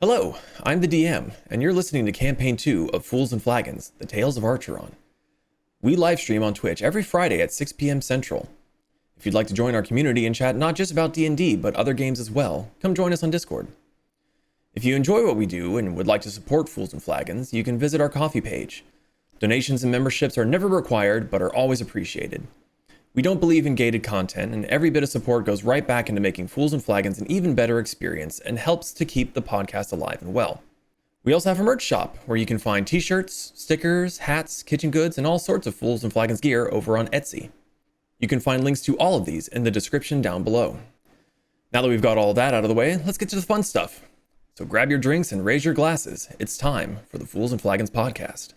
Hello, I'm the DM, and you're listening to Campaign 2 of Fools and Flagons, The Tales of Archeron. We livestream on Twitch every Friday at 6 p.m. Central. If you'd like to join our community and chat not just about D&D, but other games as well, come join us on Discord. If you enjoy what we do and would like to support Fools and Flagons, you can visit our Ko-fi page. Donations and memberships are never required, but are always appreciated. We don't believe in gated content, and every bit of support goes right back into making Fools and Flagons an even better experience and helps to keep the podcast alive and well. We also have a merch shop where you can find t-shirts, stickers, hats, kitchen goods, and all sorts of Fools and Flagons gear over on Etsy. You can find links to all of these in the description down below. Now that we've got all that out of the way, let's get to the fun stuff. So grab your drinks and raise your glasses. It's time for the Fools and Flagons podcast.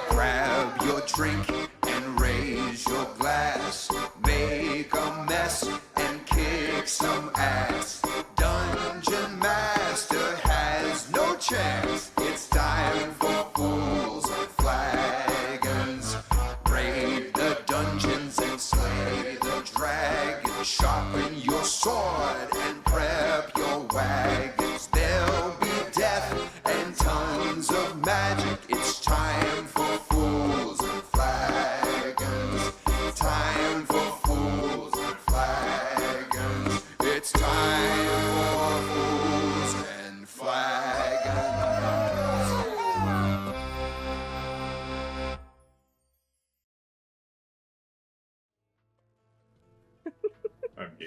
Grab your drink and raise your glass. Make a mess and kick some ass. Dungeon Master has no chance. It's time for Fools and Flagons. Raid the dungeons and slay the dragon. Sharpen your sword and prep your wagons. There'll be death and tons of magic. It's time for Fools and Flagons. Time for Fools and Flagons. It's time for Fools and Flagons.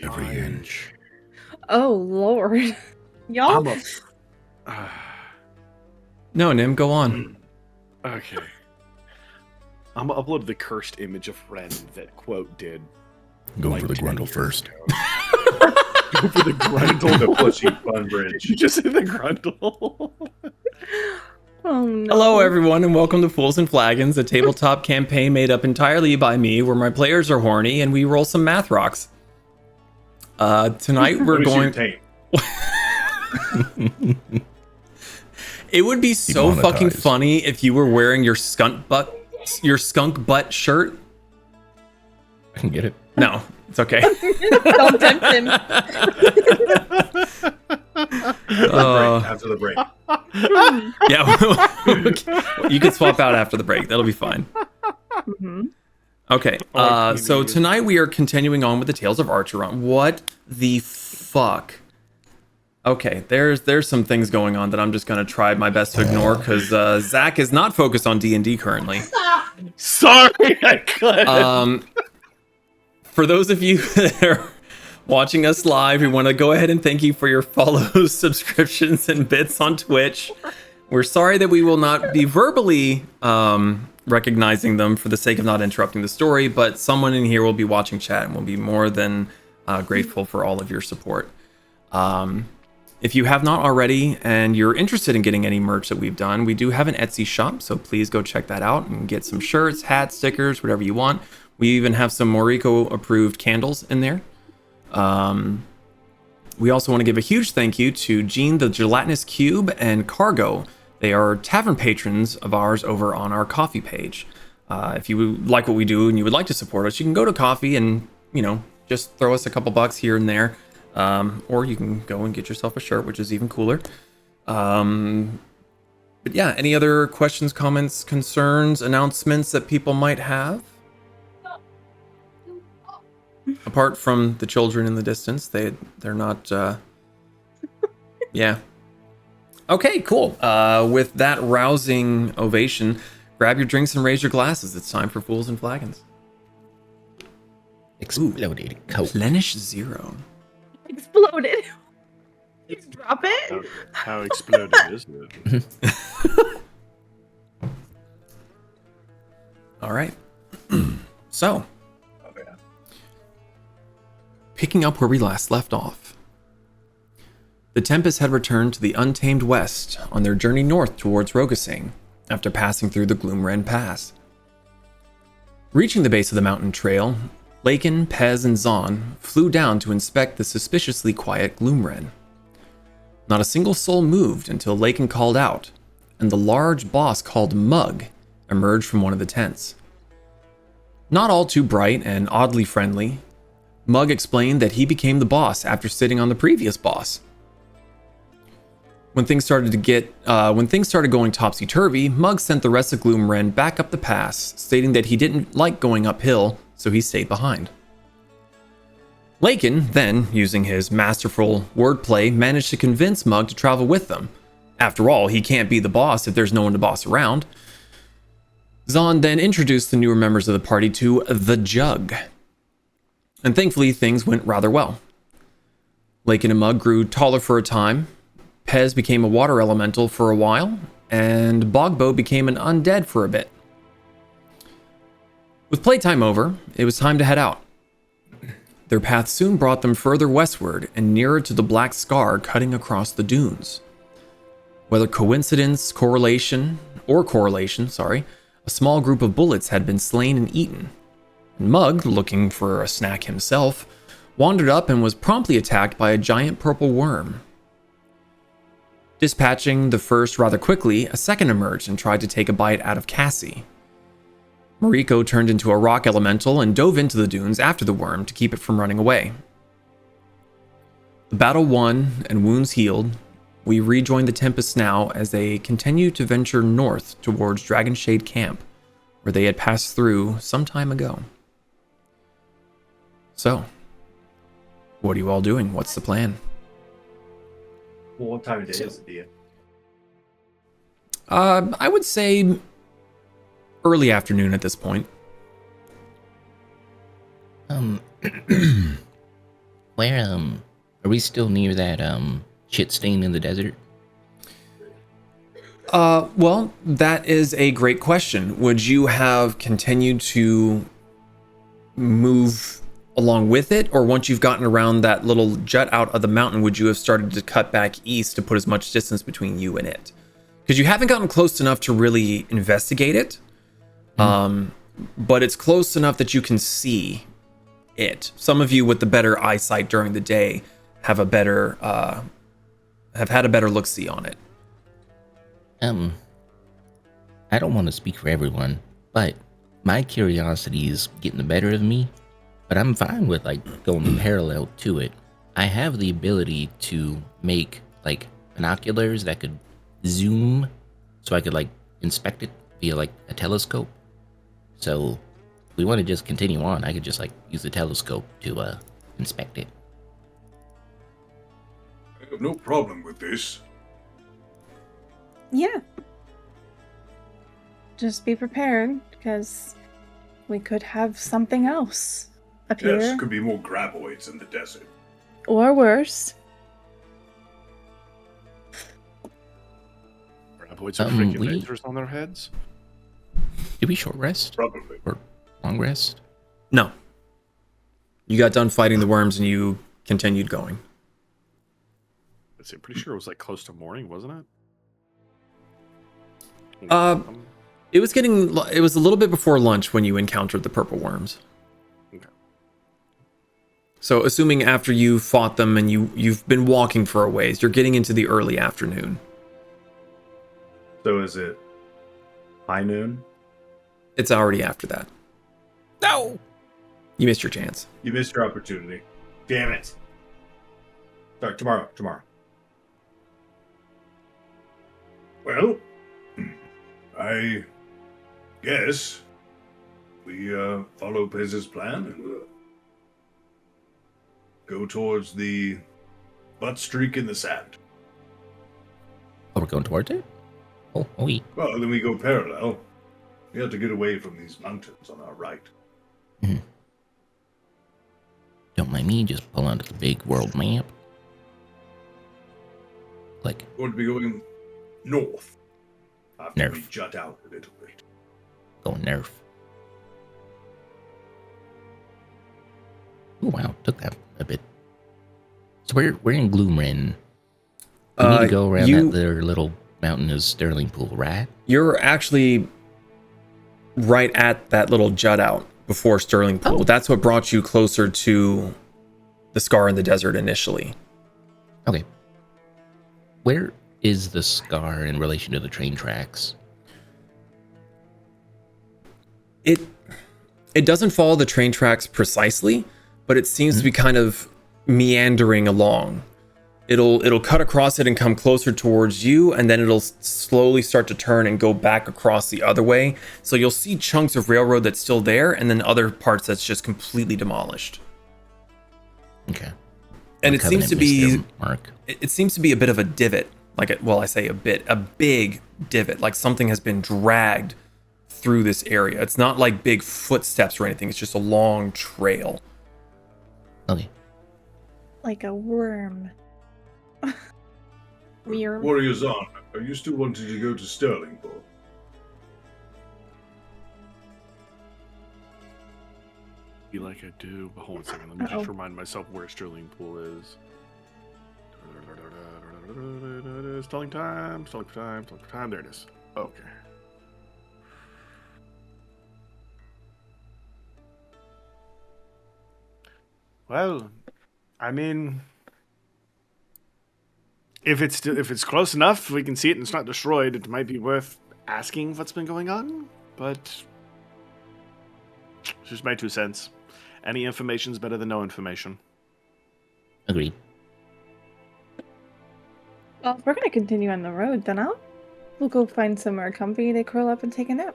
Every inch. Oh Lord, y'all. No, Nim, go on. Okay. I'm gonna upload the cursed image of Ren that quote did. Going for the 10 Grundle years first. ago. Go for the Grundle. The pussy fun bridge. You just hit the Grundle. Oh no. Hello, everyone, and welcome to Fools and Flagons, a tabletop campaign made up entirely by me, where my players are horny and we roll some math rocks. Tonight we're going. It would be so fucking funny if you were wearing your skunk butt shirt. I can get it. No, it's okay. Don't tempt him. After the break. Yeah, you can swap out after the break. That'll be fine. Mm-hmm. Okay, so tonight we are continuing on with the Tales of Archeron. What the fuck? Okay, there's some things going on that I'm just gonna try my best to ignore because Zach is not focused on D&D currently. Sorry, I couldn't. For those of you that are watching us live, we want to go ahead and thank you for your follows, subscriptions, and bits on Twitch. We're sorry that we will not be verbally recognizing them for the sake of not interrupting the story, but someone in here will be watching chat and will be more than grateful for all of your support. If you have not already and you're interested in getting any merch that we've done, we do have an Etsy shop, so please go check that out and get some shirts, hats, stickers, whatever you want. We even have some Moriko approved candles in there. We also want to give a huge thank you to Gene the Gelatinous Cube and Cargo. They are tavern patrons of ours over on our Ko-fi page. If you like what we do and you would like to support us, you can go to Ko-fi and, just throw us a couple bucks here and there. Or you can go and get yourself a shirt, which is even cooler. But yeah, any other questions, comments, concerns, announcements that people might have? Apart from the children in the distance, they're not, yeah. Okay, cool. With that rousing ovation, grab your drinks and raise your glasses. It's time for Fools and Flagons. Exploded coke. Plenish 0. Exploded. Just drop it. How exploded is it? All right. So, picking up where we last left off. The Tempests had returned to the Untamed West on their journey north towards Rokasing after passing through the Gloomwren Pass. Reaching the base of the mountain trail, Lakin, Pez, and Zaan flew down to inspect the suspiciously quiet Gloomwren. Not a single soul moved until Lakin called out, and the large boss called Mug emerged from one of the tents. Not all too bright and oddly friendly, Mug explained that he became the boss after sitting on the previous boss. When things started going topsy-turvy, Mug sent the rest of Gloomwren back up the pass, stating that he didn't like going uphill, so he stayed behind. Lakin, then, using his masterful wordplay, managed to convince Mug to travel with them. After all, he can't be the boss if there's no one to boss around. Zaan then introduced the newer members of the party to the Jug. And thankfully, things went rather well. Lakin and Mug grew taller for a time, Pez became a water elemental for a while, and Bogbo became an undead for a bit. With playtime over, it was time to head out. Their path soon brought them further westward and nearer to the black scar cutting across the dunes. Whether coincidence, correlation, a small group of bullets had been slain and eaten. Mug, looking for a snack himself, wandered up and was promptly attacked by a giant purple worm. Dispatching the first rather quickly, a second emerged and tried to take a bite out of Cassie. Mariko turned into a rock elemental and dove into the dunes after the worm to keep it from running away. The battle won and wounds healed, we rejoined the Tempests now as they continued to venture north towards Dragonshade Camp, where they had passed through some time ago. So, what are you all doing? What's the plan? Well, what time of day is it, Dia? I would say early afternoon at this point. Where, are we still near that, shit stain in the desert? Well, that is a great question. Would you have continued to move along with it, or once you've gotten around that little jut out of the mountain, would you have started to cut back east to put as much distance between you and it? Because you haven't gotten close enough to really investigate it, but it's close enough that you can see it. Some of you with the better eyesight during the day have had a better look-see on it. I don't want to speak for everyone, but my curiosity is getting the better of me, but I'm fine with, like, going parallel to it. I have the ability to make, like, binoculars that could zoom, so I could, like, inspect it via, like, a telescope. So, if we want to just continue on, I could just, like, use the telescope to, inspect it. I have no problem with this. Yeah. Just be prepared, because we could have something else appear. Yes, could be more graboids in the desert. Or worse. Graboids are freaking lasers on their heads? Did we short rest? Probably. Or long rest? No. You got done fighting the worms and you continued going. I'm pretty sure it was like close to morning, wasn't it? It was a little bit before lunch when you encountered the purple worms. Okay. So assuming after you fought them and you've been walking for a ways, you're getting into the early afternoon. So is it high noon? It's already after that. No! You missed your chance. You missed your opportunity. Damn it. Sorry, tomorrow. Well, I guess we follow Pez's plan and go towards the butt streak in the sand. Oh, we're going towards it? Oh, we. Well, then we go parallel. We have to get away from these mountains on our right. Don't mind me, just pull onto the big world map. Click. We're going to be going north. After we Nerf. jut out a little bit. Go nerf. Oh wow, took that a bit. So we're in Gloomwren. We need to go around that their little mountain is Sterling Pool, right? You're actually right at that little jut out before Sterling Pool. Oh. That's what brought you closer to the scar in the desert initially. Okay. Where is the scar in relation to the train tracks? It doesn't follow the train tracks precisely, but it seems to be kind of meandering along. It'll cut across it and come closer towards you, and then it'll slowly start to turn and go back across the other way. So you'll see chunks of railroad that's still there, and then other parts that's just completely demolished. Okay. And it seems to be Mark. It seems to be a bit of a divot, I say a big divot, like something has been dragged through this area. It's not like big footsteps or anything. It's just a long trail. Okay. Like a worm. Worm. Warrior Zaan, are you still wanting to go to Sterlingport? Be like I do, but hold on a second. Let me just remind myself where Sterling Pool is. Stalling time. There it is. Okay. Well, I mean, if it's close enough, we can see it and it's not destroyed. It might be worth asking what's been going on. But it's just my 2 cents. Any information's better than no information. Agreed. Well, if we're gonna continue on the road, then we'll go find somewhere comfy to curl up and take a nap.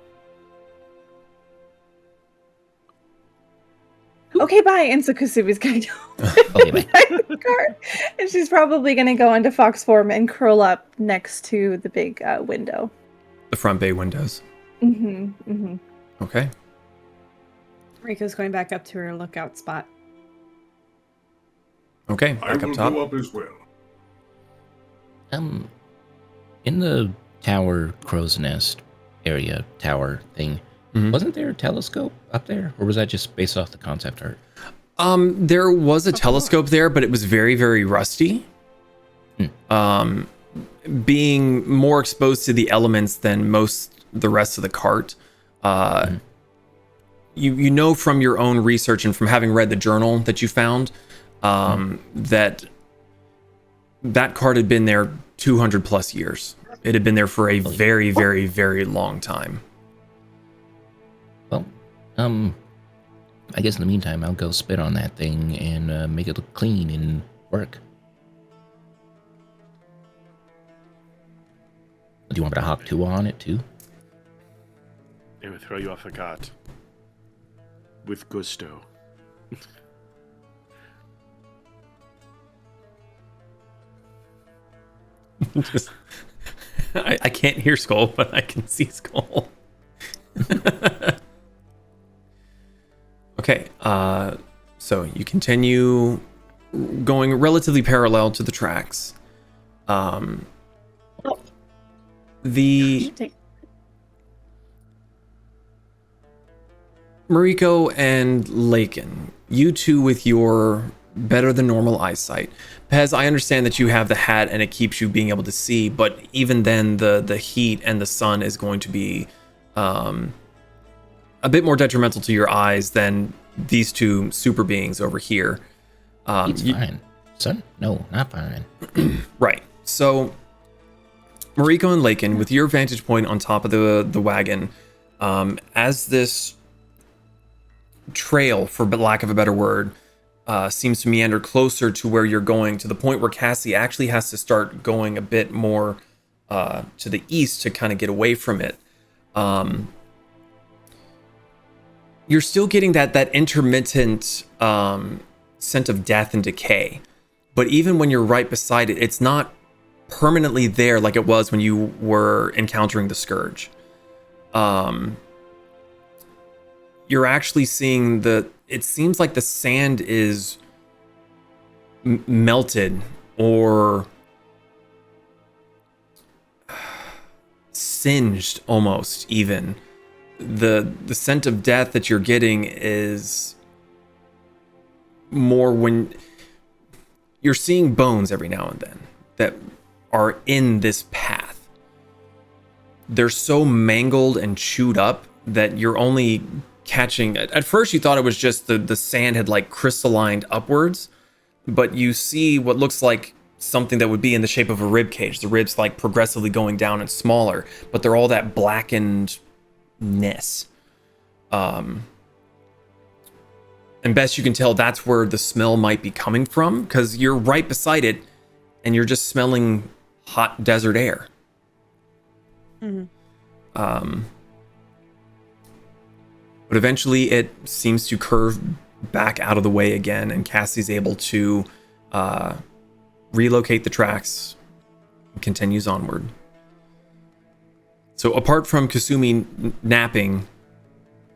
Okay, bye. And so Kasubi's gonna go Okay, bye. inside the car, and she's probably gonna go into fox form and curl up next to the big window. The front bay windows. Okay. Riko's going back up to her lookout spot. Okay, I back up will top. go up as well. In the tower crow's nest area tower thing, wasn't there a telescope up there, or was that just based off the concept art? There was a telescope there, but it was very, very rusty. Being more exposed to the elements than most the rest of the cart. You know from your own research and from having read the journal that you found that cart had been there 200 plus years. It had been there for a very, very, very long time. Well, I guess in the meantime, I'll go spit on that thing and make it look clean and work. Do you want me to hop 2 on it too? It would throw you off the cart. With gusto. I can't hear Skull, but I can see Skull. Okay, so you continue going relatively parallel to the tracks. Mariko and Lakin, you two with your better than normal eyesight. Pez, I understand that you have the hat and it keeps you being able to see, but even then the heat and the sun is going to be a bit more detrimental to your eyes than these two super beings over here. It's fine. Son? No, not fine. Right. So, Mariko and Lakin, with your vantage point on top of the wagon, as this trail, for lack of a better word, seems to meander closer to where you're going, to the point where Cassie actually has to start going a bit more to the east to kind of get away from it. You're still getting that intermittent scent of death and decay, but even when you're right beside it, it's not permanently there like it was when you were encountering the Scourge. You're actually seeing it seems like the sand is melted or singed almost even. The scent of death that you're getting is more when you're seeing bones every now and then that are in this path. They're so mangled and chewed up that you're only catching. At first you thought it was just the sand had like crystallined upwards, but you see what looks like something that would be in the shape of a rib cage. The ribs like progressively going down and smaller, but they're all that blackenedness. And best you can tell, that's where the smell might be coming from, because you're right beside it, and you're just smelling hot desert air. But eventually it seems to curve back out of the way again, and Cassie's able to relocate the tracks and continues onward. So apart from Kasumi napping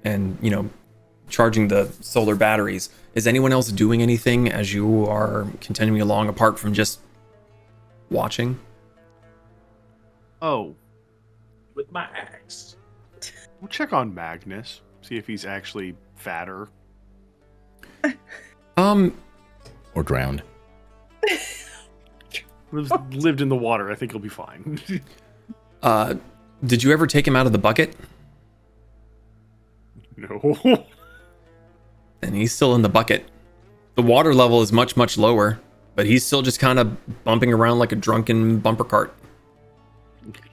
and, charging the solar batteries, is anyone else doing anything as you are continuing along apart from just watching? Oh, With my axe. we'll check on Magnus. See if he's actually fatter. Or drowned. Lived in the water. I think he'll be fine. Did you ever take him out of the bucket? No. And he's still in the bucket. The water level is much, much lower, but he's still just kind of bumping around like a drunken bumper cart.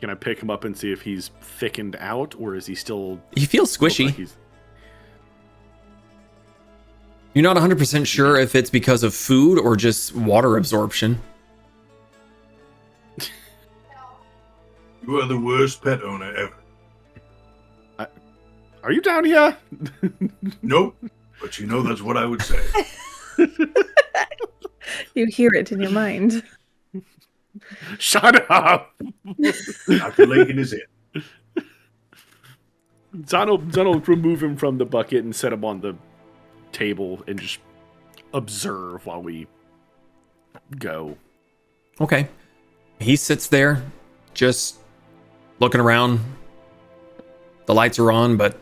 Can I pick him up and see if he's thickened out, or is he still... He feels squishy. Like he's... You're not 100% sure if it's because of food or just water absorption. You are the worst pet owner ever. Are you down here? Nope. But that's what I would say. You hear it in your mind. Shut up! Dr. Lakin is in. Zaan will remove him from the bucket and set him on the table and just observe while we go. Okay. He sits there, just looking around. The lights are on, but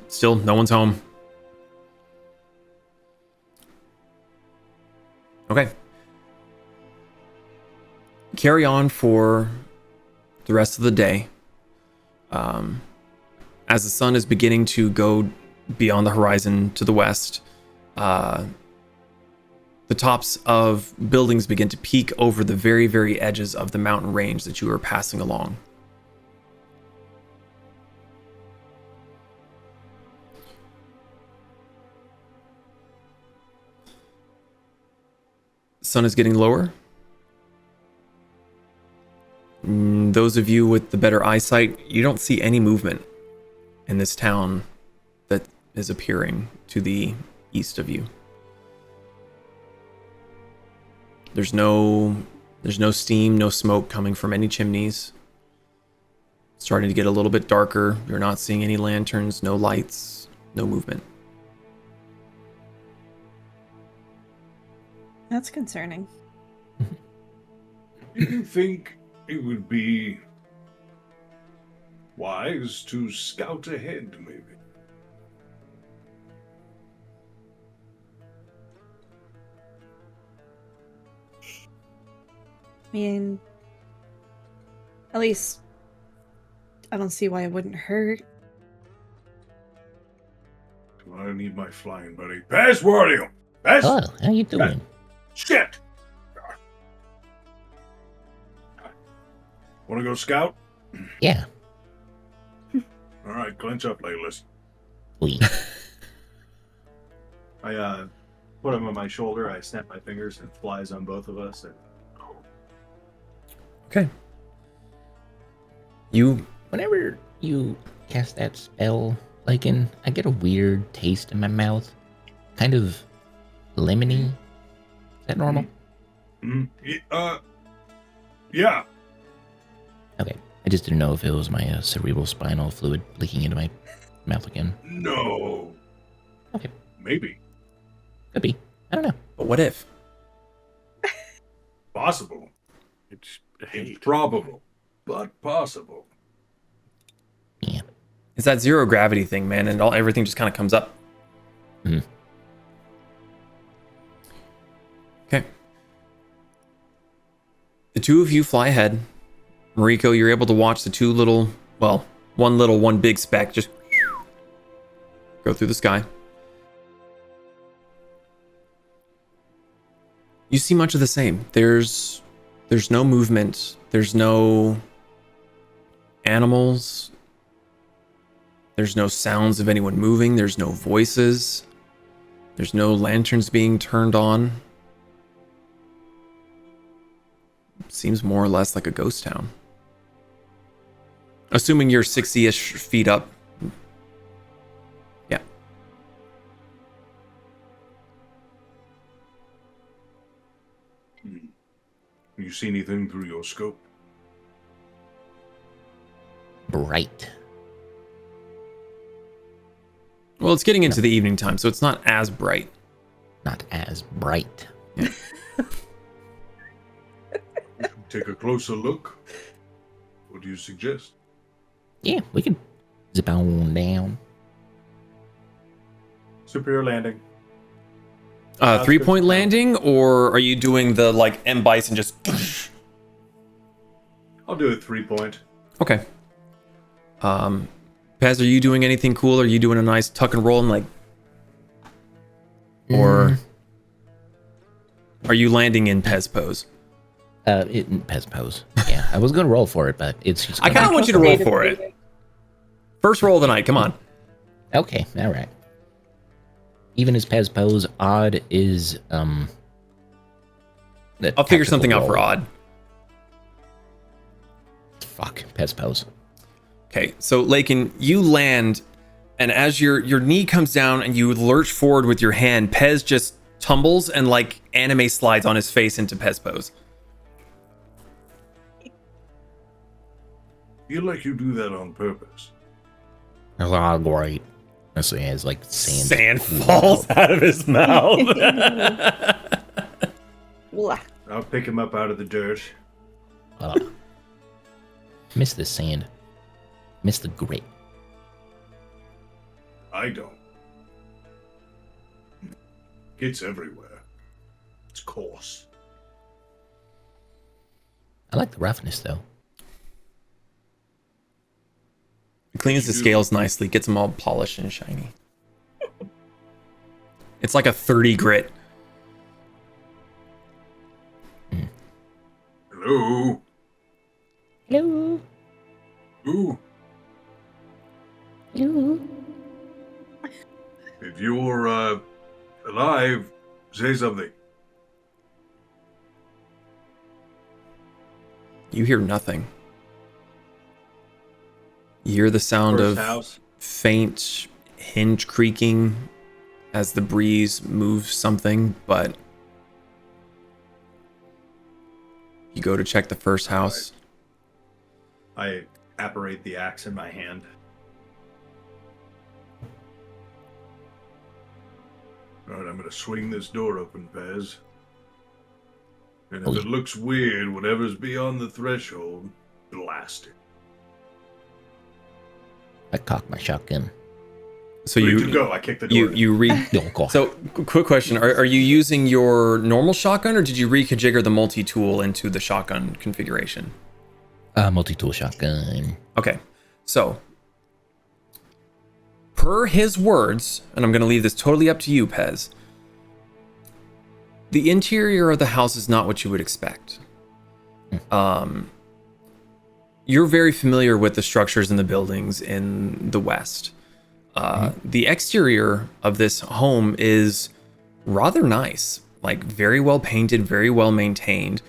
still no one's home. Okay. Carry on for the rest of the day. As the sun is beginning to go beyond the horizon to the west, the tops of buildings begin to peek over the very, very edges of the mountain range that you are passing along. The sun is getting lower. Those of you with the better eyesight, you don't see any movement in this town that is appearing to the east of you. There's no steam, no smoke coming from any chimneys. It's starting to get a little bit darker. You're not seeing any lanterns, no lights, no movement. That's concerning. Do you think it would be wise to scout ahead, maybe? I mean, at least I don't see why it wouldn't hurt. I need my flying buddy. Pass, where are you? Pass! Hello, how you doing? Shit! Want to go scout? Yeah. All right, clench up, Laylas. We. I put him on my shoulder. I snap my fingers and flies on both of us. And Okay. Whenever you cast that spell, Lakin, I get a weird taste in my mouth. Kind of lemony. Is that normal? Yeah. Okay. I just didn't know if it was my cerebral spinal fluid leaking into my mouth again. No. Okay. Maybe. Could be. I don't know. But what if? Possible. It's hate. Improbable. But possible. Yeah. It's that zero gravity thing, man, and everything just kind of comes up. Mhm. Okay. The two of you fly ahead. Mariko, you're able to watch the two little, well, one big speck just go through the sky. You see much of the same. There's no movement. There's no animals. There's no sounds of anyone moving. There's no voices. There's no lanterns being turned on. Seems more or less like a ghost town. Assuming you're 60-ish feet up. Yeah. You see anything through your scope? Bright. Well, it's getting into the evening time, so it's not as bright. Not as bright. Take a closer look. What do you suggest? Yeah, we can zip on down. Superior landing. 3-point landing, or are you doing the like M Bison just? I'll do a 3-point. Okay. Pez, are you doing anything cool? Are you doing a nice tuck and roll and like, or are you landing in Pez pose? Pez pose. Yeah, I was gonna roll for it, but it's just. I kind of want you to roll for it. First roll of the night. Come on. Okay, all right. Even as Pez pose, odd is I'll figure something out for odd. Fuck, Pez pose. Okay, so Lakin, you land, and as your knee comes down and you lurch forward with your hand, Pez just tumbles and like anime slides on his face into Pez pose. Feel like you do that on purpose. Oh, great. So he has like sand. Sand falls out of his mouth. Blah. I'll pick him up out of the dirt. Miss the sand. Miss the grit. I don't. It's everywhere. It's coarse. I like the roughness though. It cleans the scales nicely, gets them all polished and shiny. It's like a 30 grit. Hello? Hello. Ooh. Hello. If you're alive, say something. You hear nothing. You hear the sound First of house. faint hinge creaking as the breeze moves something, but you go to check the first house. I apparate the axe in my hand. Alright, I'm gonna swing this door open, Pez. And if it looks weird, whatever's beyond the threshold, blast it. I cock my shotgun. So Where'd you you go? I kicked the door. you Don't go. So quick question, are you using your normal shotgun or did you reconfigure the multi-tool into the shotgun configuration? Multi-tool shotgun. Okay, so per his words, and I'm going to leave this totally up to you, Pez, the interior of the house is not what you would expect. You're very familiar with the structures and the buildings in the West. The exterior of this home is rather nice, like very well painted, very well maintained.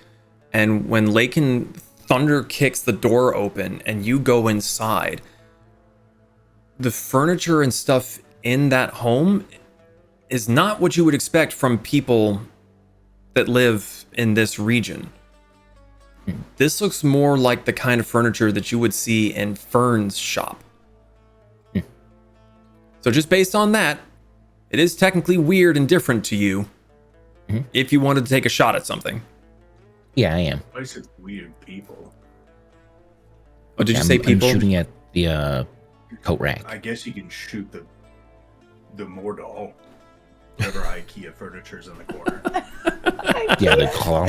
And when Lakin thunder kicks the door open and you go inside, the furniture and stuff in that home is not what you would expect from people that live in this region. This looks more like the kind of furniture that you would see in Fern's shop. So just based on that, it is technically weird and different to you if you wanted to take a shot at something. Yeah, I am. I said weird people. Oh, did you I'm, say people? I'm shooting at the coat rack. I guess you can shoot the Mordal. Whatever IKEA furniture's in the corner. Yeah, the claw.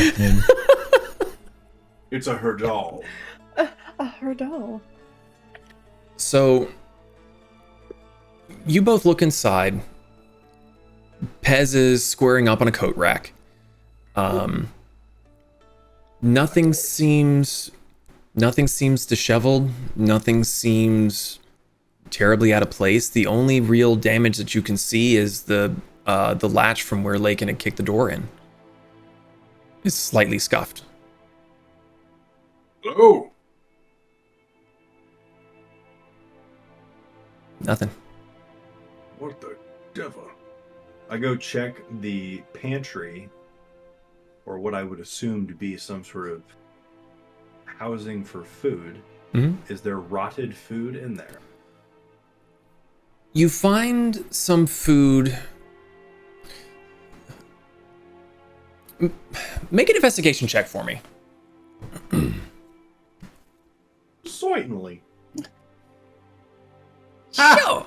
It's a her doll. Her doll. So you both look inside. Pez is squaring up on a coat rack. Nothing seems disheveled. Nothing seems terribly out of place. The only real damage that you can see is the the latch from where Lakin had kicked the door in is slightly scuffed. Hello. Nothing. What the devil? I go check the pantry, or what I would assume to be some sort of housing for food. Mm-hmm. Is there rotted food in there? You find some food. Make an investigation check for me. Certainly. Sure.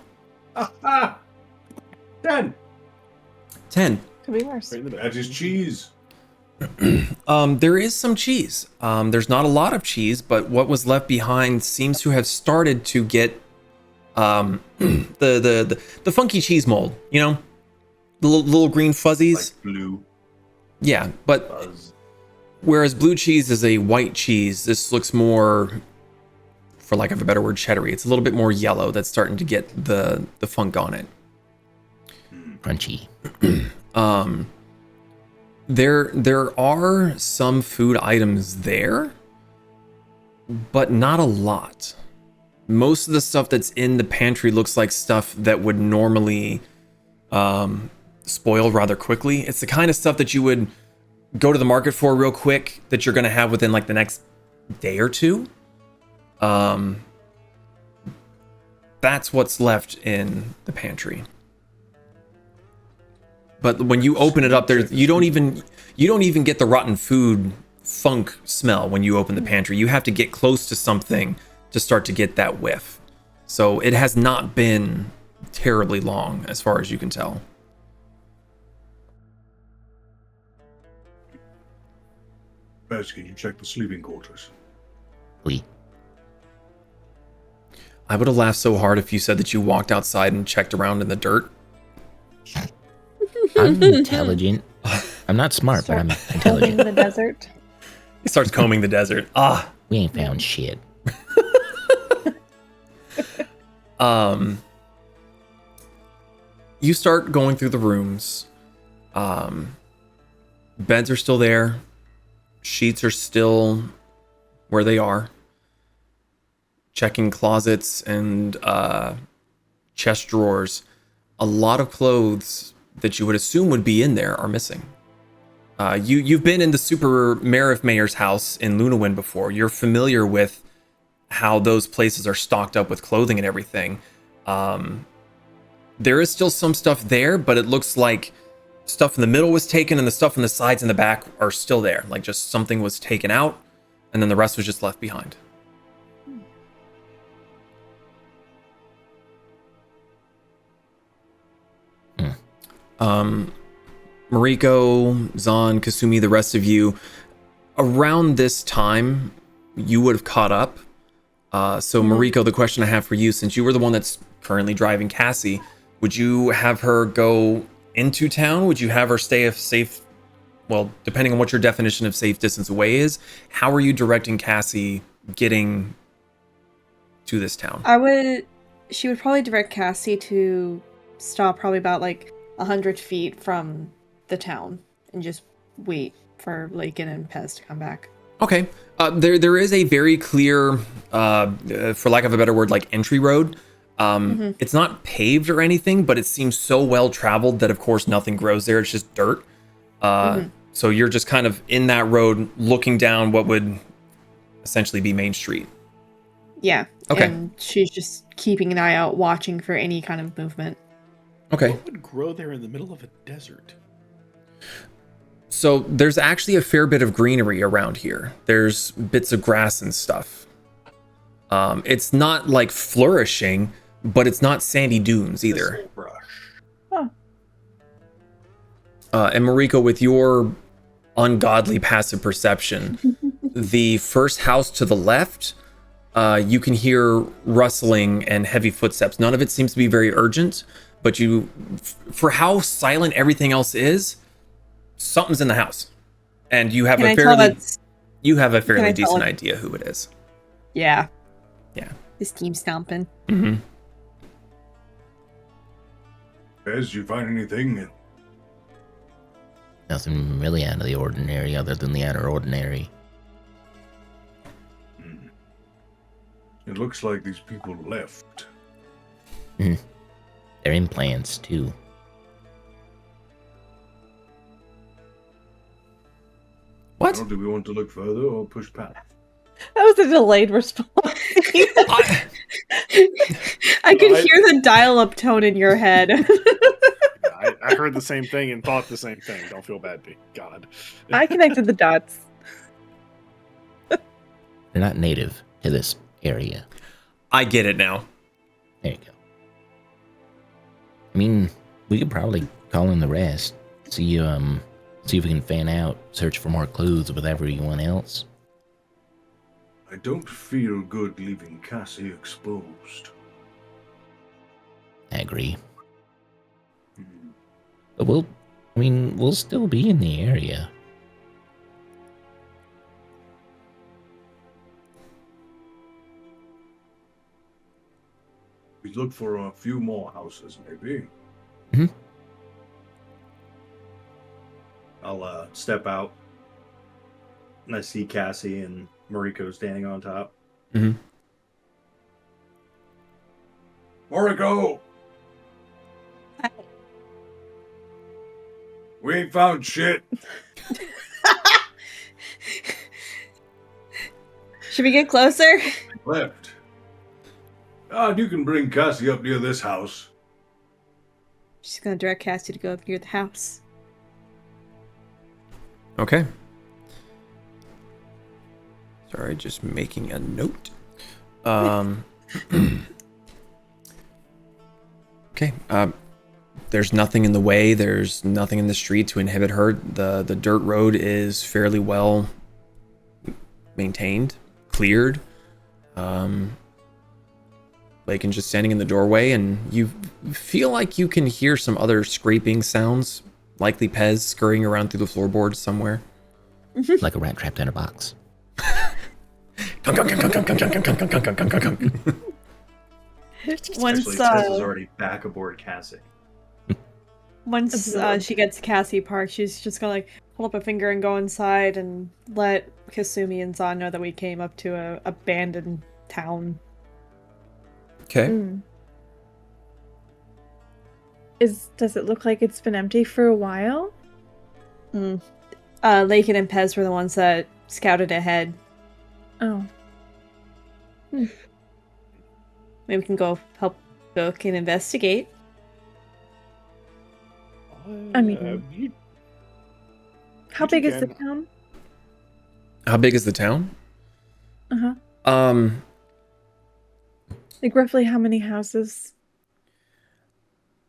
10. 10. Could be worse. That is cheese. There is some cheese. There's not a lot of cheese, but what was left behind seems to have started to get the funky cheese mold. You know, the little green fuzzies. Like blue. Yeah, but Fuzz. whereas blue cheese is a white cheese, this looks more, for lack of a better word, cheddary. It's a little bit more yellow. That's starting to get the funk on it. Crunchy. There are some food items there, but not a lot. Most of the stuff that's in the pantry looks like stuff that would normally spoil rather quickly. It's the kind of stuff that you would go to the market for real quick that you're going to have within like the next day or two. That's what's left in the pantry. But when you open it up, there's you don't even get the rotten food funk smell when you open the pantry. You have to get close to something to start to get that whiff. So it has not been terribly long, as far as you can tell. Best, can you check the sleeping quarters? Oui. I would have laughed so hard if you said that you walked outside and checked around in the dirt. I'm intelligent. I'm not smart, but I'm Combing intelligent. the desert. He starts combing the desert. We ain't found shit. You start going through the rooms. Beds are still there. Sheets are still where they are. Checking closets and chest drawers. A lot of clothes that you would assume would be in there are missing. You've been in the Super Mayor's house in Lunawind before. You're familiar with how those places are stocked up with clothing and everything. There is still some stuff there, but it looks like stuff in the middle was taken and the stuff on the sides and the back are still there. Like just something was taken out and then the rest was just left behind. Mariko, Zaan, Kasumi, the rest of you, around this time, you would have caught up. So Mariko, the question I have for you, since you were the one that's currently driving Cassie, would you have her go into town? Would you have her stay a safe, well, depending on what your definition of safe distance away is, how are you directing Cassie getting to this town? She would probably direct Cassie to stop probably about like 100 feet from the town and just wait for Lakin and Pez to come back. Okay. There is a very clear, for lack of a better word, like entry road. It's not paved or anything, but it seems so well traveled that of course nothing grows there. It's just dirt. So you're just kind of in that road looking down what would essentially be Main Street. Yeah. Okay. And she's just keeping an eye out, watching for any kind of movement. Okay. What would grow there in the middle of a desert? So there's actually a fair bit of greenery around here. There's bits of grass and stuff. It's not like flourishing, but it's not sandy dunes either. Oh. And Mariko, with your ungodly passive perception, the first house to the left, you can hear rustling and heavy footsteps. None of it seems to be very urgent, but for how silent everything else is, something's in the house, and you have a fairly decent idea who it is. Yeah. Yeah. His team stomping. Mm-hmm. Pez, you find anything Nothing really out of the ordinary other than the outer ordinary. It looks like these people left. They're implants, too. What? Well, do we want to look further or push past? That was a delayed response. I could hear the dial-up tone in your head. I heard the same thing and thought the same thing. Don't feel bad, B. God. I connected the dots. They're not native to this area. I get it now. There you go. I mean, we could probably call in the rest. See if we can fan out, search for more clues with everyone else. I don't feel good leaving Cassie exposed. I agree. But we'll still be in the area. We look for a few more houses, maybe. Mhm. I'll step out, and I see Cassie and Mariko standing on top. Mm-hmm. Mariko! We ain't found shit. Should we get closer? Left. You can bring Cassie up near this house. She's gonna direct Cassie to go up near the house. Okay. Sorry, just making a note. Okay. There's nothing in the way. There's nothing in the street to inhibit her. The dirt road is fairly well maintained, cleared. Lakin just standing in the doorway, and you feel like you can hear some other scraping sounds, likely Pez scurrying around through the floorboards somewhere. Like a rat trapped in a box. Once Actually, Tess is already back aboard Cassie. Once she gets to Cassie Park, she's just gonna like hold up a finger and go inside and let Kasumi and Zaan know that we came up to a abandoned town. Okay. Does it look like it's been empty for a while? Lakin and Pez were the ones that scouted ahead. Oh. Maybe we can go help look and investigate. I mean, how big is the town? How big is the town? Uh-huh. Like roughly how many houses?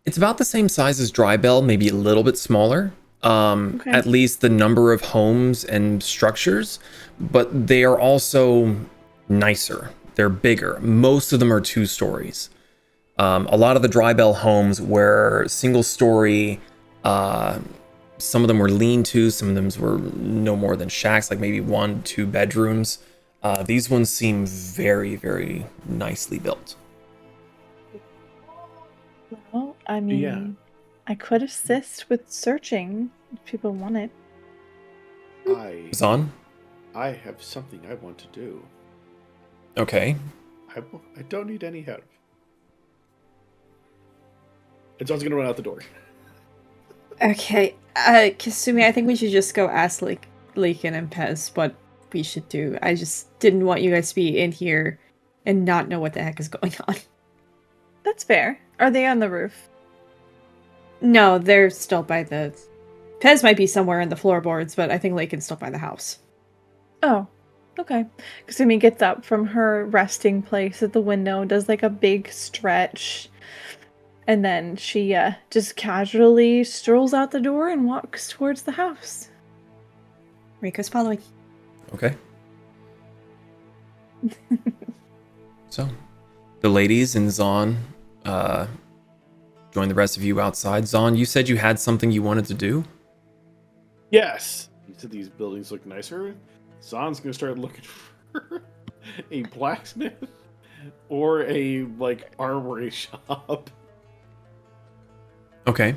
It's about the same size as Drybell, maybe a little bit smaller. Okay. At least the number of homes and structures, but they are also nicer. They're bigger. Most of them are 2 stories. A lot of the Drybell homes were single story. Some of them were lean-tos. Some of them were no more than shacks, like maybe 1-2 bedrooms. These ones seem very, very nicely built. Well, I mean, I could assist with searching if people want it. Zaan? I have something I want to do. Okay. I don't need any help. And Zaan's gonna run out the door. Okay, Kasumi, I think we should just go ask Lakin and Pez what we should do. I just didn't want you guys to be in here and not know what the heck is going on. That's fair. Are they on the roof? No, they're still by the... Pez might be somewhere in the floorboards, but I think Lakin's still by the house. Oh, okay. Kasumi gets up from her resting place at the window, does like a big stretch, and then she just casually strolls out the door and walks towards the house. Riko's following. Okay. So, the ladies and Zaan join the rest of you outside. Zaan, you said you had something you wanted to do? Yes. You said these buildings look nicer. Zaan's gonna start looking for a blacksmith or a armory shop. Okay.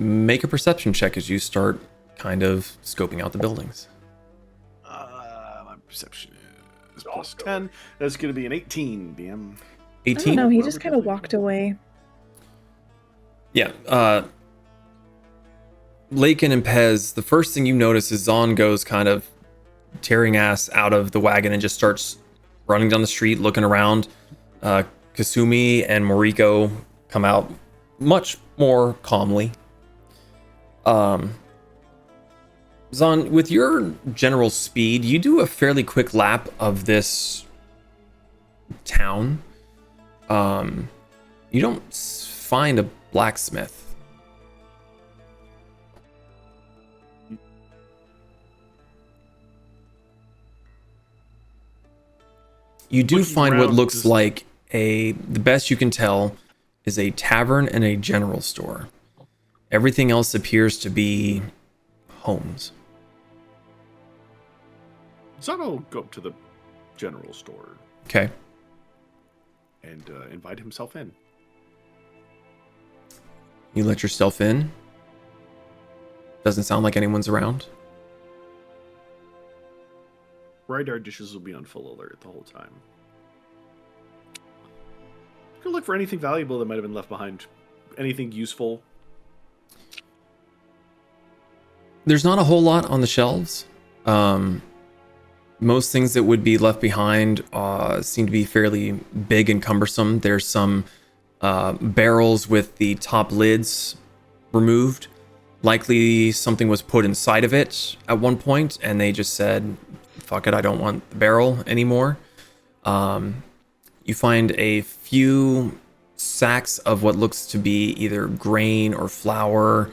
make a perception check as you start kind of scoping out the buildings. My perception is plus 10. That's going to be an 18, BM. 18? No, he Well, just we're kind of definitely walked away. Yeah. Lakin and Pez, the first thing you notice is Zaan goes kind of tearing ass out of the wagon and just starts running down the street, looking around. Kasumi and Moriko come out much more calmly. Zaan, with your general speed, you do a fairly quick lap of this town. You don't find a blacksmith. You do Looking find what around, looks just- like the best you can tell is a tavern and a general store. Everything else appears to be homes. Zano will go up to the general store Okay. and invite himself in. You let yourself in. Doesn't sound like anyone's around. Radar dishes will be on full alert the whole time. You can look for anything valuable that might have been left behind. Anything useful. There's not a whole lot on the shelves. Most things that would be left behind seem to be fairly big and cumbersome. There's some barrels with the top lids removed. Likely something was put inside of it at one point, and they just said, fuck it, I don't want the barrel anymore. You find a few sacks of what looks to be either grain or flour.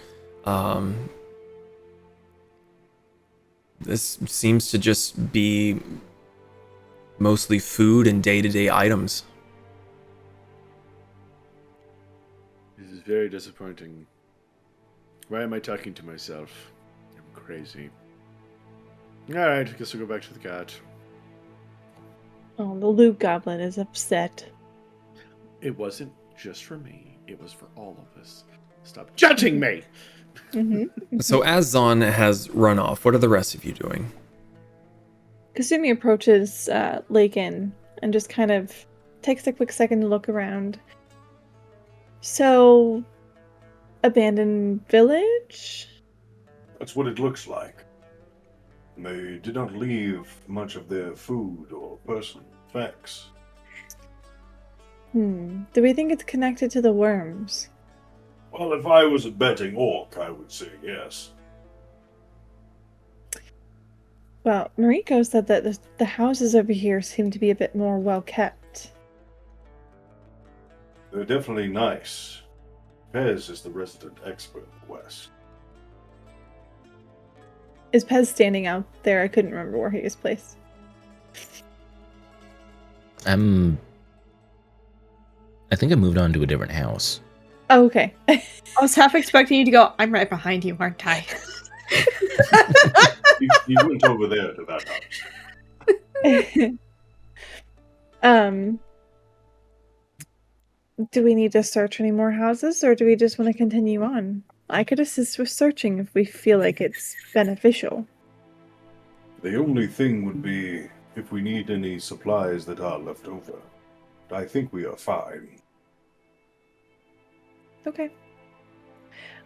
This seems to just be mostly food and day-to-day items. This is very disappointing. Why am I talking to myself? I'm crazy. Alright, I guess we'll go back to the cat. Oh, the loot goblin is upset. It wasn't just for me, it was for all of us. Stop judging me! So as Zaan has run off, what are the rest of you doing? Kasumi approaches Lakin and just kind of takes a quick second to look around. So, abandoned village? That's what it looks like. They did not leave much of their food or personal effects. Do we think it's connected to the worms? Well, if I was a betting orc, I would say yes. Well, Mariko said that the houses over here seem to be a bit more well kept. They're definitely nice. Pez is the resident expert in the West. Is Pez standing out there? I couldn't remember where he was placed. I think I moved on to a different house. Oh, okay. I was half expecting you to go, I'm right behind you, aren't I? You went over there to that house. Do we need to search any more houses, or do we just want to continue on? I could assist with searching if we feel like it's beneficial. The only thing would be if we need any supplies that are left over. I think we are fine. Okay.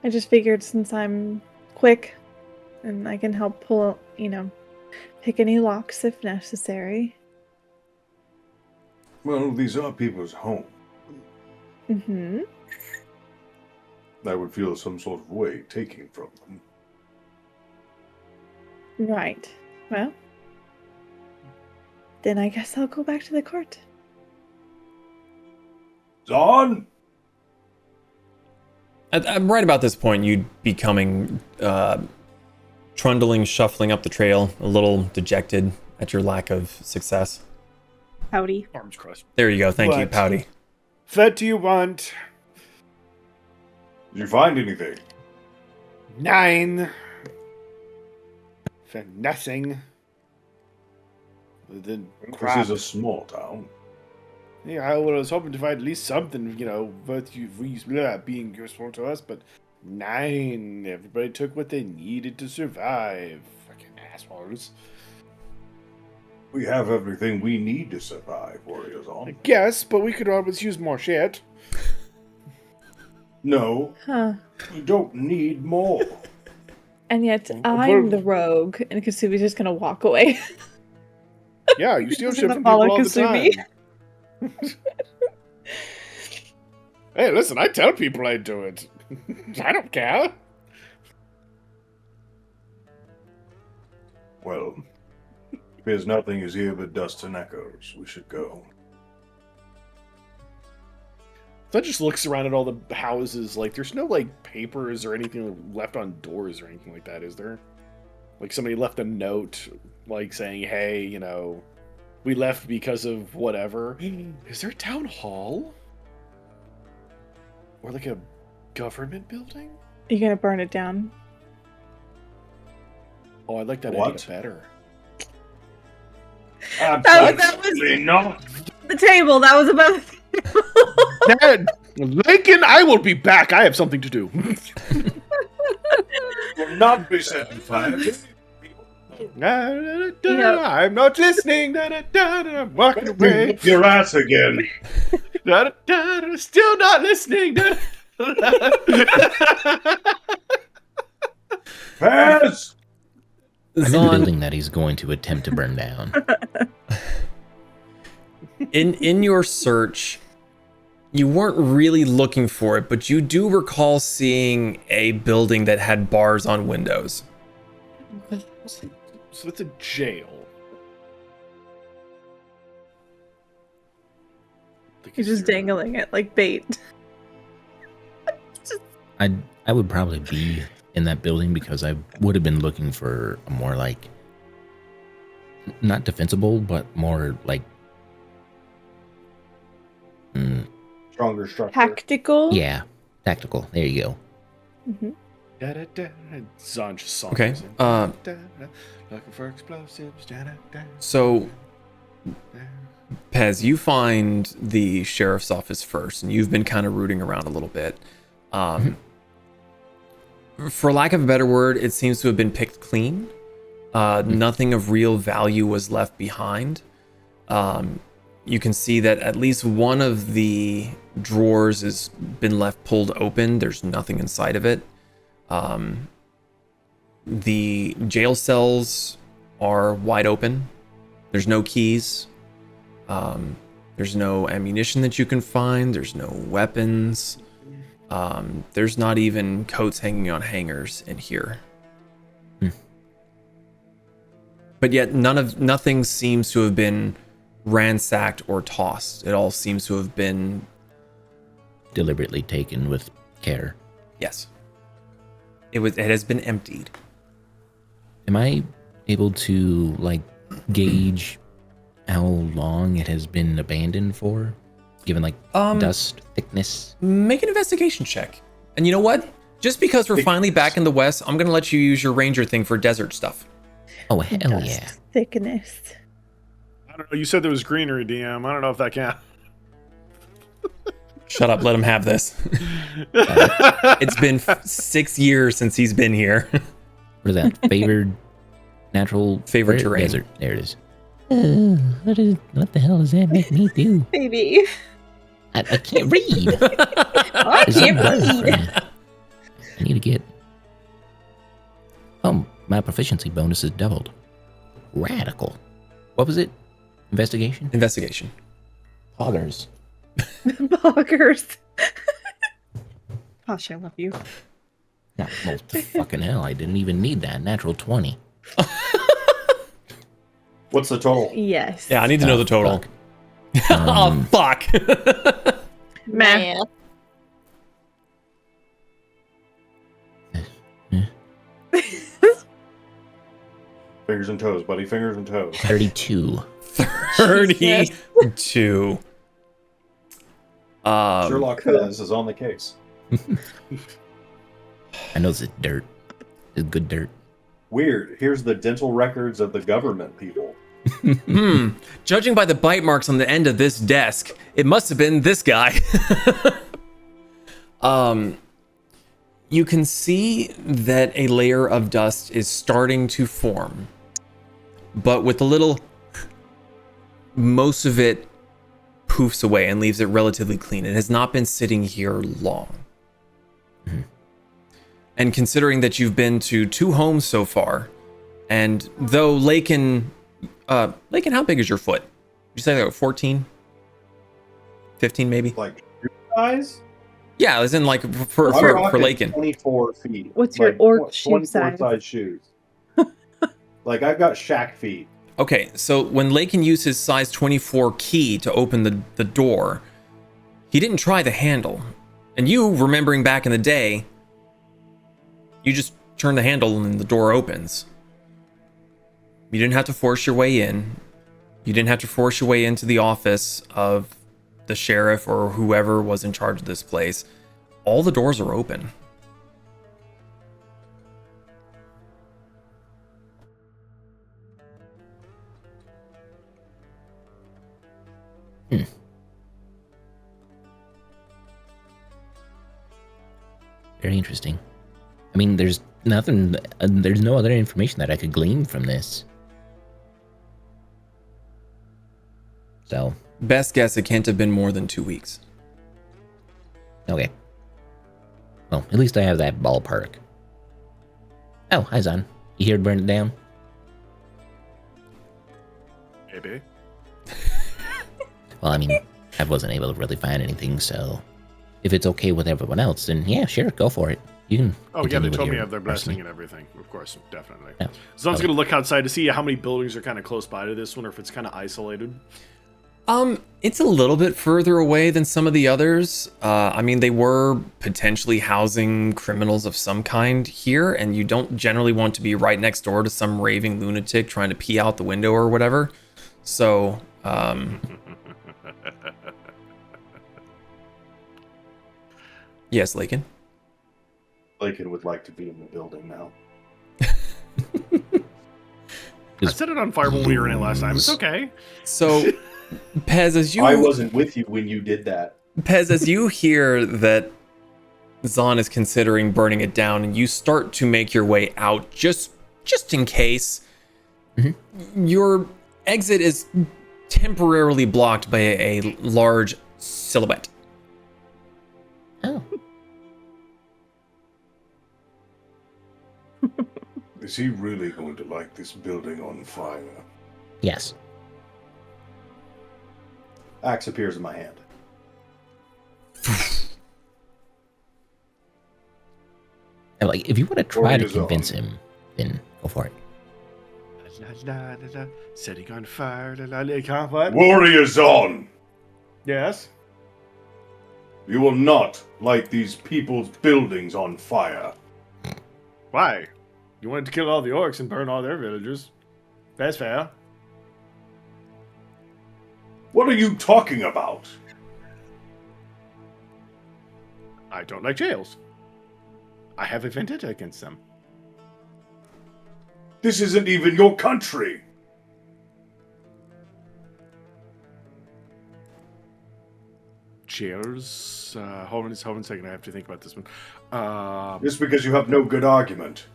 I just figured since I'm quick and I can help pull, pick any locks if necessary. Well, these are people's home. Mm-hmm. I would feel some sort of way taking from them. Right. Well, then I guess I'll go back to the court. Zaan! At right about this point, you'd be coming, trundling, shuffling up the trail, a little dejected at your lack of success. Howdy. Arms crossed. There you go. Thank you, What? Pouty. What do you want? Did you find anything? 9. For nothing. The crap. This is a small town. Yeah, I was hoping to find at least something, worth you being useful to us, but 9. Everybody took what they needed to survive. Fucking assholes. We have everything we need to survive, Warriors I on. guess, but we could always use more shit. No, Huh. we don't need more. And yet I'm the rogue, and Kasumi's just gonna walk away. Yeah, you steal He's shit gonna from people follow all the Kasumi. time. Hey, listen, I tell people I do it. I don't care. Well, because nothing is here but dust and echoes, we should go. That just looks around at all the houses. Like, there's no, like, papers or anything left on doors or anything like that, is there? Like, somebody left a note, like, saying, hey, you know, we left because of whatever. Is there a town hall? Or, like, a government building? You gonna burn it down? Oh, I like that What? idea better. Absolutely not. The table, that was about the table. Dad, Lakin, I will be back. I have something to do. Will not be set on fire. I'm not listening. I'm walking away. Your ass again. Still not listening. Pass! I'm in the Zaan, building that he's going to attempt to burn down. in your search, you weren't really looking for it, but you do recall seeing a building that had bars on windows. So it's a jail. He's just dangling it like bait. I would probably be in that building because I would have been looking for a more like not defensible, but more like Stronger structure. Tactical? yeah, tactical. There you go. Mm-hmm. Zaan just songs Okay, in. Looking for explosives. So, Pez, you find the sheriff's office first, and you've been kind of rooting around a little bit. For lack of a better word, it seems to have been picked clean. Nothing of real value was left behind. You can see that at least one of the drawers has been left pulled open. There's nothing inside of it. The jail cells are wide open. There's no keys. There's no ammunition that you can find. There's no weapons. There's not even coats hanging on hangers in here. But yet nothing seems to have been ransacked or tossed. It all seems to have been Deliberately taken with care. yes. It has been emptied. Am I able to like gauge how long it has been abandoned for? Given like dust thickness? Make an investigation check. And you know what? Just because we're finally back in the West, I'm gonna let you use your ranger thing for desert stuff. Oh hell Dust yeah. thickness. I don't know. You said there was greenery, DM. I don't know if that counts. Shut up, let him have this. It's been 6 years since he's been here. What is that? Favored natural Favorite terrain. desert. There it is. What the hell does that make me do? Baby. I can't read. I There's a can't word read. for it. I need to get. Oh, my proficiency bonus is doubled. Radical. What was it? Investigation? Investigation. Poggers. Boggers. Gosh, I love you. No, well, fucking hell, I didn't even need that. Natural 20. What's the total? Yes. Yeah, I need to know the total. Fuck. Oh, fuck. Meh. Fingers and toes, buddy. Fingers and toes. 32. 32. Sherlock Pez is on the case. I know it's dirt. It's good dirt. Weird. Here's the dental records of the government people. Judging by the bite marks on the end of this desk, it must have been this guy. You can see that a layer of dust is starting to form, but with a little, most of it poofs away and leaves it relatively clean. It has not been sitting here long. And considering that you've been to 2 homes so far, and though Lakin, how big is your foot? Did you say like 14? 15 maybe? Like shoe size? Yeah, as in like for Lakin. 24 feet. What's your orc shoe size? Shoes. Like I've got shack feet. Okay, so when Lakin used his size 24 key to open the door, he didn't try the handle. And you, remembering back in the day, you just turn the handle and the door opens. You didn't have to force your way in. You didn't have to force your way into the office of the sheriff or whoever was in charge of this place. All the doors are open. Very interesting. I mean, there's nothing, there's no other information that I could glean from this. So. Best guess, it can't have been more than 2 weeks. Okay. Well, at least I have that ballpark. Oh, hi, Zaan. You here to burn it down? Maybe. Well, I mean, I wasn't able to really find anything, so if it's okay with everyone else, then yeah, sure, go for it. You can. Oh yeah, they told me your have their blessing arson. and everything. Of course, definitely. Yeah. Zaan's Okay. gonna look outside to see how many buildings are kind of close by to this one, or if it's kind of isolated. It's a little bit further away than some of the others. I mean, they were potentially housing criminals of some kind here, and you don't generally want to be right next door to some raving lunatic trying to pee out the window or whatever. So, yes, Lakin. Lakin would like to be in the building now. I set it on fire when we were in it last time. It's okay. So, Pez, as you... I wasn't with you when you did that. Pez, as you hear that Zaan is considering burning it down, and you start to make your way out, just in case, your exit is temporarily blocked by a large silhouette. Oh. Is he really going to light this building on fire? Yes. Axe appears in my hand. And, like, if you want to try to convince him, then go for it. Setting on fire. What? Warriors on! Yes. You will not light these people's buildings on fire. Why? You wanted to kill all the orcs and burn all their villagers. That's fair. What are you talking about? I don't like jails. I have a vendetta against them. This isn't even your country. Jails? Hold on a second. I have to think about this one. Just because you have no good argument.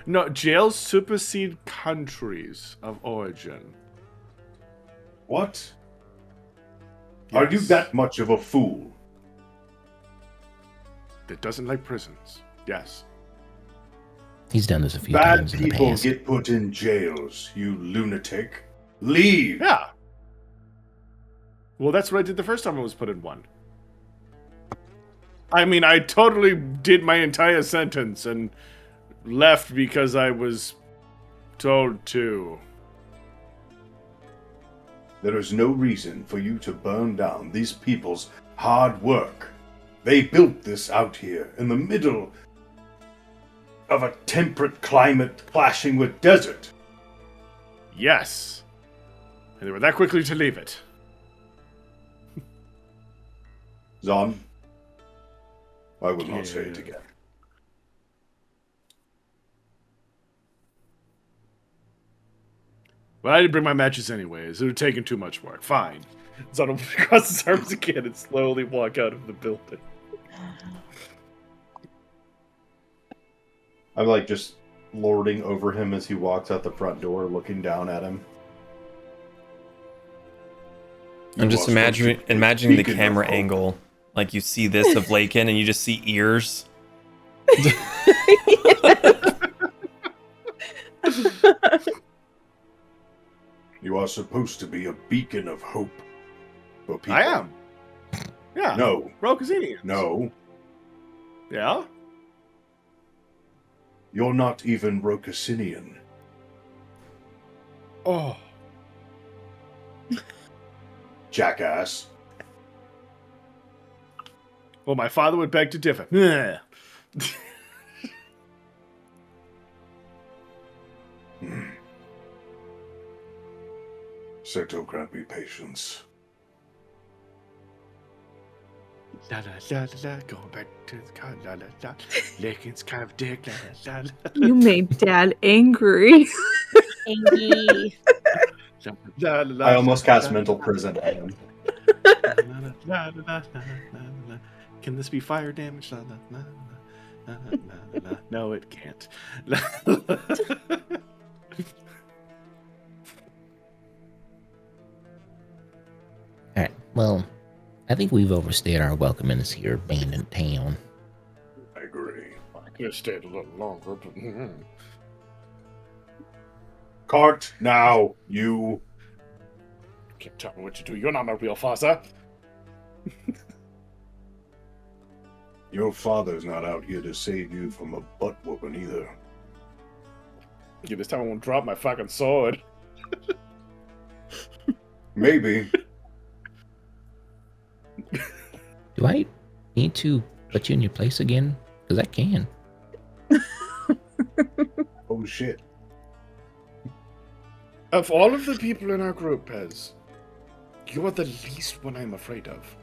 No, jails supersede countries of origin. What? Are you Yes. that much of a fool? That doesn't like prisons. Yes. He's done this a few Bad times in the people past. get put in jails, you lunatic. Leave! Yeah. Well, that's what I did the first time I was put in one. I mean, I totally did my entire sentence and left because I was told to. There is no reason for you to burn down these people's hard work. They built this out here in the middle of a temperate climate clashing with desert. Yes. And they were that quickly to leave it. Zaan, I will not say it again. Well, I didn't bring my matches anyways. It would have taken too much work. Fine. So I'll cross his arms again and slowly walk out of the building. I'm like just lording over him as he walks out the front door, looking down at him. I'm just imagining the camera angle. Like you see this of Lakin and you just see ears. You are supposed to be a beacon of hope for people. I am. Yeah. No. Rokasing. No. Yeah? You're not even Rokasinian. Oh. Jackass. Well, my father would beg to differ. Seto grant me patience. La la la la, going back to the car, la la la. Lakin's kind of dick, la la la. You made Dad angry. Angie. La, la, la, I almost la, cast la, mental la, prison at him. la, la, la, la, la, la. Can this be fire damage? La, la, la, la, la, la, la. No, it can't. Alright, well, I think we've overstayed our welcome in this here abandoned town. I agree. I could have stayed a little longer, but Cart now, you. can't tell me what to do. You're not my real father. Your father's not out here to save you from a butt whooping either. Yeah, this time I won't drop my fucking sword. Maybe. Do I need to put you in your place again? Because I can. Oh shit. Of all of the people in our group, Pez, you are the least one I'm afraid of.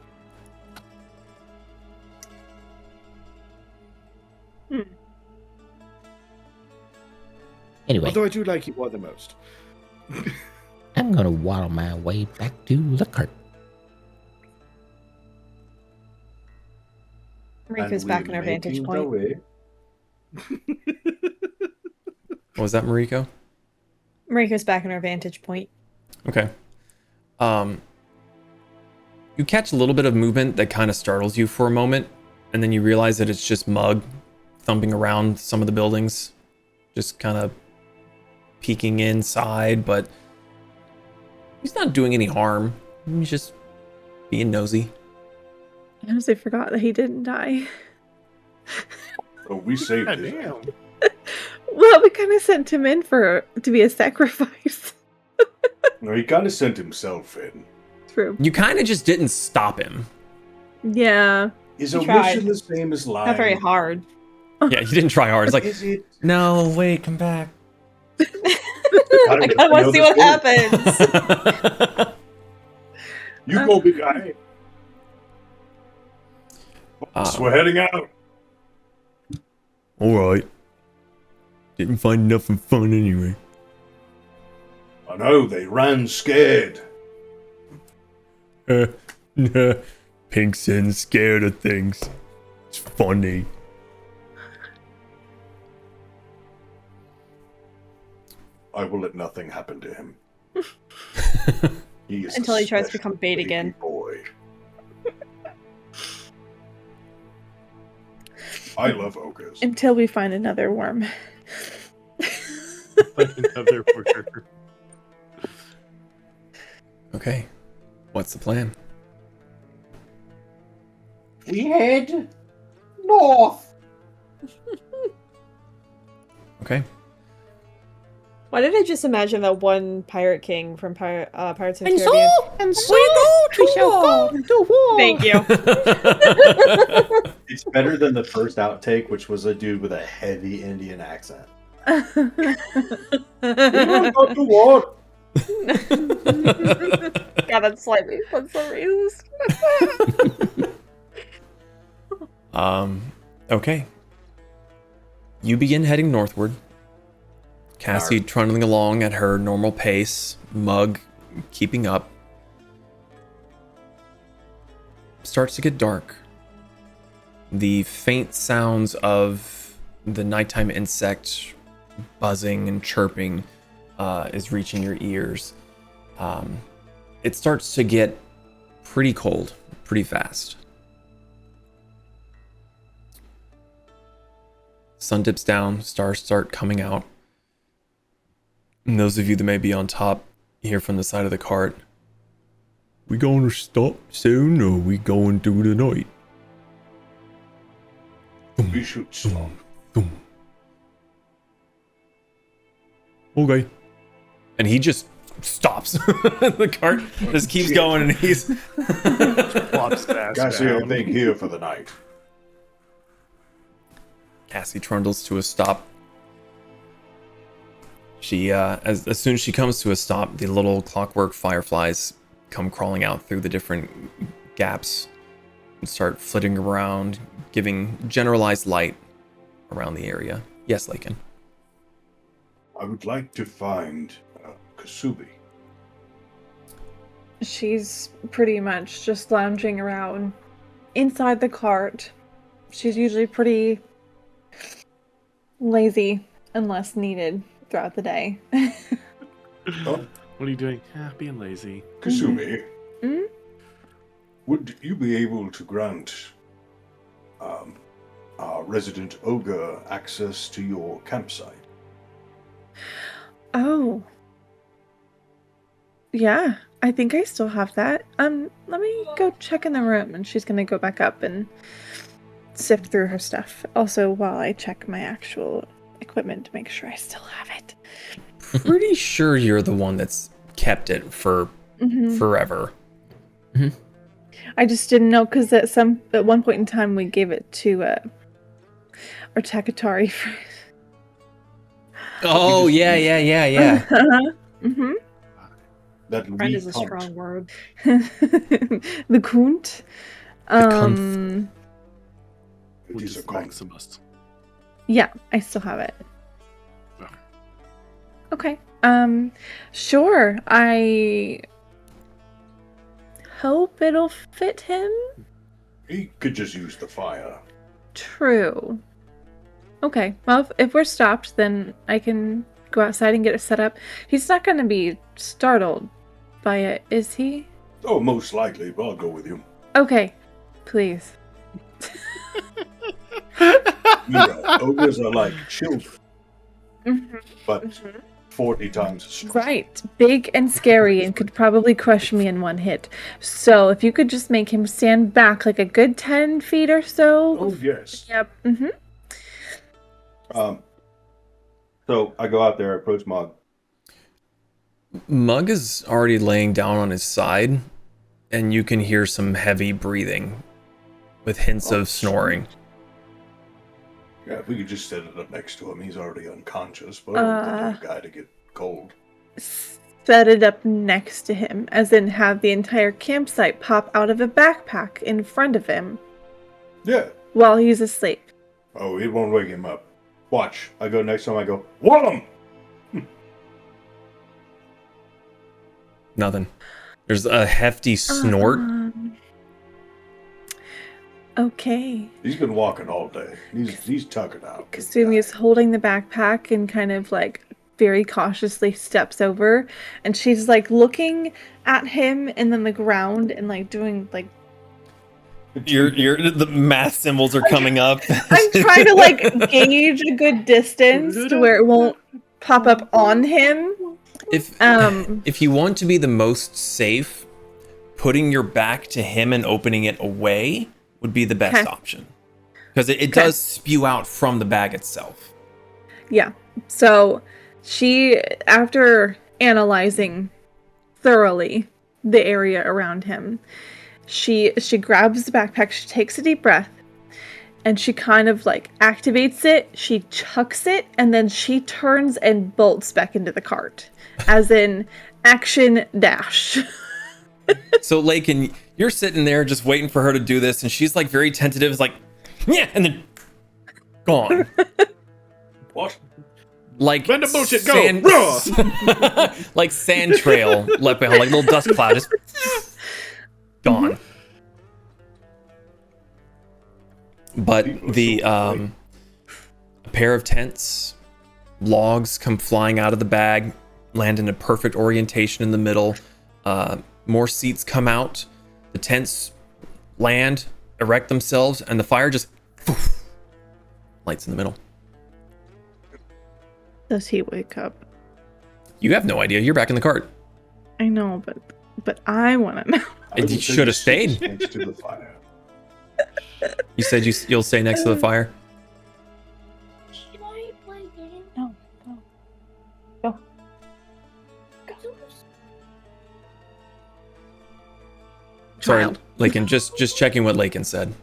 Anyway, Although I do like you more the most. I'm gonna waddle my way back to the cart. Marika's back in her vantage point. What was that, Mariko? Marika's back in her vantage point. Okay. You catch a little bit of movement that kind of startles you for a moment, and then you realize that it's just Mug thumping around some of the buildings, just kind of peeking inside, but he's not doing any harm. He's just being nosy. I honestly forgot that he didn't die. Oh, we saved God it. damn. Well, we kind of sent him in to be a sacrifice. No, he kind of sent himself in. True. You kind of just didn't stop him. Yeah. Is He omission tried. the same as lying? Not very hard. Yeah, you didn't try hard. It's like, Is it? no, wait, come back. I kind of want to see what happens. You go, big guy. Boss, we're heading out. All right. Didn't find nothing fun anyway. I know, they ran scared. Pink Sin's scared of things. It's funny. I will let nothing happen to him. He is Until a he tries to special become bait baby again. Boy. I love ogres. Until we find another worm. Another word. Okay. What's the plan? We head north. Okay. Why did I just imagine that one pirate king from Pirates of the Caribbean? And so we shall go to war. Thank you. It's better than the first outtake, which was a dude with a heavy Indian accent. Go to war. Yeah, that's slightly that's so racist. Okay. You begin heading northward. Cassie trundling along at her normal pace, Mug keeping up. Starts to get dark. The faint sounds of the nighttime insect buzzing and chirping is reaching your ears, it starts to get pretty cold pretty fast. Sun dips down, stars start coming out. And those of you that may be on top hear from the side of the cart, "We gonna stop soon, or we going through the night?" We should stop. Okay. And he just stops. The cart just keeps going, and he's Plops fast Cassie, I down. think here for the night. Cassie trundles to a stop. She, as soon as she comes to a stop, the little clockwork fireflies come crawling out through the different gaps and start flitting around, giving generalized light around the area. Yes, Lakin. I would like to find Kasubi. She's pretty much just lounging around inside the cart. She's usually pretty lazy unless needed throughout the day. Oh, What are you doing? Being lazy. Kasumi, Mm? would you be able to grant our resident ogre access to your campsite? Oh. Yeah, I think I still have that. Let me go check in the room, and she's gonna go back up and sift through her stuff. Also, while I check my actual equipment to make sure I still have it. Pretty sure you're the one that's kept it for forever. I just didn't know because at one point in time we gave it to our Takatari friend. Oh, yeah. Mm-hmm. That Friend is a cunt. strong word. The Kunt. cunt. It is a cunt. Maximus. Yeah, I still have it. Okay. Okay. Sure. I hope it'll fit him. He could just use the fire. True. Okay. Well, if we're stopped, then I can go outside and get it set up. He's not going to be startled by it, is he? Oh, most likely, but I'll go with you. Okay. Please. You know, ogres are like children, Mhm. but 40 times as strong. Right. Big and scary and could probably crush me in one hit. So if you could just make him stand back like a good 10 feet or so. Oh, yes. Yep. Mm-hmm. So I go out there, approach Mog. Mug is already laying down on his side, and you can hear some heavy breathing with hints of snoring. Yeah, if we could just set it up next to him. He's already unconscious, but I don't want the guy to get cold. Set it up next to him, as in have the entire campsite pop out of a backpack in front of him Yeah. while he's asleep. Oh, it won't wake him up. Watch. I go next to him, I go, Wallum! Nothing. There's a hefty snort. Okay. He's been walking all day. He's tucking out. Kasumi is holding the backpack and kind of like very cautiously steps over, and she's like looking at him and then the ground and like doing like The math symbols are coming up. I'm trying to like gauge a good distance to where it won't pop up on him. If you want to be the most safe, putting your back to him and opening it away would be the best Okay. option. Because it does spew out from the bag itself. Yeah. So she, after analyzing thoroughly the area around him, she grabs the backpack, she takes a deep breath, and she kind of like activates it, she chucks it, and then she turns and bolts back into the cart. As in action dash. So Lakin, you're sitting there just waiting for her to do this, and she's like very tentative, it's like, yeah, and then gone. What? Like Bend the bullshit, go! like sand trail left behind, like little dust cloud, just gone. But the pair of tents. Logs come flying out of the bag, land in a perfect orientation in the middle. More seats come out. The tents land, erect themselves, and the fire just lights in the middle. Does he wake up? You have no idea. You're back in the cart. I know, but I want to know. You should have stayed. Next to the fire. You said you'll stay next to the fire. Should I play game? No, go. Sorry, Child. Lakin. Just checking what Lakin said.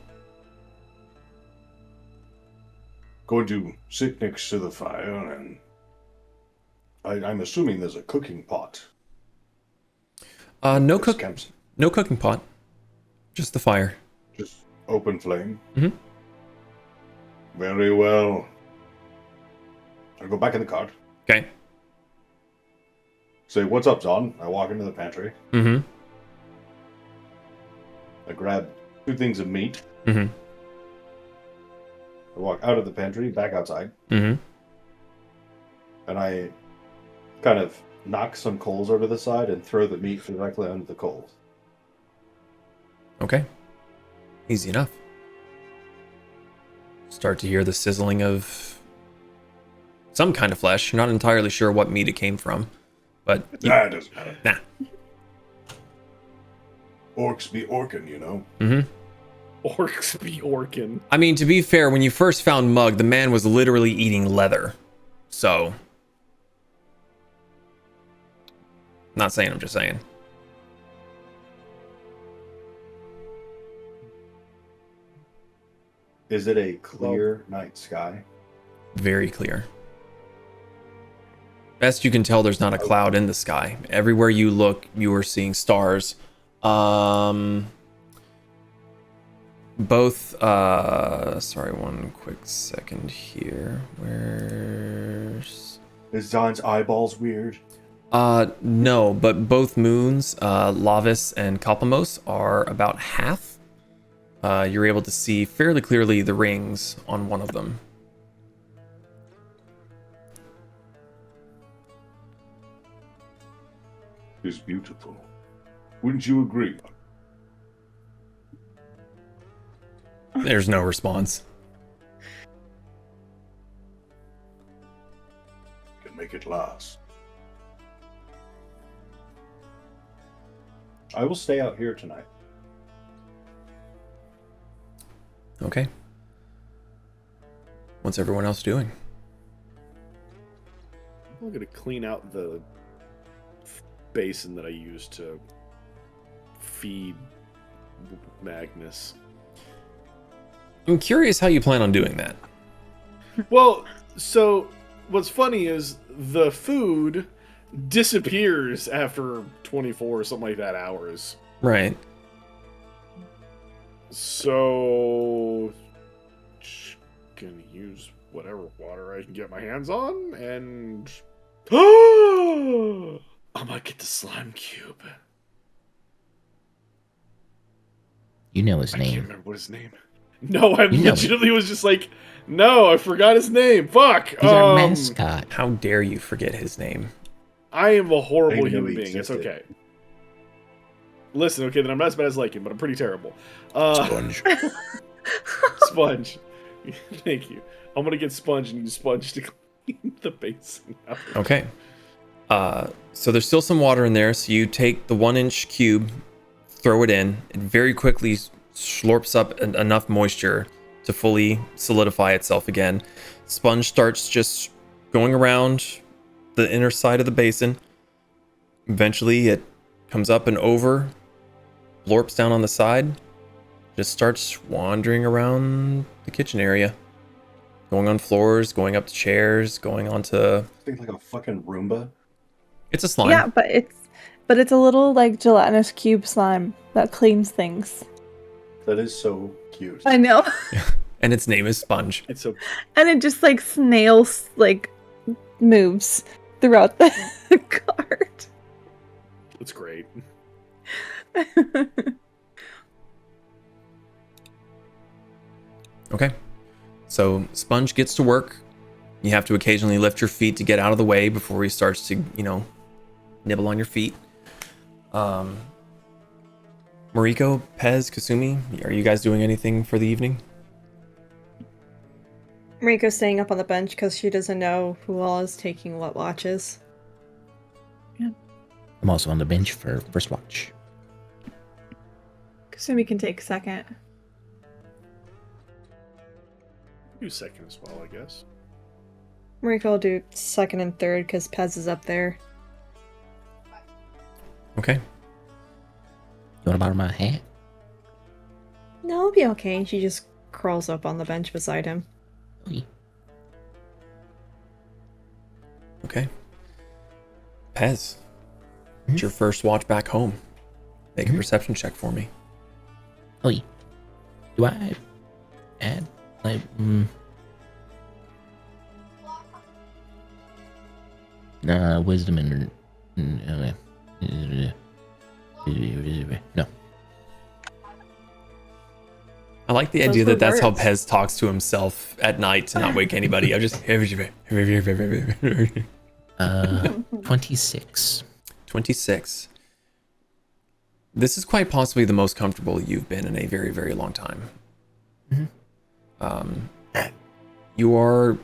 Going to sit next to the fire, and I'm assuming there's a cooking pot. No This campsite. no cooking pot. Just the fire. Just open flame. Mhm. Very well. I go back in the cart. Okay. Say, what's up, Zaan? I walk into the pantry. Mm-hmm. I grab 2 things of meat. Mm-hmm. I walk out of the pantry, back outside, Mm-hmm. and I kind of knock some coals over the side and throw the meat directly under the coals. Okay. Easy enough. Start to hear the sizzling of some kind of flesh. You're not entirely sure what meat it came from, but It doesn't matter. nah. Orcs be orkin', you know? Mm-hmm. Orcs be orkin. I mean, to be fair, when you first found Mug, the man was literally eating leather. So, not saying, I'm just saying. Is it a clear night sky? Very clear. Best you can tell, there's not a cloud in the sky. Everywhere you look, you are seeing stars. Both, sorry, one quick second here. Where's... Is Zaan's eyeballs weird? No, but both moons, Lavis and Kalpamos, are about half. You're able to see fairly clearly the rings on one of them. Is beautiful. Wouldn't you agree? There's no response. Can make it last. I will stay out here tonight. Okay. What's everyone else doing? I'm gonna clean out the basin that I used to feed Magnus. I'm curious how you plan on doing that. Well, so what's funny is the food disappears after 24 or something like that hours. Right. So can use whatever water I can get my hands on, and I'm gonna get the slime cube. You know his I can't name. remember what his name. No, I You know legitimately was just like, no, I forgot his name. Fuck. He's our mascot. How dare you forget his name? I am a horrible I didn't know human he being. It's existed. okay. Listen, okay, then I'm not as bad as Lakin, but I'm pretty terrible. Sponge. Sponge. Thank you. I'm gonna get Sponge and use Sponge to clean the basin out. Okay. So there's still some water in there, so you take the 1-inch cube, throw it in, it very quickly slurps up enough moisture to fully solidify itself again. Sponge starts just going around the inner side of the basin. Eventually it comes up and over, blorps down on the side, just starts wandering around the kitchen area. Going on floors, going up to chairs, going onto... Think like a fucking Roomba. It's a slime. Yeah, but it's a little like gelatinous cube slime that cleans things. That is so cute. I know. And its name is Sponge. It's a And it just like snails like moves throughout the cart. it's great. Okay. So Sponge gets to work You have to occasionally lift your feet to get out of the way before he starts to, nibble on your feet. Mariko, Pez, Kasumi, are you guys doing anything for the evening? Mariko's staying up on the bench because she doesn't know who all is taking what watches. I'm also on the bench for first watch. Kasumi can take second. Do second as well, I guess. Mariko will do second and third because Pez is up there. Okay. You want to borrow my hat? No, it'll be okay. She just crawls up on the bench beside him. Okay. Okay. Pez, it's your first watch back home. Make a perception check for me. Oi. Do I add, like, wisdom and... no. I like the idea that that's how Pez talks to himself at night to not wake anybody. I just... 26. 26. This is quite possibly the most comfortable you've been in a very, very long time. You are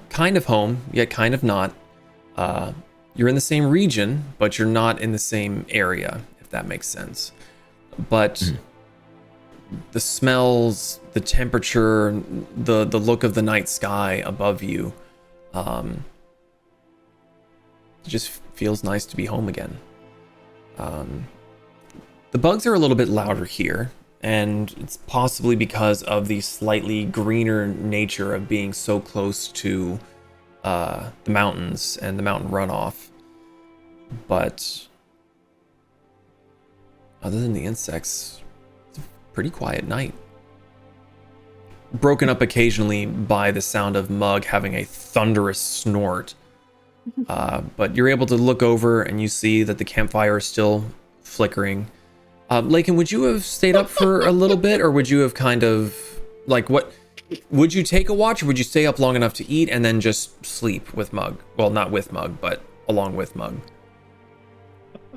kind of home, yet kind of not. You're in the same region, but you're not in the same area, if that makes sense. But the smells, the temperature, the look of the night sky above you, it just feels nice to be home again. The bugs are a little bit louder here, and it's possibly because of the slightly greener nature of being so close to the mountains and the mountain runoff. But other than the insects, it's a pretty quiet night. Broken up occasionally by the sound of Mug having a thunderous snort. But you're able to look over and you see that the campfire is still flickering. Lakin, would you have stayed up for a little bit, or would you have kind of, like, what? Would you take a watch, or would you stay up long enough to eat and then just sleep with Mug? Well, not with Mug, but along with Mug.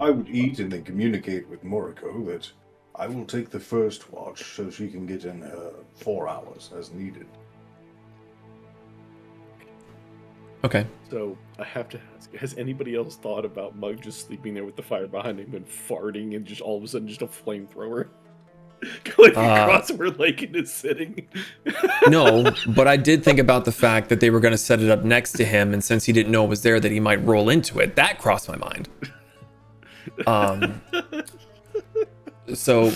I would eat and then communicate with Moriko that I will take the first watch so she can get in her 4 hours as needed. Okay. So I have to ask, has anybody else thought about Mug just sleeping there with the fire behind him and farting and just all of a sudden just a flamethrower going across where Lakin is sitting? No, but I did think about the fact that they were going to set it up next to him, and since he didn't know it was there, that he might roll into it. That crossed my mind. So,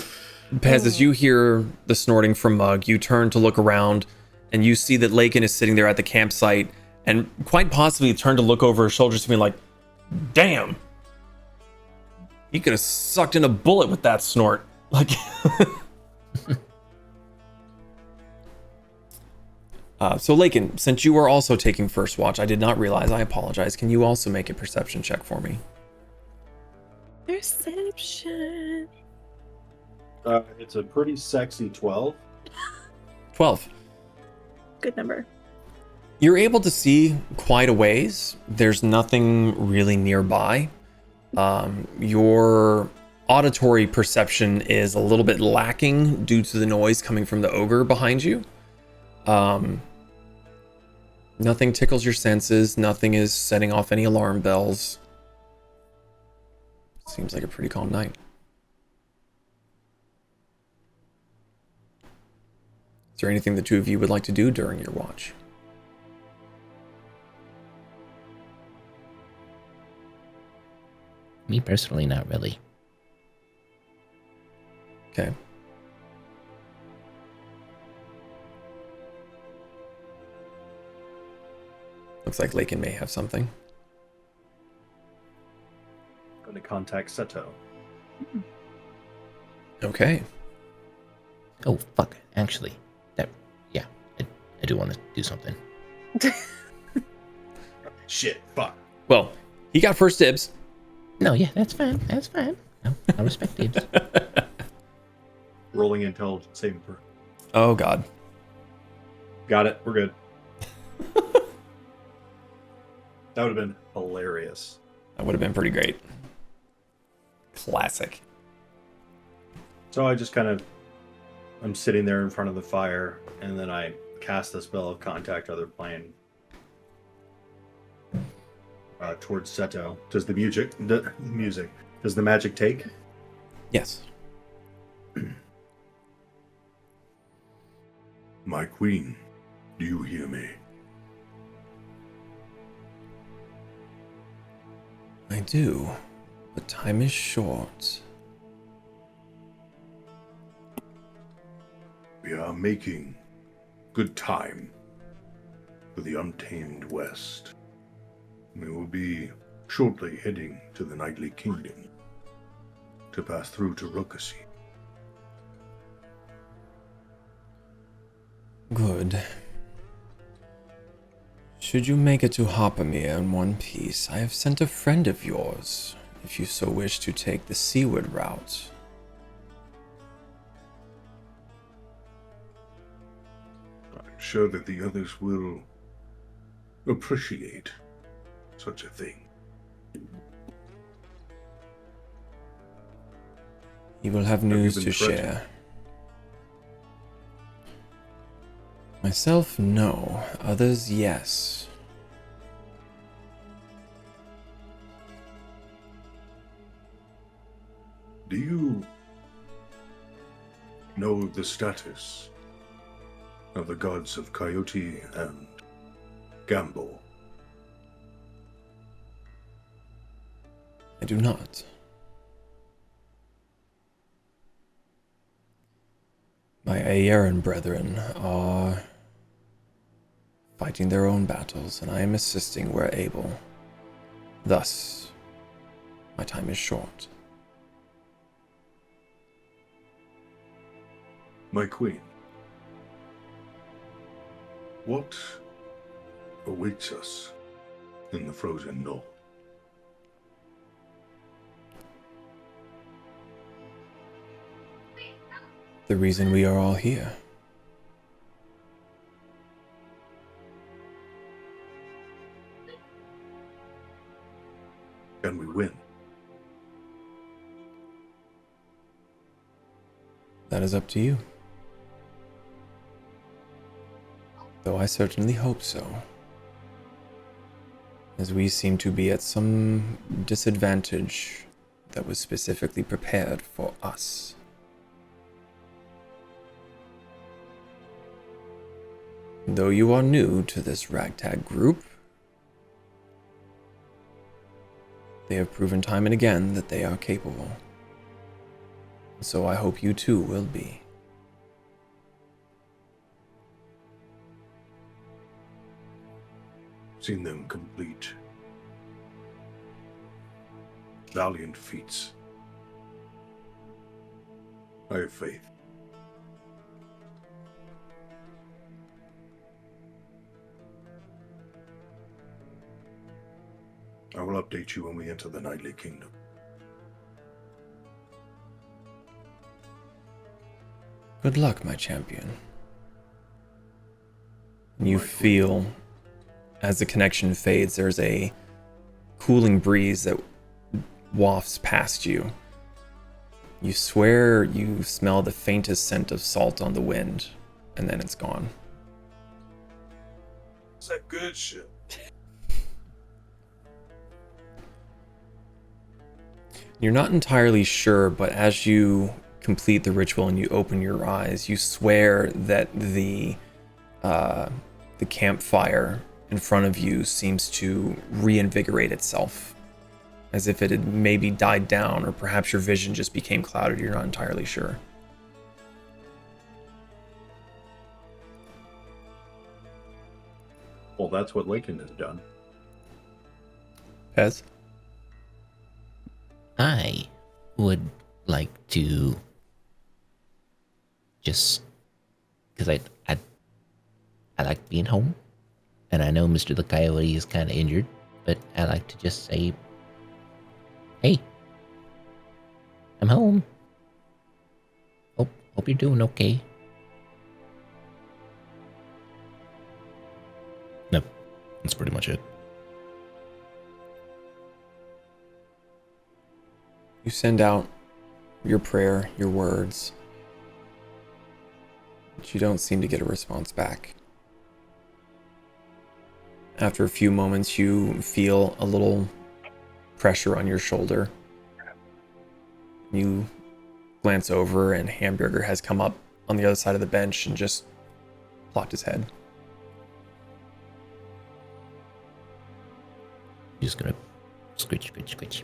Pez, as you hear the snorting from Mug, you turn to look around, and you see that Lakin is sitting there at the campsite, and quite possibly turn to look over his shoulders to me like, damn, he could have sucked in a bullet with that snort. Like, so Lakin, since you are also taking first watch, I did not realize, I apologize. Can you also make a perception check for me? Perception. It's a pretty sexy 12. 12. Good number. You're able to see quite a ways. There's nothing really nearby. Your auditory perception is a little bit lacking due to the noise coming from the ogre behind you. Nothing tickles your senses. Nothing is setting off any alarm bells. Seems like a pretty calm night. Is there anything the two of you would like to do during your watch? Me personally, not really. Okay. Looks like Lakin may have something. Going to contact Seto. Okay. Oh, fuck. Actually, I do want to do something. Shit, fuck. Well, he got first dibs. No, yeah, that's fine. That's fine. No, I respect dibs. Rolling intelligence saving throw. Oh, God. Got it. We're good. That would have been hilarious. That would have been pretty great. Classic. So I just I'm sitting there in front of the fire, and then I cast the spell of contact other plane towards Seto. Does the magic take? Yes. My queen, do you hear me? I do, but time is short. We are making good time for the Untamed West. We will be shortly heading to the Nightly Kingdom to pass through to Rokasing. Good. Should you make it to Hoppermere in one piece, I have sent a friend of yours, if you so wish to take the seaward route. I'm sure that the others will appreciate such a thing. You will have news been to threatened? share. Myself, no. Others, yes. Do you know the status of the gods of Coyote and Gamble? I do not. My Aeran brethren are fighting their own battles, and I am assisting where able. Thus, my time is short. My queen, what awaits us in the frozen north? The reason we are all here. Can we win? That is up to you. Though I certainly hope so. As we seem to be at some disadvantage that was specifically prepared for us. Though you are new to this ragtag group, they have proven time and again that they are capable. So I hope you too will be. Seen them complete valiant feats. I have faith. I will update you when we enter the Nightly Kingdom. Good luck, my champion. You feel, as the connection fades, there's a cooling breeze that wafts past you. You swear you smell the faintest scent of salt on the wind, and then it's gone. Is that good shit? You're not entirely sure, but as you complete the ritual and you open your eyes, you swear that the campfire in front of you seems to reinvigorate itself, as if it had maybe died down, or perhaps your vision just became clouded. You're not entirely sure. Well, that's what Lakin has done. Pez? I would like to just, because I like being home, and I know Mr. the Coyote is kind of injured, but I like to just say, hey, I'm home. Hope you're doing okay. No, that's pretty much it. You send out your prayer, your words, but you don't seem to get a response back. After a few moments, you feel a little pressure on your shoulder. You glance over, and Hamburger has come up on the other side of the bench and just plopped his head. Just gonna scritch.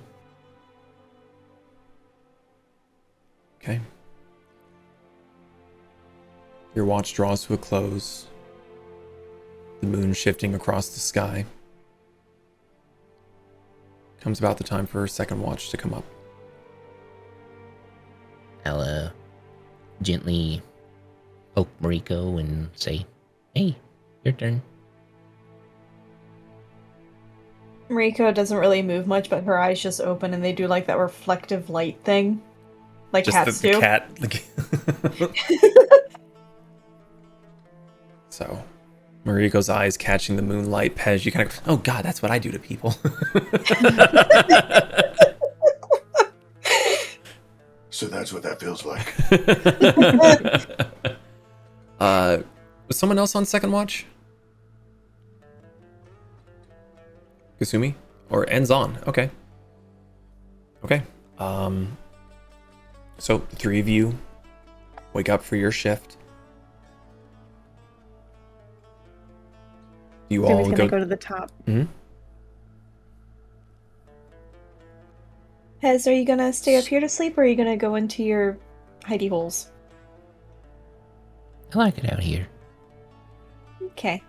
Okay. Your watch draws to a close. The moon shifting across the sky. Comes about the time for her second watch to come up. I'll gently poke Mariko and say, "Hey, your turn." Mariko doesn't really move much, but her eyes just open and they do like that reflective light thing. Like Just cats the do. cat. So, Mariko's eyes catching the moonlight. Pez, you kind of, oh god, that's what I do to people. So that's what that feels like. Was someone else on second watch? Kasumi? And Zaan. Okay. Okay. So the three of you wake up for your shift. You all Jimmy's gonna go to the top. Mhm. Pez, are you gonna stay up here to sleep, or are you gonna go into your hidey holes? I like it out here. Okay.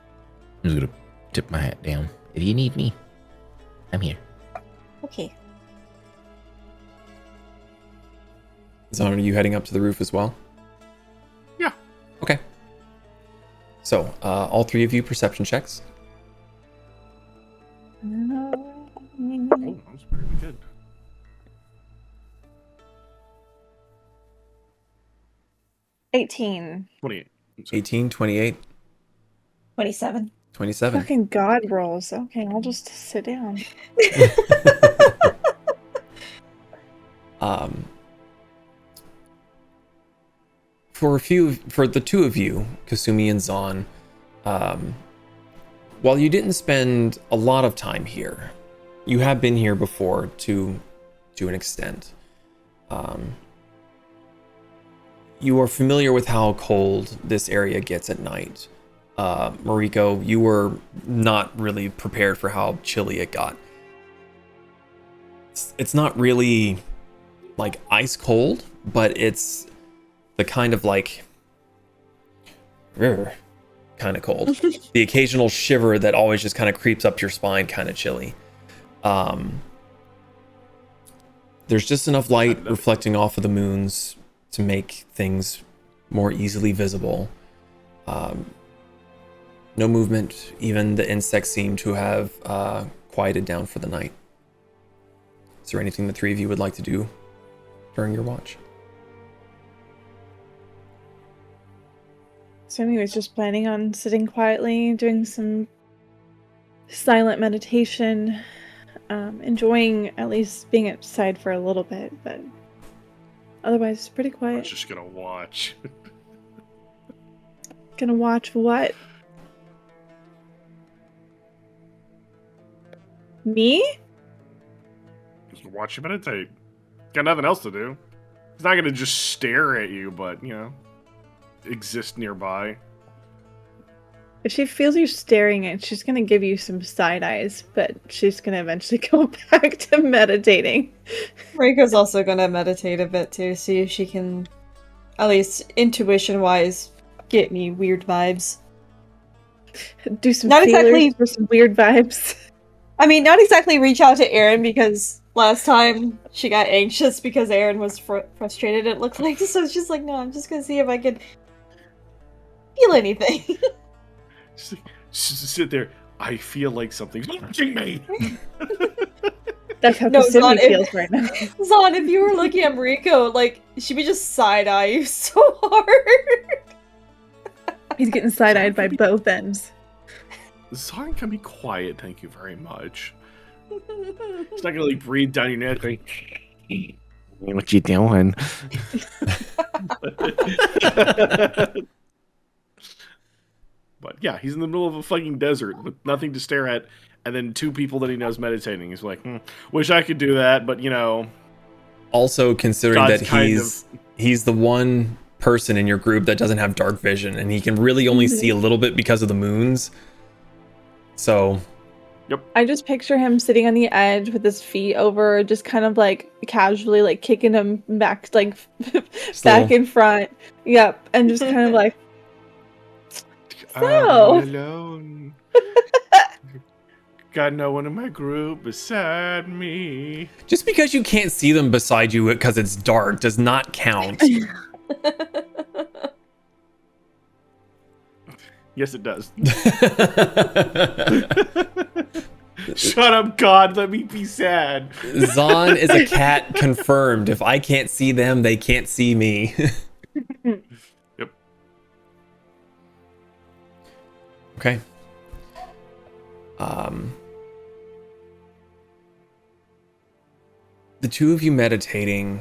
I'm just gonna tip my hat down. If you need me, I'm here. Okay. Zaan, are you heading up to the roof as well? Yeah. Okay. So, all three of you perception checks. Oh, that was pretty good. 18. 28. 18, 28, 27. 27. Fucking god rolls. Okay, I'll just sit down. For the two of you, Kasumi and Zaan, while you didn't spend a lot of time here, you have been here before to an extent. You are familiar with how cold this area gets at night. Mariko, you were not really prepared for how chilly it got. It's not really like ice cold, but it's the kind of like kind of cold. The occasional shiver that always just kind of creeps up your spine, kind of chilly. There's just enough light reflecting off of the moons to make things more easily visible. No movement. Even the insects seem to have quieted down for the night. Is there anything the three of you would like to do during your watch? So anyways, just planning on sitting quietly, doing some silent meditation, enjoying at least being outside for a little bit, but otherwise pretty I was quiet. just gonna watch. Gonna watch what? Me? Just watch you meditate. Got nothing else to do. He's not gonna just stare at you, but, you know, exist nearby. If she feels you staring at, she's gonna give you some side eyes, but she's gonna eventually go back to meditating. Mariko's also gonna meditate a bit too, see if she can, at least intuition-wise, get me weird vibes. Do some Not feelers exactly- for some weird vibes. I mean, not exactly reach out to Erin, because last time she got anxious because Erin was frustrated, it looked like. So it's just like, no, I'm just gonna see if I can feel anything. Just sit there. I feel like something's watching me. That's how No, Kasumi Zaan, feels right now. Zaan, if you were looking at Mariko, like, she'd be just side-eye you so hard. He's getting side-eyed by both ends. Zaan can be quiet, thank you very much. It's not gonna like breathe down your neck like What you doing? But yeah, he's in the middle of a fucking desert with nothing to stare at, and then 2 people that he knows meditating. He's like, wish I could do that, but Also, considering God's that he's the one person in your group that doesn't have dark vision, and he can really only see a little bit because of the moons. So, I just picture him sitting on the edge with his feet over, just kind of like casually like kicking him back, like back in front. Yep, and just kind of like. I'm alone. Got no one in my group beside me. just because you can't see them beside you because it's dark does not count. Yes, it does. Shut up, God. Let me be sad. Zaan is a cat confirmed. If I can't see them, they can't see me. Yep. Okay. The 2 of you meditating.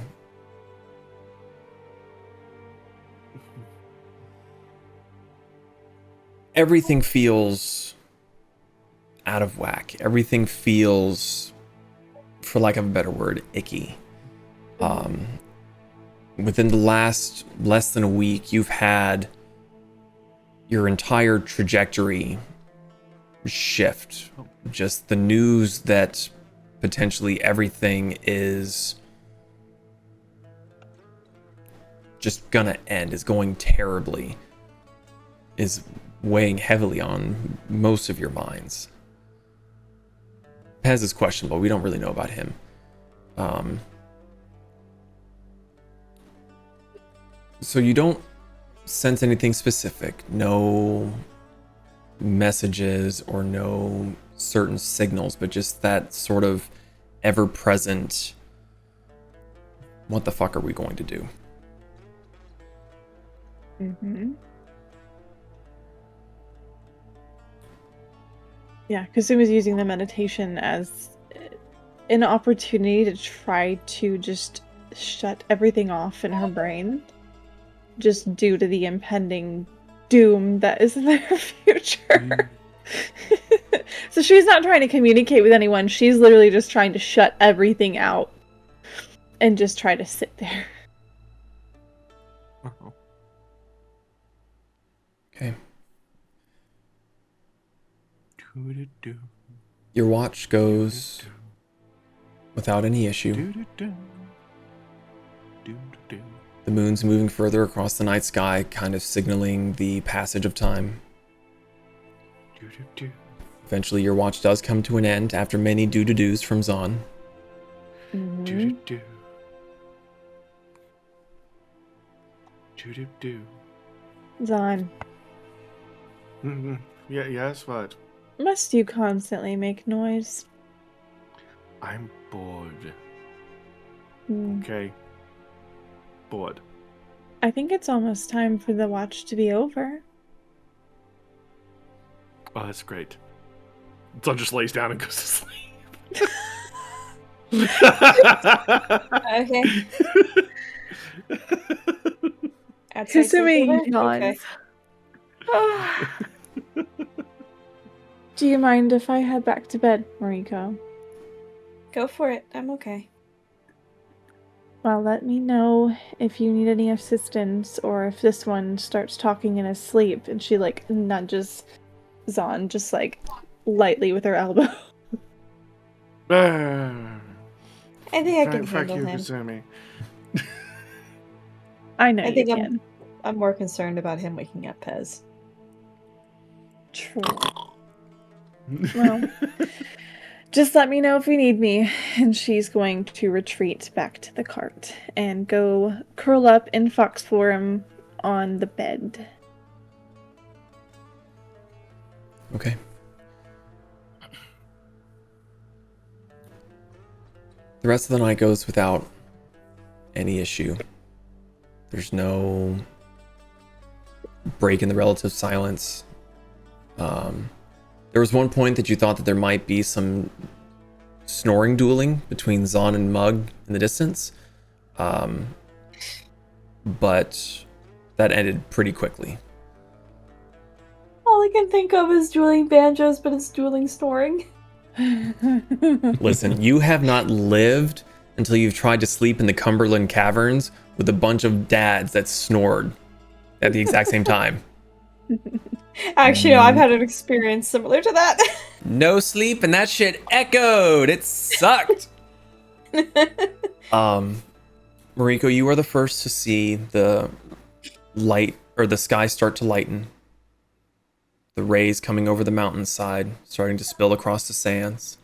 Everything feels out of whack. Everything feels, for lack of a better word, icky. Within the last less than a week, you've had your entire trajectory shift. Just the news that potentially everything is just gonna end, is going terribly, is weighing heavily on most of your minds. Pez is questionable. We don't really know about him. So you don't sense anything specific. No messages or no certain signals, but just that sort of ever-present, what the fuck are we going to do? Mm-hmm. Yeah, Kasuma's using the meditation as an opportunity to try to just shut everything off in her brain, just due to the impending doom that is their future. So she's not trying to communicate with anyone. She's literally just trying to shut everything out and just try to sit there. Okay. Your watch goes without any issue. The moon's moving further across the night sky, kind of signaling the passage of time. Eventually, your watch does come to an end after many do-do-dos from Zaan. Zaan, Yeah, yes, what? must you constantly make noise? I'm bored. Hmm. Okay. Bored. I think it's almost time for the watch to be over. Oh, that's great. Zaan just lays down and goes to sleep. Okay. Kasumi yawns. Do you mind if I head back to bed, Mariko? Go for it. I'm okay. Well, let me know if you need any assistance or if this one starts talking in his sleep. And she, like, nudges Zaan just, like, lightly with her elbow. I think I can Fuck handle you, him. Kasumi. I know I you think can. I'm more concerned about him waking up Pez. True. Well, just let me know if you need me. And she's going to retreat back to the cart and go curl up in fox form on the bed. Okay. The rest of the night goes without any issue. There's no break in the relative silence. There was one point that you thought that there might be some snoring dueling between Zaan and Mug in the distance. But that ended pretty quickly. All I can think of is dueling banjos, but it's dueling snoring. Listen, you have not lived until you've tried to sleep in the Cumberland Caverns with a bunch of dads that snored at the exact same time. Actually, no, I've had an experience similar to that. No sleep, and that shit echoed. It sucked. Mariko, you are the first to see the light or the sky start to lighten. The rays coming over the mountainside, starting to spill across the sands.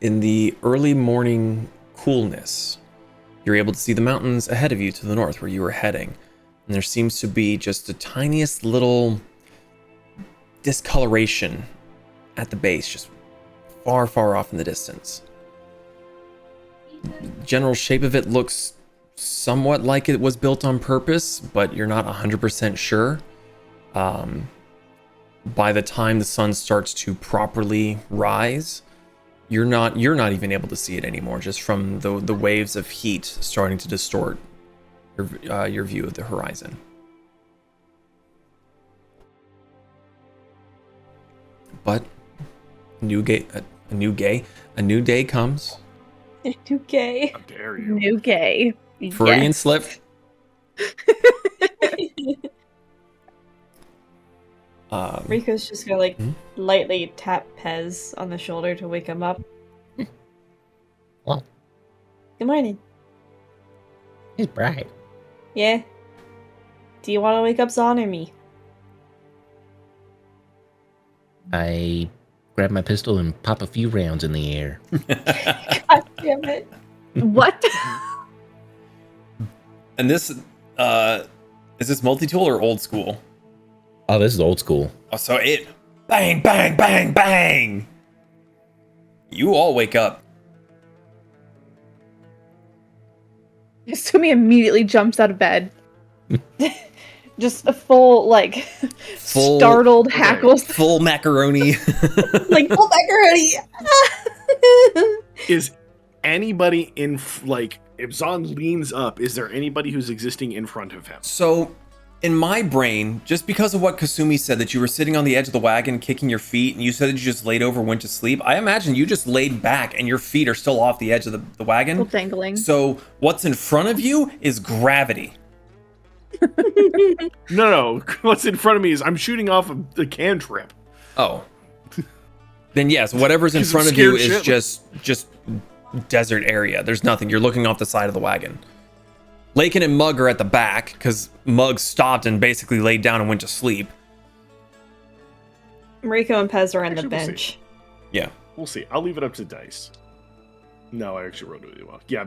In the early morning coolness, you're able to see the mountains ahead of you to the north where you were heading. And there seems to be just the tiniest little discoloration at the base, just far, far off in the distance. The general shape of it looks somewhat like it was built on purpose, but you're not 100% sure. By the time the sun starts to properly rise, you're not even able to see it anymore, just from the waves of heat starting to distort your view of the horizon. But a new day comes. Too gay. How dare you? New gay. Freudian Yes. slip. Rico's just gonna lightly tap Pez on the shoulder to wake him up. Well, Good morning. it's bright. Yeah. Do you want to wake up Zaan or me? I grab my pistol and pop a few rounds in the air. God damn it. What? And this, is this multi-tool or old school? Oh, this is old school. Oh, so it, bang, bang, bang, bang. You all wake up. Sumi immediately jumps out of bed. Just a full startled hackles. Full macaroni. Like, full macaroni! Is anybody if Zaan leans up, is there anybody who's existing in front of him? So, in my brain, just because of what Kasumi said, that you were sitting on the edge of the wagon kicking your feet, and you said that you just laid over, went to sleep, I imagine you just laid back and your feet are still off the edge of the wagon. Still dangling. So, what's in front of you is gravity. No. What's in front of me is I'm shooting off the cantrip. Oh. Then yes, whatever's in 'Cause I'm front of you scared is just desert area. There's nothing. You're looking off the side of the wagon. Lakin and Mug are at the back, because Mug stopped and basically laid down and went to sleep. Mariko and Pez are on the Actually, we'll bench. Yeah. We'll see. I'll leave it up to dice. No, I actually rolled really well. Yeah,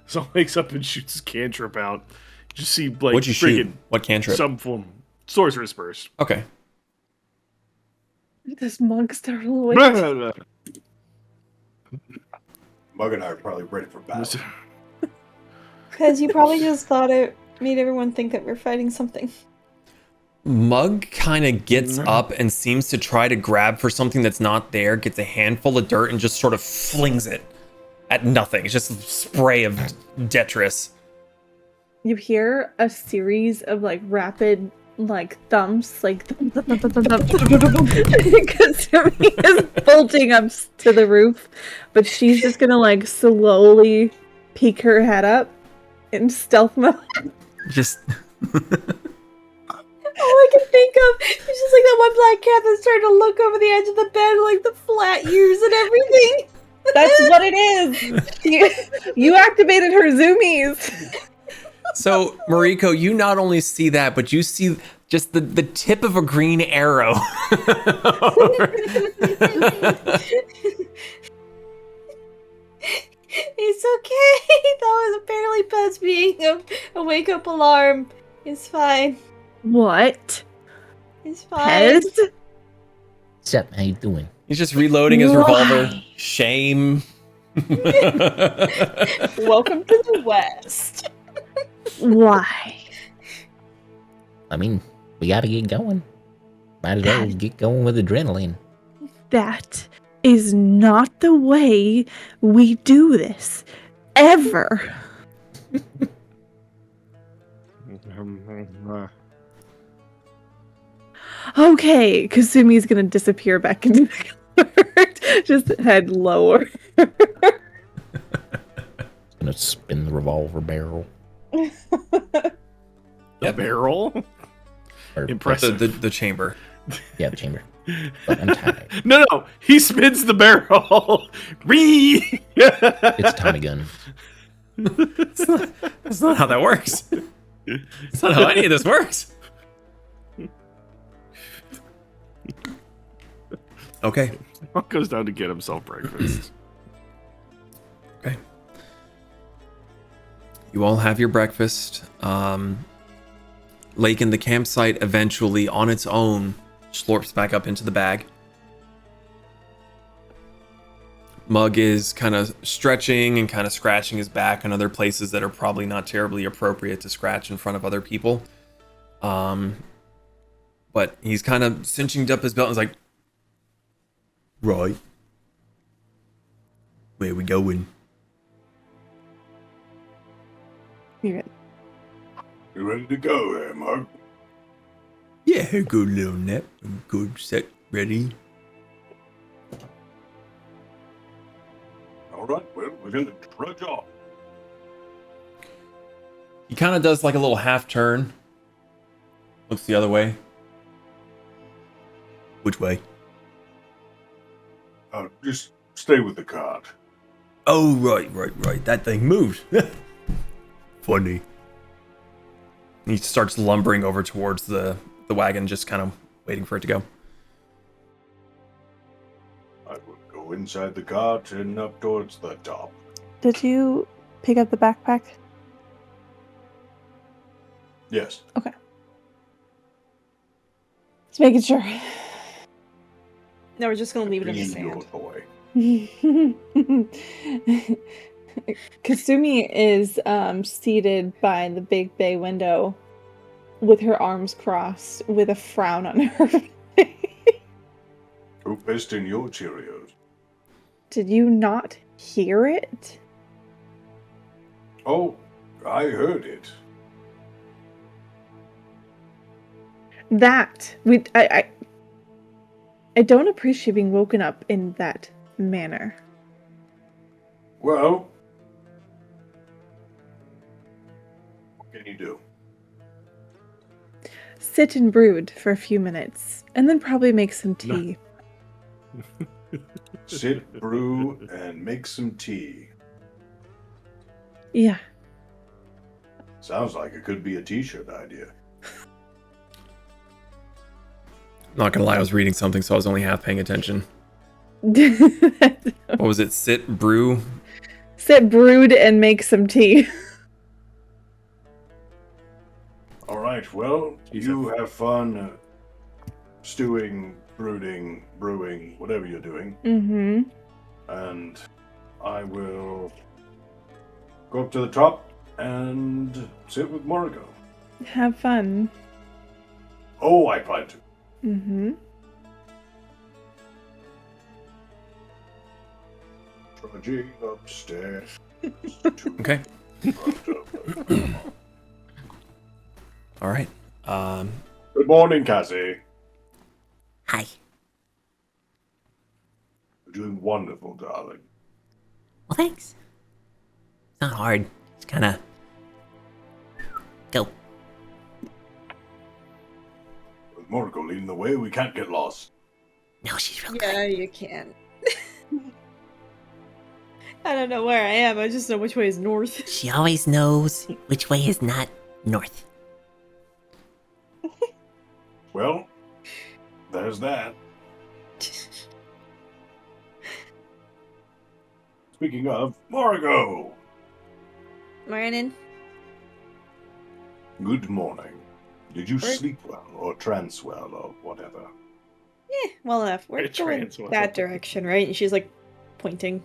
so wakes up and shoots his cantrip out. Just see What'd you shoot? What cantrip? some form sorcerer's burst. Okay. This Mug startled awake. Mug and I are probably ready for battle. Because you probably just thought it made everyone think that we're fighting something. Mug kind of gets up and seems to try to grab for something that's not there, gets a handful of dirt and just sort of flings it at nothing. It's just a spray of detritus. You hear a series of rapid thumps, Kasumi is bolting up to the roof, but she's just gonna slowly peek her head up in stealth mode. Just All I can think of is just that one black cat that's trying to look over the edge of the bed, the flat ears and everything. That's what it is. You activated her zoomies. so, Mariko, you not only see that, but you see just the tip of a green arrow. It's okay. That was apparently Pez being a wake up alarm. It's fine. What? It's fine. Pez? What's up? How you doing? He's just reloading his revolver. Shame. Welcome to the West. Why? I mean, we gotta get going. Might as well get going with adrenaline. That is not the way we do this. ever. Okay, Kasumi's gonna disappear back into the cart. Just head lower. Gonna spin the revolver barrel. The Yep. barrel? Or Impressive. The chamber. Yeah, the chamber. But I'm tired. No, he spins the barrel. Whee! It's a Tommy gun. That's not how that works. That's not how any of this works. Okay. Mark goes down to get himself breakfast. Okay. You all have your breakfast. Lakin, the campsite eventually, on its own, slurps back up into the bag. Mug is kind of stretching and kind of scratching his back on other places that are probably not terribly appropriate to scratch in front of other people. But he's kind of cinching up his belt and is like, right. Where we going? You're good. You ready to go there, Mug? Yeah, good little nap. Good, set, ready. All right, well, we're going to trudge off. He kind of does like a little half turn. Looks the other way. Which way? Just stay with the cart. Oh, right. That thing moved. Funny. He starts lumbering over towards the wagon, just kind of waiting for it to go. I will go inside the cart and up towards the top. Did you pick up the backpack? Yes. Okay. Just making sure. No, we're just gonna leave it in the Leave your sand. toy. Kasumi is seated by the big bay window with her arms crossed with a frown on her face. Who pissed in your Cheerios? Did you not hear it? Oh, I heard it. I don't appreciate being woken up in that manner. Well, what can you do? Sit and brood for a few minutes, and then probably make some tea. Sit, brew, and make some tea. Yeah. Sounds like it could be a t-shirt idea. Not gonna lie, I was reading something, so I was only half paying attention. What was it? Sit, brew? Sit, brood, and make some tea. All right, well, you have fun stewing, brooding, brewing, whatever you're doing. Mm-hmm. And I will go up to the top and sit with Margot. Have fun. Oh, I plan to. Mm-hmm. Trudging upstairs. Okay. All right. Good morning, Cassie. Hi. You're doing wonderful, darling. Well, thanks. It's not hard. It's kind of... Go. With Margot leading the way, we can't get lost. No, she's real Yeah, you can. I don't know where I am. I just know which way is north. good. She always knows which way is not north. Well, there's that. Speaking of, Margot! Morning. Good morning. Did you We're- sleep well, or trance well, or whatever? Well enough. We're It's going trans- that direction, right? And she's like pointing.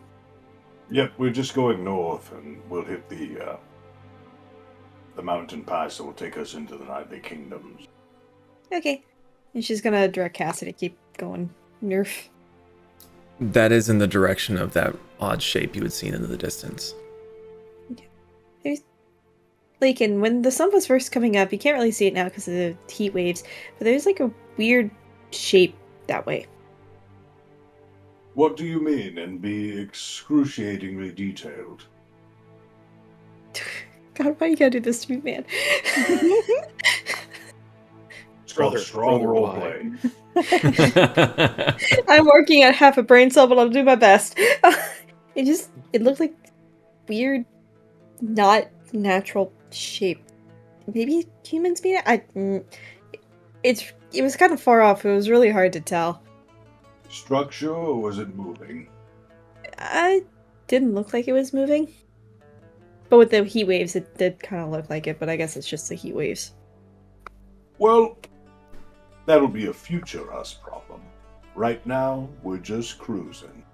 Yep, we're just going north, and we'll hit the mountain pass that will take us into the Nightly Kingdoms. Okay. And she's gonna direct Cassie to keep going north. That is in the direction of that odd shape you had seen in the distance. There's Lakin, when the sun was first coming up, you can't really see it now because of the heat waves, but there's like a weird shape that way. What do you mean, and be excruciatingly detailed? God, why you gotta do this to me, man? It's called Brother, strong brother, roleplay. I'm working at half a brain cell, but I'll do my best. It looked like weird, not natural shape. Maybe humans made it. It was kind of far off. It was really hard to tell. Structure, or was it moving? I didn't look like it was moving. But with the heat waves, it did kind of look like it, but I guess it's just the heat waves. Well, that'll be a future us problem. Right now, we're just cruising.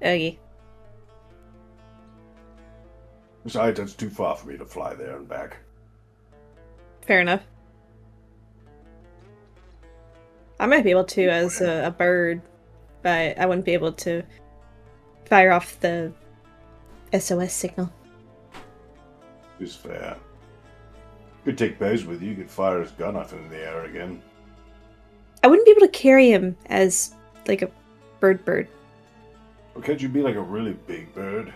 Okay. Besides, that's too far for me to fly there and back. Fair enough. I might be able to as a bird, but I wouldn't be able to fire off the SOS signal. Is fair. You could take Bez with you, you could fire his gun off into the air again. I wouldn't be able to carry him as, like, a bird. Or can't you be like a really big bird?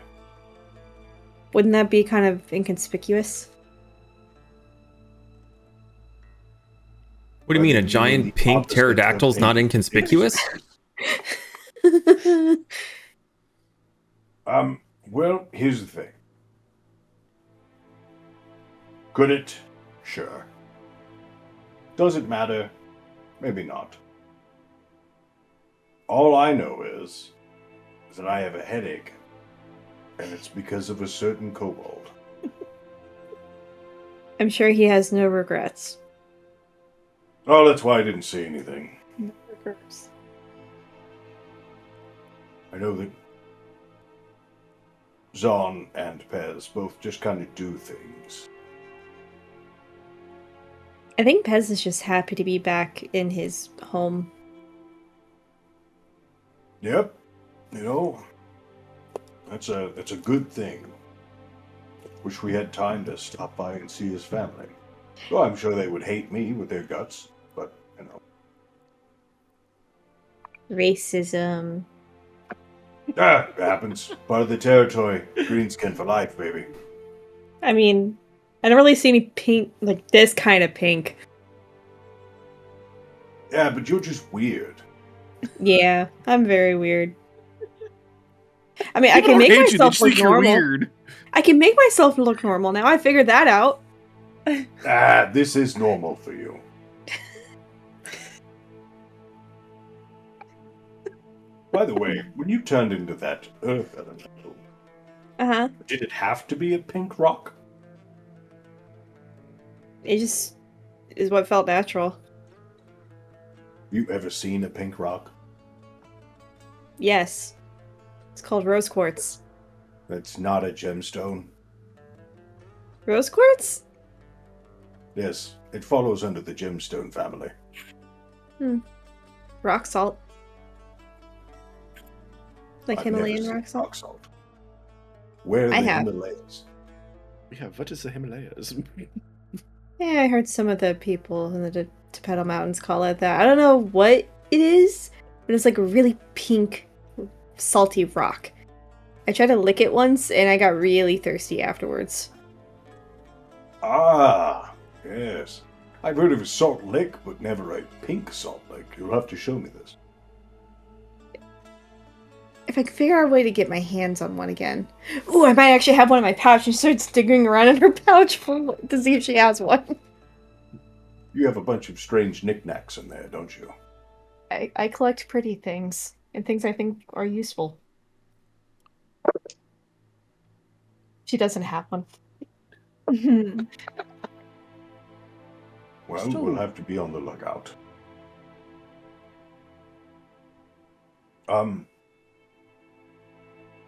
Wouldn't that be kind of inconspicuous? What do you mean, a giant pink pterodactyl's not inconspicuous? Well, here's the thing. Could it? Sure. Does it matter? Maybe not. All I know is that I have a headache, and it's because of a certain kobold. I'm sure he has no regrets. Oh, that's why I didn't say anything. No regrets. I know that Zaan and Pez both just kind of do things. I think Pez is just happy to be back in his home. Yep. You know, that's a good thing. Wish we had time to stop by and see his family. Well, I'm sure they would hate me with their guts, but, you know. Racism. Ah, it happens. Part of the territory. Greenskin for life, baby. I mean, I don't really see any pink, like this kind of pink. Yeah, but you're just weird. Yeah, I'm very weird. I mean, I can make myself look normal. Weird. I can make myself look normal now. I figured that out. Ah, this is normal for you. By the way, when you turned into that earth elemental, did it have to be a pink rock? It just is what felt natural. You ever seen a pink rock? Yes. It's called rose quartz. That's not a gemstone. Rose quartz? Yes, it follows under the gemstone family. Rock salt. Like I've Himalayan never rock seen salt? rock salt. Where are I the have. Himalayas? Yeah, what is the Himalayas? Yeah, I heard some of the people in the Tibetan Mountains call it that. I don't know what it is, but it's like a really pink, salty rock. I tried to lick it once, and I got really thirsty afterwards. Ah, yes. I've heard of a salt lick, but never a pink salt lick. You'll have to show me this. If I could figure out a way to get my hands on one again. Ooh, I might actually have one in my pouch. She starts digging around in her pouch to see if she has one. You have a bunch of strange knickknacks in there, don't you? I collect pretty things, and things I think are useful. She doesn't have one. Well, we'll have to be on the lookout.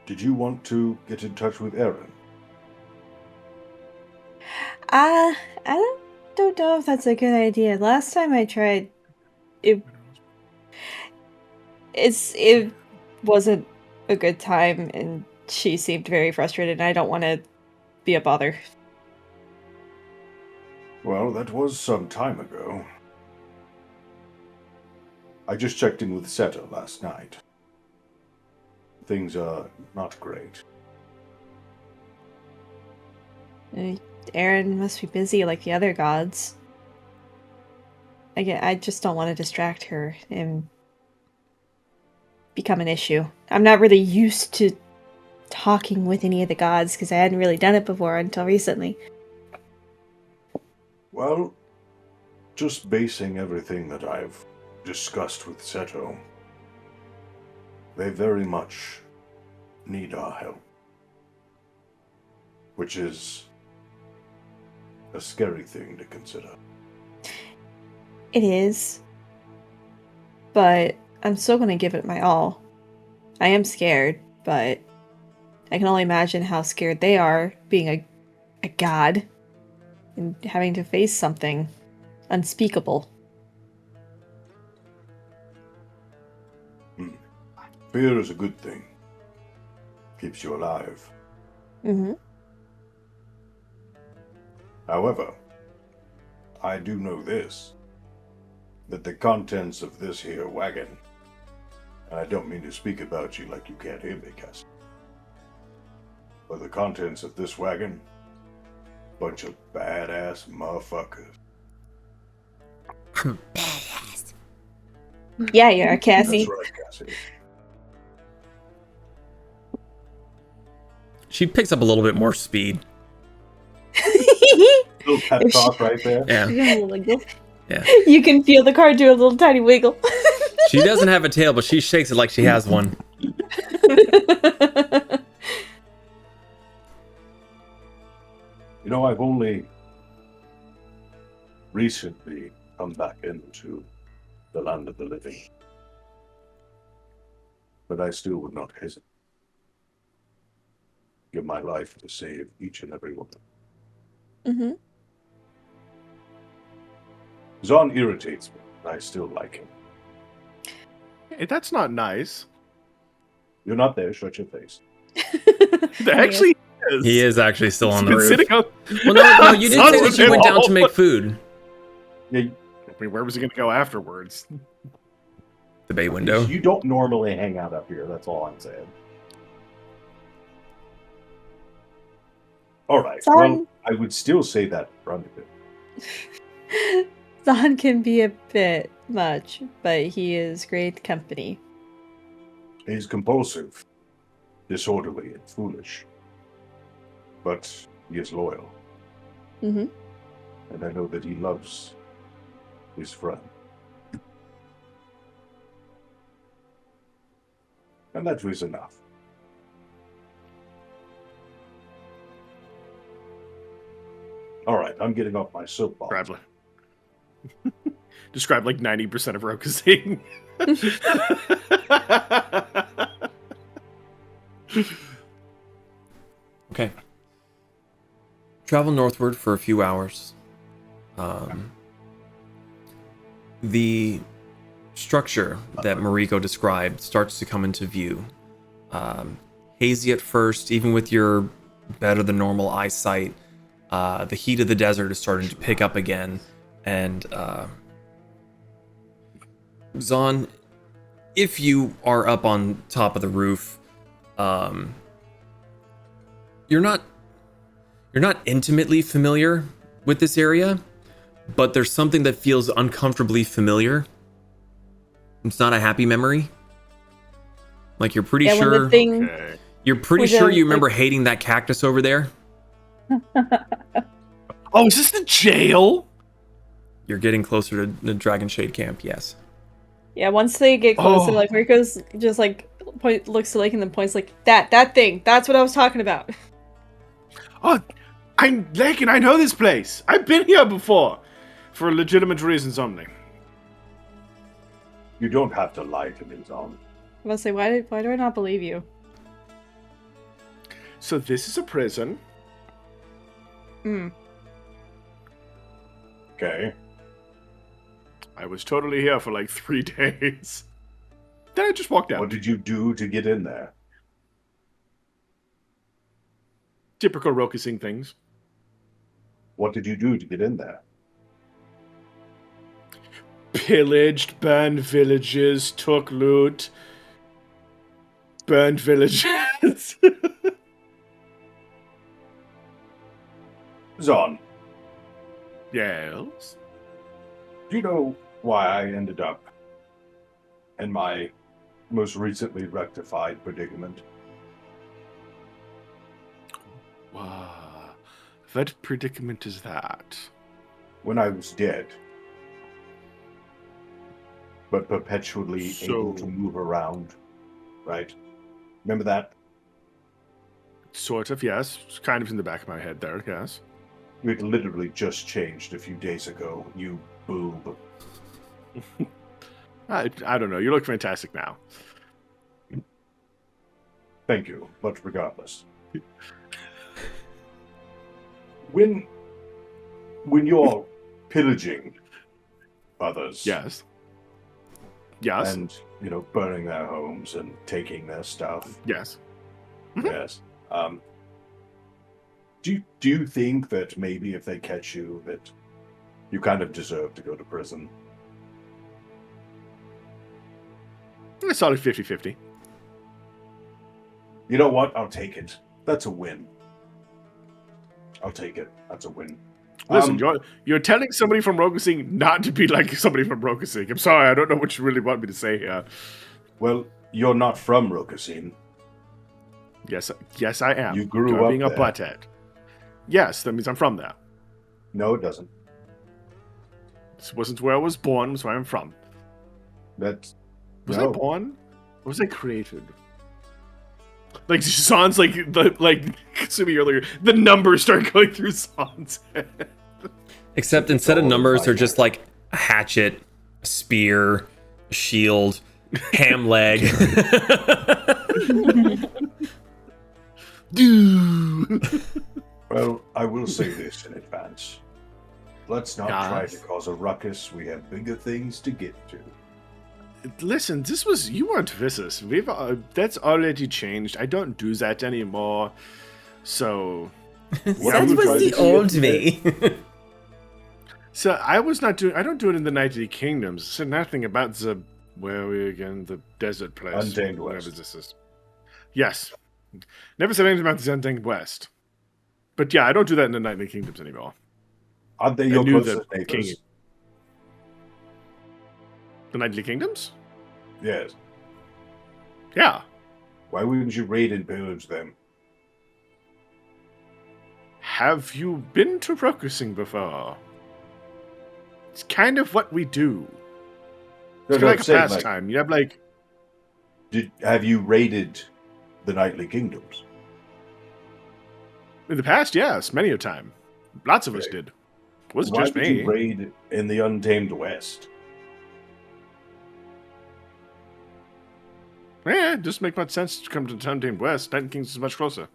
Did you want to get in touch with Aaron? I don't know if that's a good idea. Last time I tried, it wasn't a good time, and she seemed very frustrated, and I don't want to be a bother. Well, that was some time ago. I just checked in with Seto last night. Things are not great. Aaron must be busy like the other gods. I just don't want to distract her and become an issue. I'm not really used to talking with any of the gods because I hadn't really done it before until recently. Well, just basing everything that I've discussed with Seto, they very much need our help. Which is a scary thing to consider. It is. But I'm still going to give it my all. I am scared, but I can only imagine how scared they are being a god and having to face something unspeakable. Fear is a good thing. Keeps you alive. Mm-hmm. However, I do know this, that the contents of this here wagon, and I don't mean to speak about you like you can't hear me, Cass, but the contents of this wagon, bunch of badass motherfuckers. Badass. Yeah, you are, Cassie. That's right, Cassie. She picks up a little bit more speed. Little pep talk right there. Yeah. Yeah. You can feel the car do a little tiny wiggle. She doesn't have a tail, but she shakes it like she has one. You know, I've only recently come back into the land of the living. But I still would not hesitate. Give my life to save each and every one. Mm-hmm. Zaan irritates me, but I still like him. Hey, that's not nice. You're not there, shut your face. Actually, is. He is actually still on the Been roof. sitting on- Well, no, you did say that you went down to make food. Yeah, I mean, where was he going to go afterwards? The bay window. you don't normally hang out up here, that's all I'm saying. Alright, well, I would still say that in front of him. Zaan can be a bit much, but he is great company. He's compulsive, disorderly, and foolish. But he is loyal. Mm-hmm. And I know that he loves his friend. And that was enough. Alright, I'm getting off my soapbox. Bradley. Describe like 90% of Rokasing. Okay. Travel northward for a few hours. The structure that Mariko described starts to come into view. Hazy at first, even with your better than normal eyesight. The heat of the desert is starting to pick up again. And Zaan, if you are up on top of the roof, you're not intimately familiar with this area, but there's something that feels uncomfortably familiar. It's not a happy memory. Like you're pretty sure Okay. you're pretty sure you remember hating that cactus over there. Oh, is this the jail? You're getting closer to the Dragon Shade camp, yes. Yeah, once they get closer, like Mariko's just like looks to Lake and then points like that thing. That's what I was talking about. Oh, I'm Lakin. I know this place. I've been here before, for legitimate reasons only. You don't have to lie to me, Zaan. I was say, why do I not believe you? So this is a prison. Hmm. Okay. I was totally here for like 3 days. Then I just walked out. What did you do to get in there? Typical Rokasing things. What did you do to get in there? Pillaged, burned villages, took loot, burned villages. Zaan, Yes. do you know why I ended up in my most recently rectified predicament? Wow. What predicament is that? When I was dead, but perpetually able to move around, right? Remember that? Sort of, yes. It's kind of in the back of my head there, yes. It literally just changed a few days ago, you boob. I don't know. You look fantastic now. Thank you, but regardless. When you're pillaging others, Yes. Yes. and burning their homes and taking their stuff, Yes. yes. Do you think that maybe if they catch you, that you kind of deserve to go to prison? A solid 50-50. You know what? I'll take it. That's a win. I'll take it. That's a win. Listen, you're telling somebody from Rokasing not to be like somebody from Rokasing. I'm sorry, I don't know what you really want me to say here. Well, you're not from Rokasing. Yes, I am. You grew You're up being a there. butthead. Yes, that means I'm from there. No, it doesn't. This wasn't where I was born, it's where I'm from. That's Was no. I born? Or was I created? Like Zaan's like Kasumi earlier, the numbers start going through Zaan's head. Except instead of numbers, they're just like a hatchet, a spear, a shield, ham leg. Well, I will say this in advance. Let's not try Yes. to cause a ruckus. We have bigger things to get to. Listen, you weren't Vissus. That's already changed. I don't do that anymore. So That was the old me. So I was not doing. I don't do it in the Nightly Kingdoms. Said nothing about the where are we again? The desert place. Untamed whatever West. this is. Yes. Never said anything about the Untamed West. But yeah, I don't do that in the Nightly Kingdoms anymore. Aren't they I your knew closest the neighbors? king. The Nightly Kingdoms? Yes. Yeah. Why wouldn't you raid and pillage them? Have you been to Rokasing before? It's kind of what we do. It's No, like I'm a saying, pastime. You have like have you raided the Nightly Kingdoms? in the past, yes, many a time. Lots of us Okay. did. It wasn't Why just would me. you raid in the Untamed West? Yeah, it doesn't make much sense to come to the Untamed West. Night King's is much closer.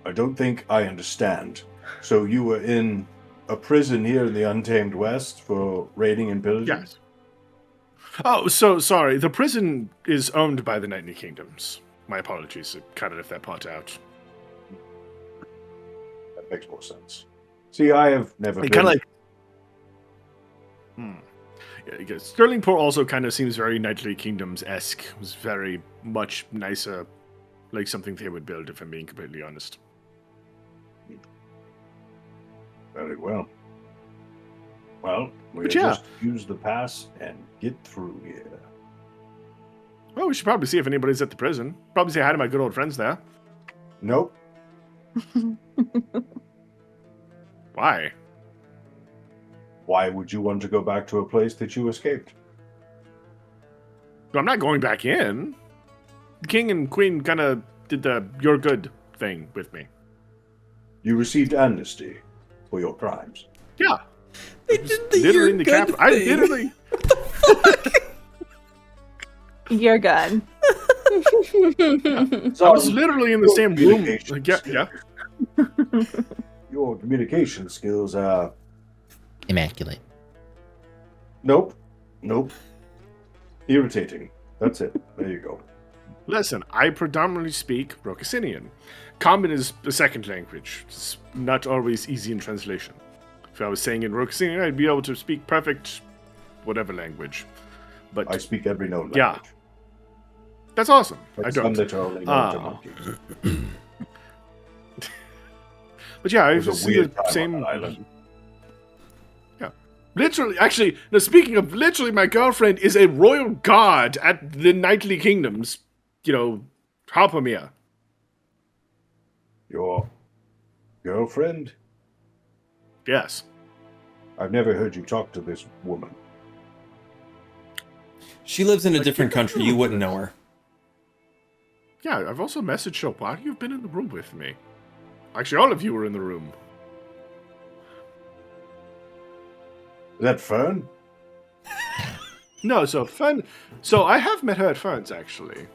I don't think I understand. So you were in a prison here in the Untamed West for raiding and pillaging? Yes. Oh, so sorry. The prison is owned by the Nightly Kingdoms. My apologies. I kind of left that part out. That makes more sense. See, I have never It been... kind of like. Yeah, I guess Sterlingport also kind of seems very Nightly Kingdoms-esque. It was very much nicer, like something they would build, if I'm being completely honest. Very well. Well, we'll But yeah. just use the pass and get through here. Well, we should probably see if anybody's at the prison. Probably say hi to my good old friends there. Nope. Why? Why would you want to go back to a place that you escaped? I'm not going back in. The king and queen kind of did the "you're good" thing with me. You received amnesty for your crimes. Yeah. They did the Literally you're in the good capital. I thing. literally. You're good. I was literally in the same room. Like, yeah. Your communication skills are... Immaculate. Nope. Irritating. That's it. There you go. Listen, I predominantly speak Rokasinian. Common is a second language. It's not always easy in translation. If I was saying in Rokasinian, I'd be able to speak perfect whatever language. But I speak every known language. yeah, that's awesome. But I some don't. that are only known to monkeys. But yeah, I It was a see weird the time on same. that island. Yeah, literally. Actually, now speaking of literally, my girlfriend is a royal guard at the Knightly Kingdoms. You know, Hapamir. Your girlfriend? Yes. I've never heard you talk to this woman. She lives in a different country. You wouldn't know her. Yeah, I've also messaged her. Why you've been in the room with me? Actually, all of you were in the room. Is that Fern? No, so Fern. So I have met her at Fern's actually.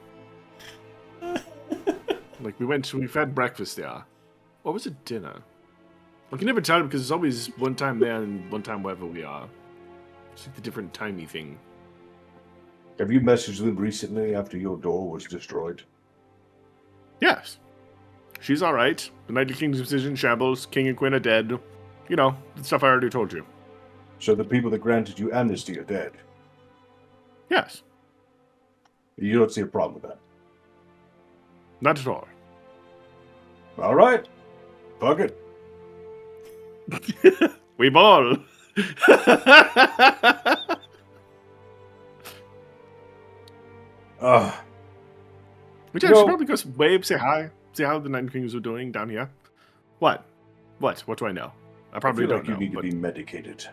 Like we've had breakfast there. Or was it dinner? I can never tell because it's always one time there and one time wherever we are. It's like the different timey thing. Have you messaged them recently after your door was destroyed? Yes. She's alright. The Knightly King's decision in shambles. King and Queen are dead. You know, the stuff I already told you. So the people that granted you amnesty are dead. Yes. You don't see a problem with that. Not at all. All right. Fuck it. We ball. Which I should probably go wave, say hi, see how the Nine Kings are doing down here. What? What do I know? I probably I feel don't like you know. need But to be medicated.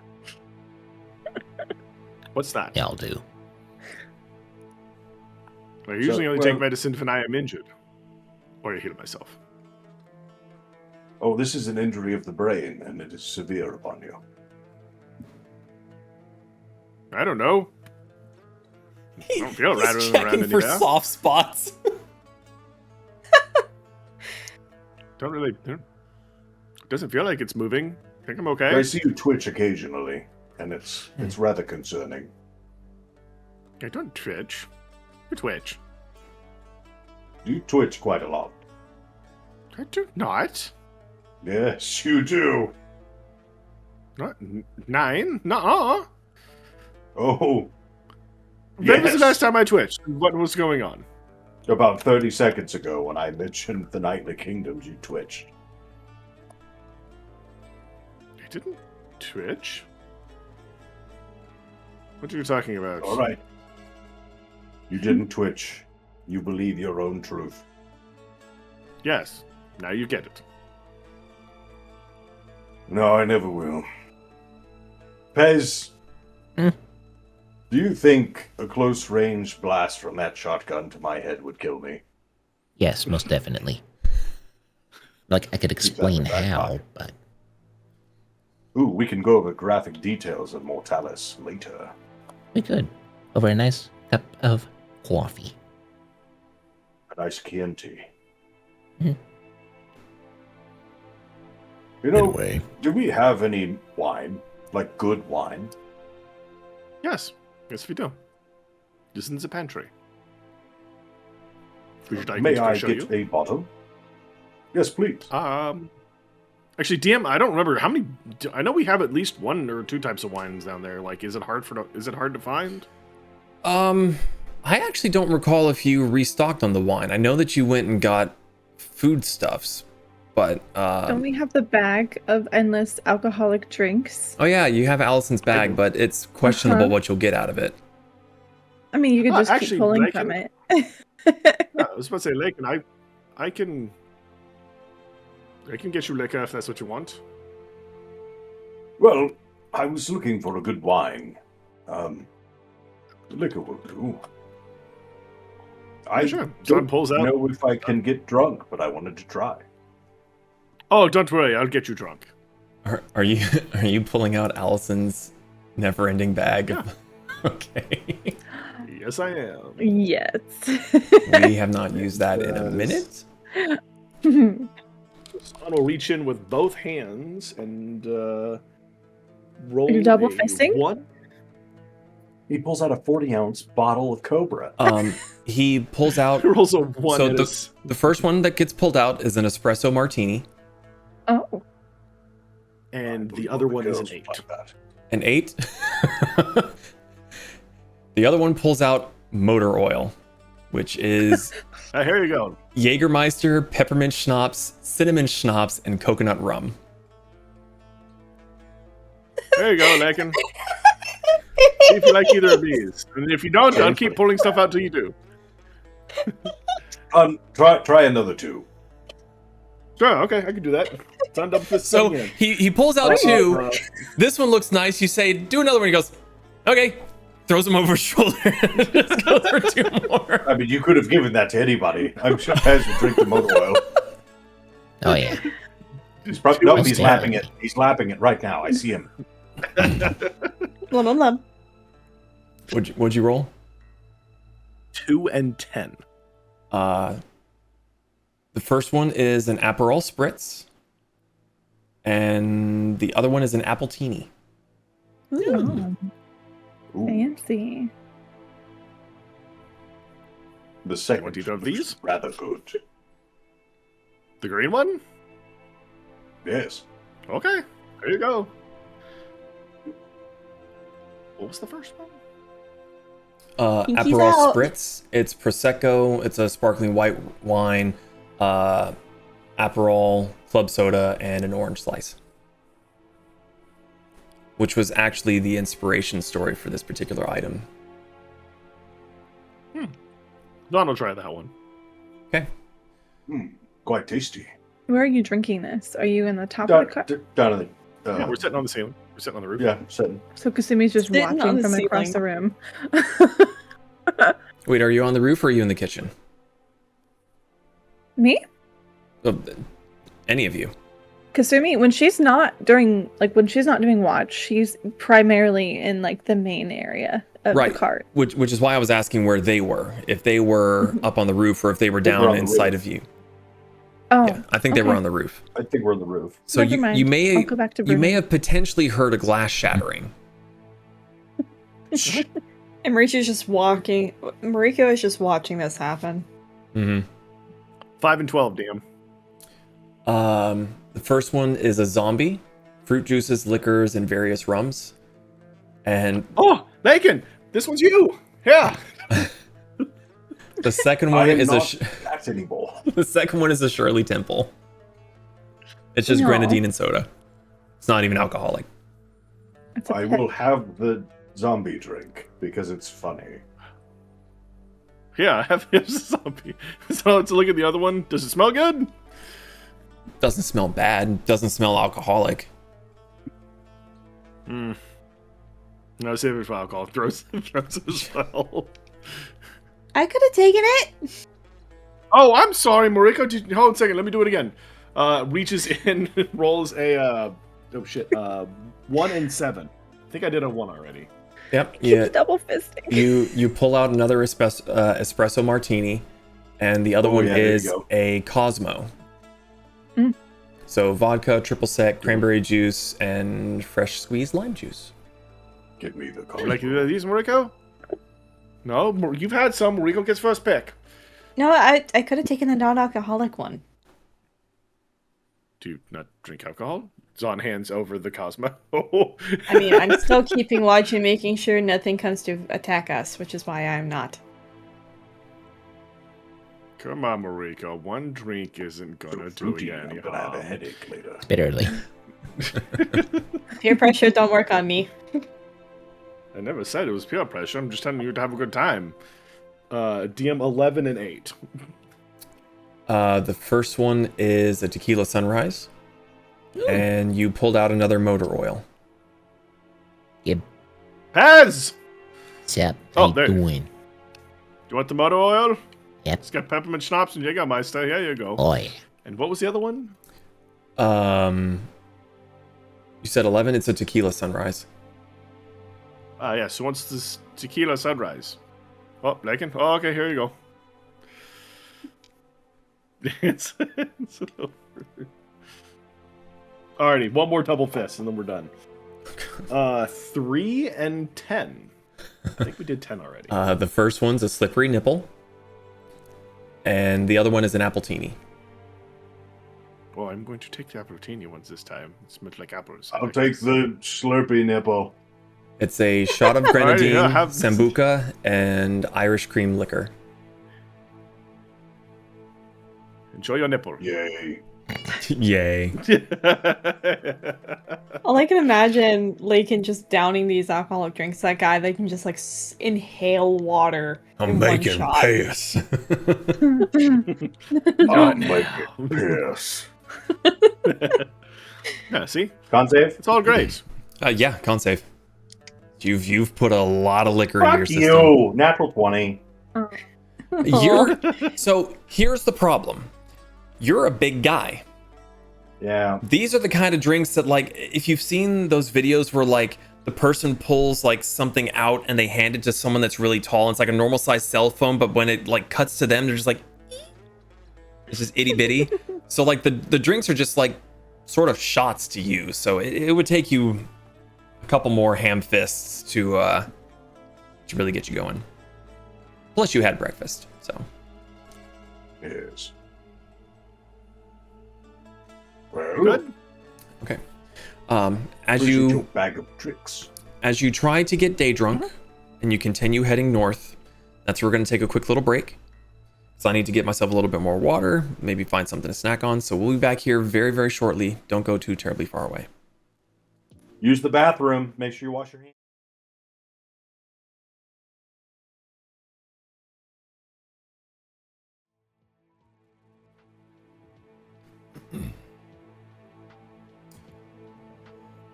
what's that? Yeah, I'll do. I usually only well- take medicine when I am injured. Or I heal myself. Oh, this is an injury of the brain, and it is severe upon you. I don't know. I don't feel He's rattling around checking for anywhere. soft spots. Doesn't feel like it's moving. I think I'm okay. I see you twitch occasionally, and it's rather concerning. I don't twitch. You twitch. You twitch quite a lot. I do not. Yes, you do. Not 9? Nuh-uh. Oh, When was the yes. last time I twitched? What was going on? About 30 seconds ago, when I mentioned the Nightly Kingdoms, you twitched. I didn't twitch. What are you talking about? All right. You didn't twitch. You believe your own truth. Yes. Now you get it. No, I never will. Pez, Hmm? do you think a close-range blast from that shotgun to my head would kill me? Yes, most definitely. Like, I could explain Exactly. how, but Ooh, we can go over graphic details of Mortalis later. we could. Over a nice cup of coffee. A nice Chianti. Mhm. You know, Anyway. do we have any wine? Like good wine? Yes. Yes, we do. This is the pantry. Would you like me May to I show get you? a bottle? Yes, please. Actually, DM, I don't remember how many. I know we have at least 1 or 2 types of wines down there. Like, is it hard to find? I actually don't recall if you restocked on the wine. I know that you went and got foodstuffs, but Don't we have the bag of endless alcoholic drinks? oh yeah, you have Allison's bag, but it's questionable Uh-huh. what you'll get out of it. I mean, you could just actually, keep pulling like from it. Yeah, I was about to say, Lakin, I can get you liquor if that's what you want. Well, I was looking for a good wine. Liquor will do. I Sure. Someone don't pulls out. know if I can get drunk, but I wanted to try. Oh, don't worry, I'll get you drunk. Are you are you pulling out Allison's never-ending bag? Yeah. Okay. Yes, I am. Yes. We have not used that in a minute. Son will reach in with both hands and roll Are you double a fisting? 1. He pulls out a 40-ounce bottle of Cobra. He pulls out. He rolls a 1. So the first one that gets pulled out is an espresso martini. Oh. And the other one is an 8. An 8. The other one pulls out motor oil, which is Here you go. Jägermeister, peppermint schnapps, cinnamon schnapps, and coconut rum. There you go, Lakin. See if you like either of these. And if you don't, I'll keep pulling stuff out till you do. Try another 2. Sure, okay, I can do that. It's on double fist. So he pulls out 2. This one looks nice. You say, do another one. He goes, okay. Throws him over his shoulder. Just goes for 2 more. I mean, you could have given that to anybody. I'm sure Pez would drink the motor oil. Oh yeah. He's probably he's lapping it. He's lapping it right now. I see him. Lum. What'd you roll? 2 and 10. The first one is an Aperol Spritz, and the other one is an Appletini. Ooh. Ooh. Fancy. The second Want either of these? rather good. The green one? Yes. Okay, there you go. What was the first one? Pinky's Aperol out. Spritz. It's Prosecco. It's a sparkling white wine. Aperol, club soda, and an orange slice. Which was actually the inspiration story for this particular item. Don will try that one. Okay. Quite tasty. Where are you drinking this? Are you in the top of the cup? Down in the. Yeah, we're sitting on the ceiling. We're sitting on the roof. Yeah, sitting. So Kasumi's just Sitting on watching the from across ceiling. the room. Wait, are you on the roof or are you in the kitchen? Me? Oh, any of you. Kasumi, when she's not doing watch, she's primarily in like the main area of Right. the cart. Which is why I was asking where they were. If they were up on the roof or if they were down on the inside roof. of you. Oh, Yeah, I think they were okay. on the roof. I think we're on the roof. So Never you mind. may I'll go back to you may brewing. have potentially heard a glass shattering. And Mariko's just walking. Mariko is just watching this happen. Mm-hmm. 5 and 12, damn. The first one is a zombie, fruit juices, liquors, and various rums. And Oh, Lakin, this one's you. Yeah. the second one I am is not that anymore. the second one is a Shirley Temple. It's just No. grenadine and soda. It's not even alcoholic. It's a I pet. will have the zombie drink because it's funny. Yeah, I have a zombie. So let's look at the other one. Does it smell good? Doesn't smell bad. Doesn't smell alcoholic. No, save it for alcohol. Throws as well. I could have taken it. Oh, I'm sorry, Mariko. Hold on a second. Let me do it again. Reaches in, rolls a 1 and 7. I think I did a 1 already. Yep. Keeps Yeah. double fisting. You pull out another espresso martini, and the other Oh, one yeah, there you is go. a Cosmo. Mm. So vodka, triple sec, cranberry juice, and fresh squeezed lime juice. Give me the Would coffee. you like either of these, Mariko? No, you've had some. Mariko gets first pick. No, I could have taken the non-alcoholic one. Do you not drink alcohol? Zaan hands over the Cosmo. I mean, I'm still keeping watch and making sure nothing comes to attack us, which is why I'm not. Come on, Mariko. One drink isn't gonna do Fruity, you I'm any gonna have a harm. headache later. It's a bit early. Peer pressure don't work on me. I never said it was peer pressure. I'm just telling you to have a good time. DM 11 and 8. The first one is a tequila sunrise, and you pulled out another motor oil. Yep. Pez! What's up? Oh, How there. you doing? Do you want the motor oil? Yep. It's got peppermint schnapps and Jägermeister. Here you go. Oh yeah. And what was the other one? You said 11. It's a tequila sunrise. Yeah, so what's this tequila sunrise? Oh, Lakin. Oh, okay, here you go. It's over. Alrighty, one more double fist and then we're done. 3 and 10. I think we did 10 already. The first one's a slippery nipple, and the other one is an appletini. Well, I'm going to take the appletini ones this time. It smells like apples. I'll take the Slurpee nipple. It's a shot of grenadine, Alright, yeah, sambuca, and Irish cream liquor. Enjoy your nipple. Yay. Yay. All I can imagine Lakin just downing these alcoholic drinks. That guy, they can just like inhale water. I'm making piss. I'm making piss. Yeah, see? Con save? It's all great. Yeah, con save. You've put a lot of liquor in your Fuck system. you! Natural 20. So here's the problem. You're a big guy. Yeah. These are the kind of drinks that, like, if you've seen those videos where, like, the person pulls, like, something out and they hand it to someone that's really tall, and it's like a normal sized cell phone, but when it, like, cuts to them, they're just like, it's just itty bitty. So, like, the drinks are just, like, sort of shots to you. So it would take you a couple more ham fists to really get you going. Plus, you had breakfast, so. Yes. Well, Good. Okay. where's your bag of tricks? As you try to get day drunk and you continue heading north, that's where we're going to take a quick little break. So I need to get myself a little bit more water, maybe find something to snack on. So we'll be back here very, very shortly. Don't go too terribly far away. Use the bathroom. Make sure you wash your hands.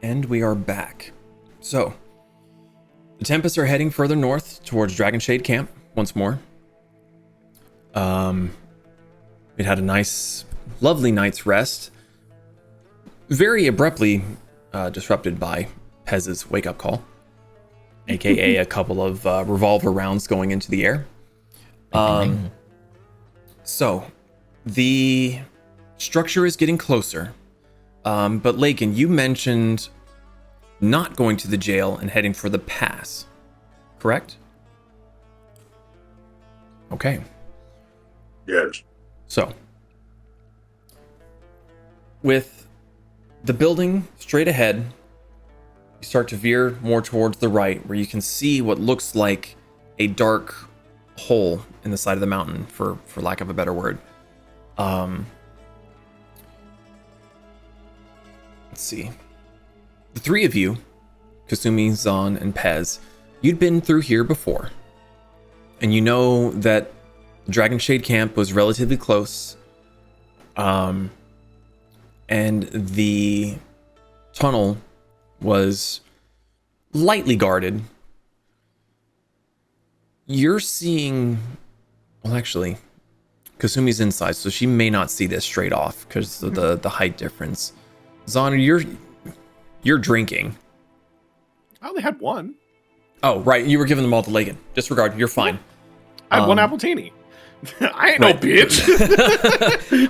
And we are back. So, the Tempests are heading further north towards Dragonshade Camp once more. It had a nice, lovely night's rest. Very abruptly disrupted by Pez's wake-up call, aka a couple of revolver rounds going into the air. So, the structure is getting closer. But Lakin, you mentioned not going to the jail and heading for the pass, correct? Okay. Yes. So, with the building straight ahead, you start to veer more towards the right, where you can see what looks like a dark hole in the side of the mountain, for lack of a better word. Let's see. The three of you, Kasumi, Zaan, and Pez, you'd been through here before. And you know that the Dragonshade camp was relatively close. And the tunnel was lightly guarded. You're seeing... Well, actually, Kasumi's inside, so she may not see this straight off because of the height difference. Zaan, you're drinking. I only had one. Oh, right. You were giving them all to Lakin. Disregard. You're fine. I had one appletini. I ain't right. no bitch.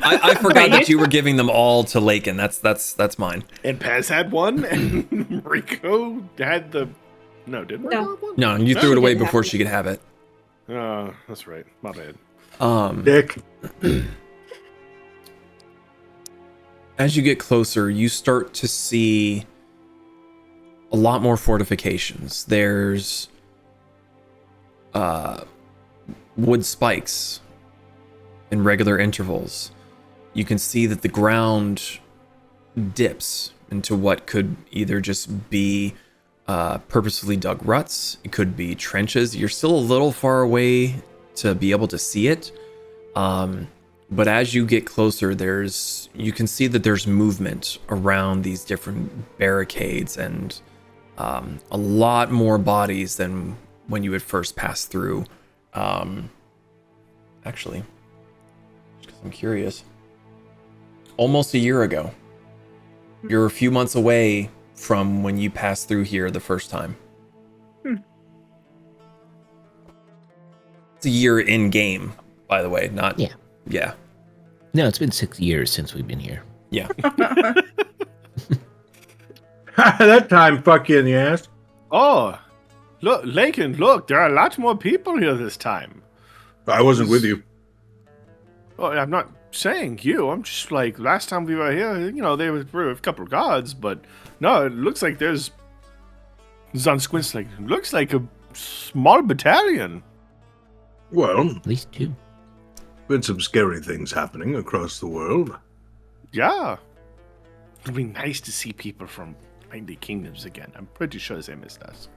I forgot that you were giving them all to Lakin. That's mine. And Pez had one, and Rico had the... No, didn't Rico No. have one? No, you No, threw it she away didn't before have it. she could have it. That's right. My bad. Dick. As you get closer, you start to see a lot more fortifications. There's wood spikes in regular intervals. You can see that the ground dips into what could either just be purposefully dug ruts. It could be trenches. You're still a little far away to be able to see it. But as you get closer, you can see that there's movement around these different barricades and a lot more bodies than when you had first passed through. Actually, just 'cause I'm curious. Almost a year ago. You're a few months away from when you passed through here the first time. It's a year in game, by the way, not... Yeah. Yeah. No, it's been 6 years since we've been here. Yeah. That time, fuck you in the ass. Oh, Look, Lakin, look, there are a lot more people here this time. I wasn't with you. Oh, I'm not saying you. I'm just like, last time we were here, there were a couple of guards, but no, it looks like there's... Zaan squints like, it looks like a small battalion. Well, At least 2. been some scary things happening across the world. Yeah. It'll be nice to see people from the kingdoms again. I'm pretty sure they missed us.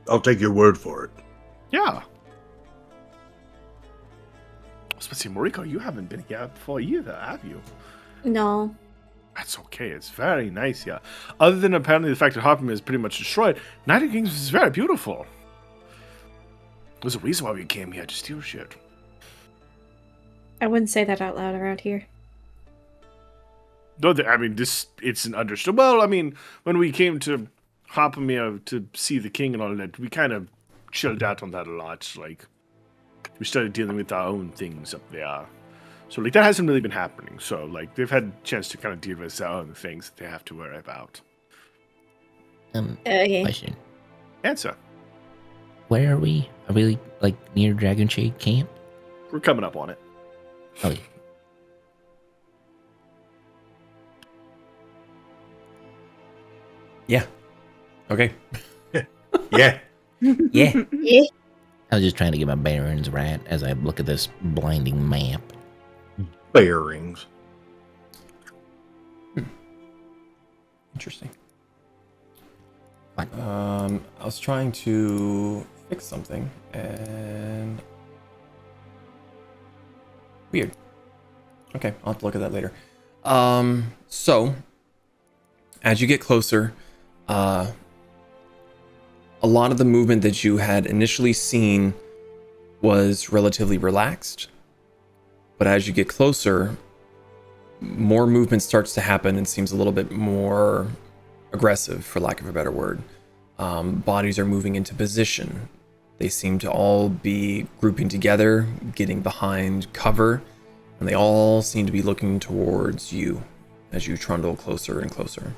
I'll take your word for it. Yeah. Especially Mariko, you haven't been here before either, have you? No. That's okay. It's very nice here. Other than apparently the fact that Harpam is pretty much destroyed, Nighting Kings is very beautiful. There's a reason why we came here to steal shit. I wouldn't say that out loud around here. Though, it's an understood. Well, when we came to Harpamir to see the king and all that, we kind of chilled out on that a lot. Like, we started dealing with our own things up there. So, that hasn't really been happening. So, they've had a chance to kind of deal with their own things that they have to worry about. Okay. Question. Answer. Where are we? Are we, near Dragon Shade Camp? We're coming up on it. Oh, yeah. Yeah. Okay. Yeah. Yeah. Yeah. I was just trying to get my bearings right as I look at this blinding map. Bearings. Interesting. What? I was trying to fix something and weird. Okay, I'll have to look at that later. So as you get closer, a lot of the movement that you had initially seen was relatively relaxed, but as you get closer, more movement starts to happen and seems a little bit more aggressive, for lack of a better word. Bodies are moving into position. They seem to all be grouping together, getting behind cover, and they all seem to be looking towards you as you trundle closer and closer.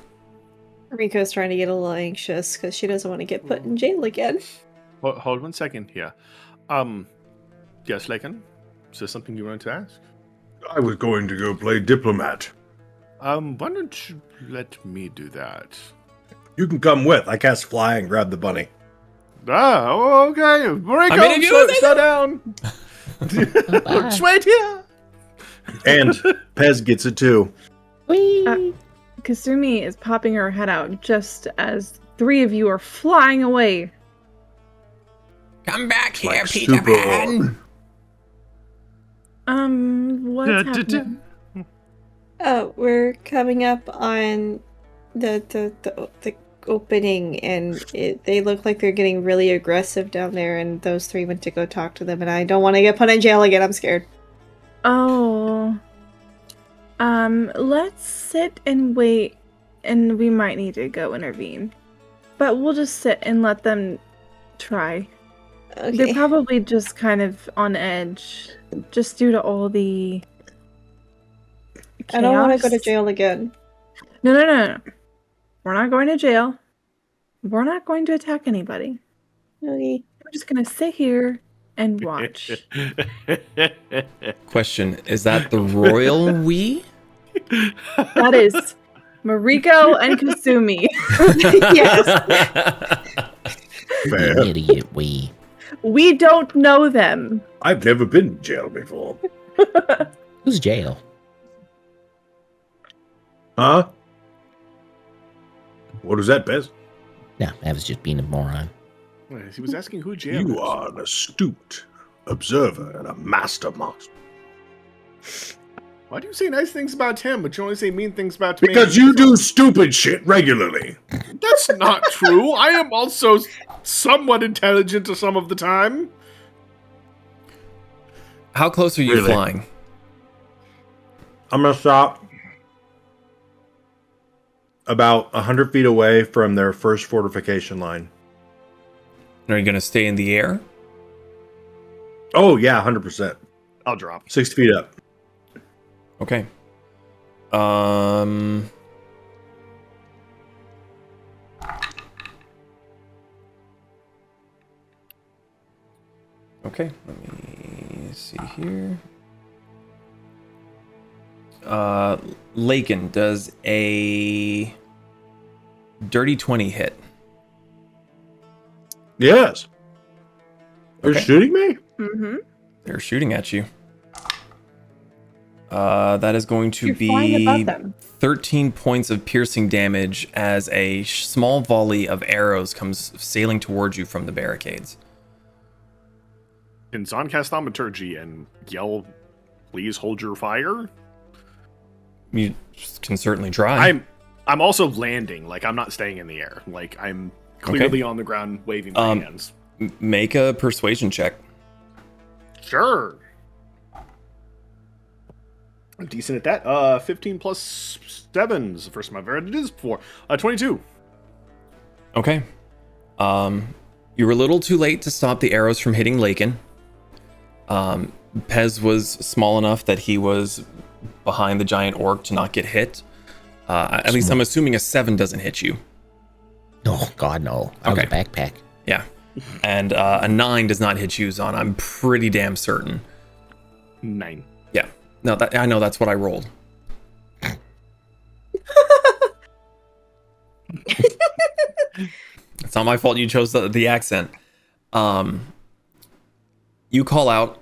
Riko's trying to get a little anxious because she doesn't want to get put in jail again. Hold 1 second here. Yes, Lakin? Is there something you wanted to ask? I was going to go play diplomat. Why don't you let me do that? You can come with. I cast fly and grab the bunny. Okay. Mariko, if you slow down. Just wait here. And Pez gets it too. Kasumi is popping her head out just as 3 of you are flying away. Come back here, Like Peter super- Pan! What's happening? Oh, we're coming up on the opening, and they look like they're getting really aggressive down there, and those 3 went to go talk to them, and I don't want to get put in jail again. I'm scared. Oh. Let's sit and wait, and we might need to go intervene. But we'll just sit and let them try. Okay. They're probably just kind of on edge, just due to all the chaos. I don't want to go to jail again. No. We're not going to jail. We're not going to attack anybody. Okay. We're just going to sit here and watch. Question, is that the royal we? That is Mariko and Kasumi. Yes. Fair. You idiot, we. We don't know them. I've never been in jail before. Who's jail? Huh? What is that, Pez? No, I was just being a moron. He was asking who jail You is. are an astute observer and a master. Why do you say nice things about him, but you only say mean things about me? Because you do stupid shit regularly. That's not true. I am also somewhat intelligent some of the time. How close are you Really? flying? I'm gonna stop about 100 feet away from their first fortification line. Are you going to stay in the air? Oh yeah, 100%. I'll drop. 60 feet up. Okay. Okay, let me see here. Lakin, does a dirty 20 hit? Yes. They're Okay. shooting me? Mm-hmm. They're shooting at you. That is going to You're flying above be them. 13 points of piercing damage as a small volley of arrows comes sailing towards you from the barricades. Can Zaan cast Thaumaturgy and yell, please hold your fire? You can certainly try. I'm also landing, like I'm not staying in the air. Like I'm clearly on the ground waving my hands. Make a persuasion check. Sure. I'm decent at that. 15 plus 7 is the first time I've heard it is before. 22. Okay. You were a little too late to stop the arrows from hitting Lakin. Pez was small enough that he was behind the giant orc to not get hit. At least I'm assuming a 7 doesn't hit you. Oh, God, no. I was a backpack. Yeah. And a 9 does not hit you, Zaan. I'm pretty damn certain. 9. Yeah. No, I know that's what I rolled. It's not my fault you chose the accent. You call out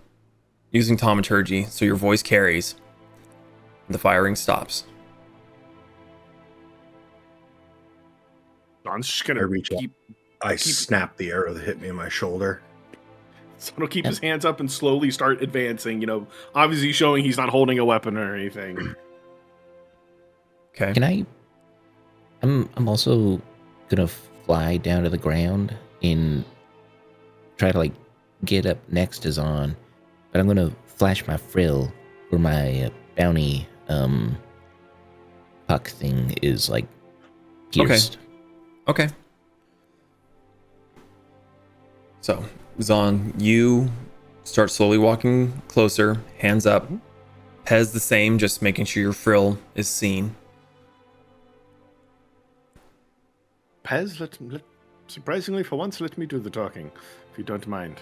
using Thaumaturgy, so your voice carries. The firing stops. Zaan's just gonna I reach keep. I snap the arrow that hit me in my shoulder. Zaan will keep his hands up and slowly start advancing. You know, obviously showing he's not holding a weapon or anything. Okay. Can I? I'm also gonna fly down to the ground and try to like get up next to Zaan, but I'm gonna flash my frill where my bounty puck thing is like pierced. Okay. So, Zaan, you start slowly walking closer, hands up. Pez the same, just making sure your frill is seen. Pez, surprisingly for once, let me do the talking, if you don't mind.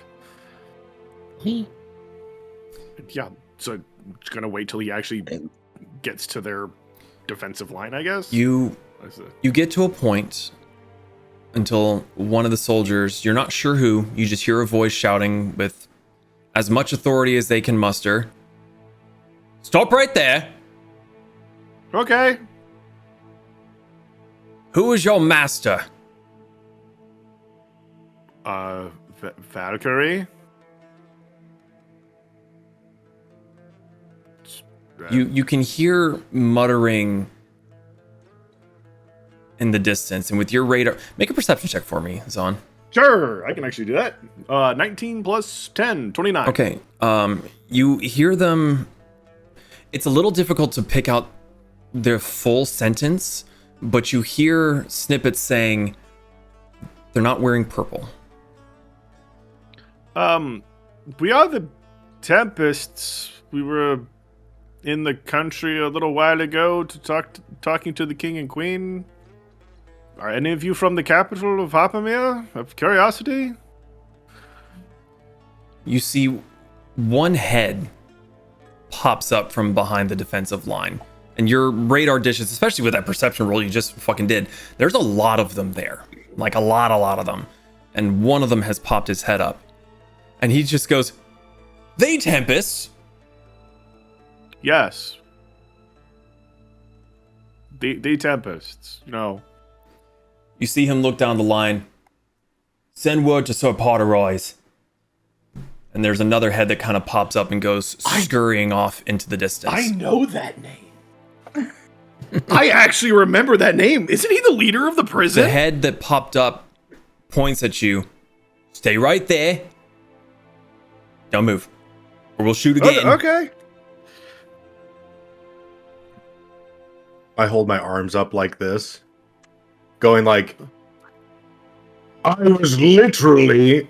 Hey. Yeah, so just gonna wait till he actually gets to their defensive line, I guess. You get to a point until one of the soldiers, you're not sure who, you just hear a voice shouting with as much authority as they can muster. Stop right there. Okay. Who is your master? Valkyrie? You can hear muttering in the distance, and with your radar, make a perception check for me, Zaan. Sure, I can actually do that. 19 plus 10, 29. Okay. You hear them. It's a little difficult to pick out their full sentence, but you hear snippets saying they're not wearing purple. We are the Tempests. We were in the country a little while ago to talking to the king and queen. Are any of you from the capital of Hapamir? Of curiosity? You see one head pops up from behind the defensive line. And your radar dishes, especially with that perception roll you just fucking did, there's a lot of them there. Like a lot of them. And one of them has popped his head up. And he just goes, "They Tempests?" Yes. The Tempests. No. You see him look down the line. "Send word to Sir Potteroy's." And there's another head that kind of pops up and goes scurrying off into the distance. I know that name. I actually remember that name. Isn't he the leader of the prison? The head that popped up points at you. "Stay right there. Don't move, or we'll shoot again." Okay. I hold my arms up like this, going like, I was literally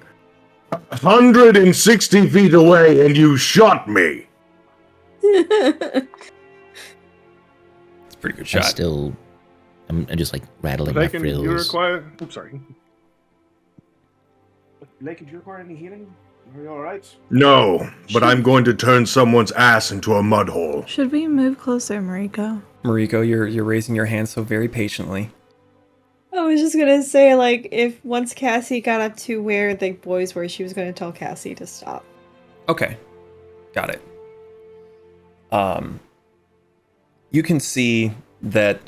160 feet away and you shot me. It's a pretty good shot. I'm just like rattling my Lakin, you frills. require... Oops, sorry. Lakin, do you require any healing? Are you alright? No, but I'm going to turn someone's ass into a mud hole. Should we move closer, Mariko? Mariko, you're raising your hand so very patiently. I was just gonna say, like, if once Cassie got up to where the boys were, she was gonna tell Cassie to stop. Okay, got it. You can see that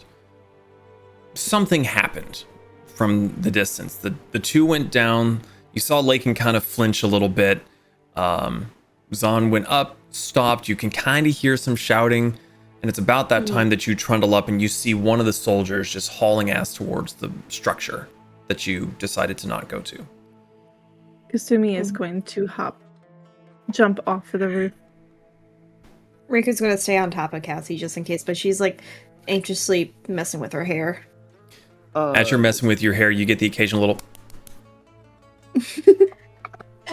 something happened from the distance. The two went down. You saw Lakin kind of flinch a little bit. Zaan went up, stopped. You can kind of hear some shouting. And it's about that time that you trundle up and you see one of the soldiers just hauling ass towards the structure that you decided to not go to. Kasumi is going to jump off of the roof. Rika's gonna stay on top of Cassie just in case, but she's like anxiously messing with her hair. As you're messing with your hair, you get the occasional little...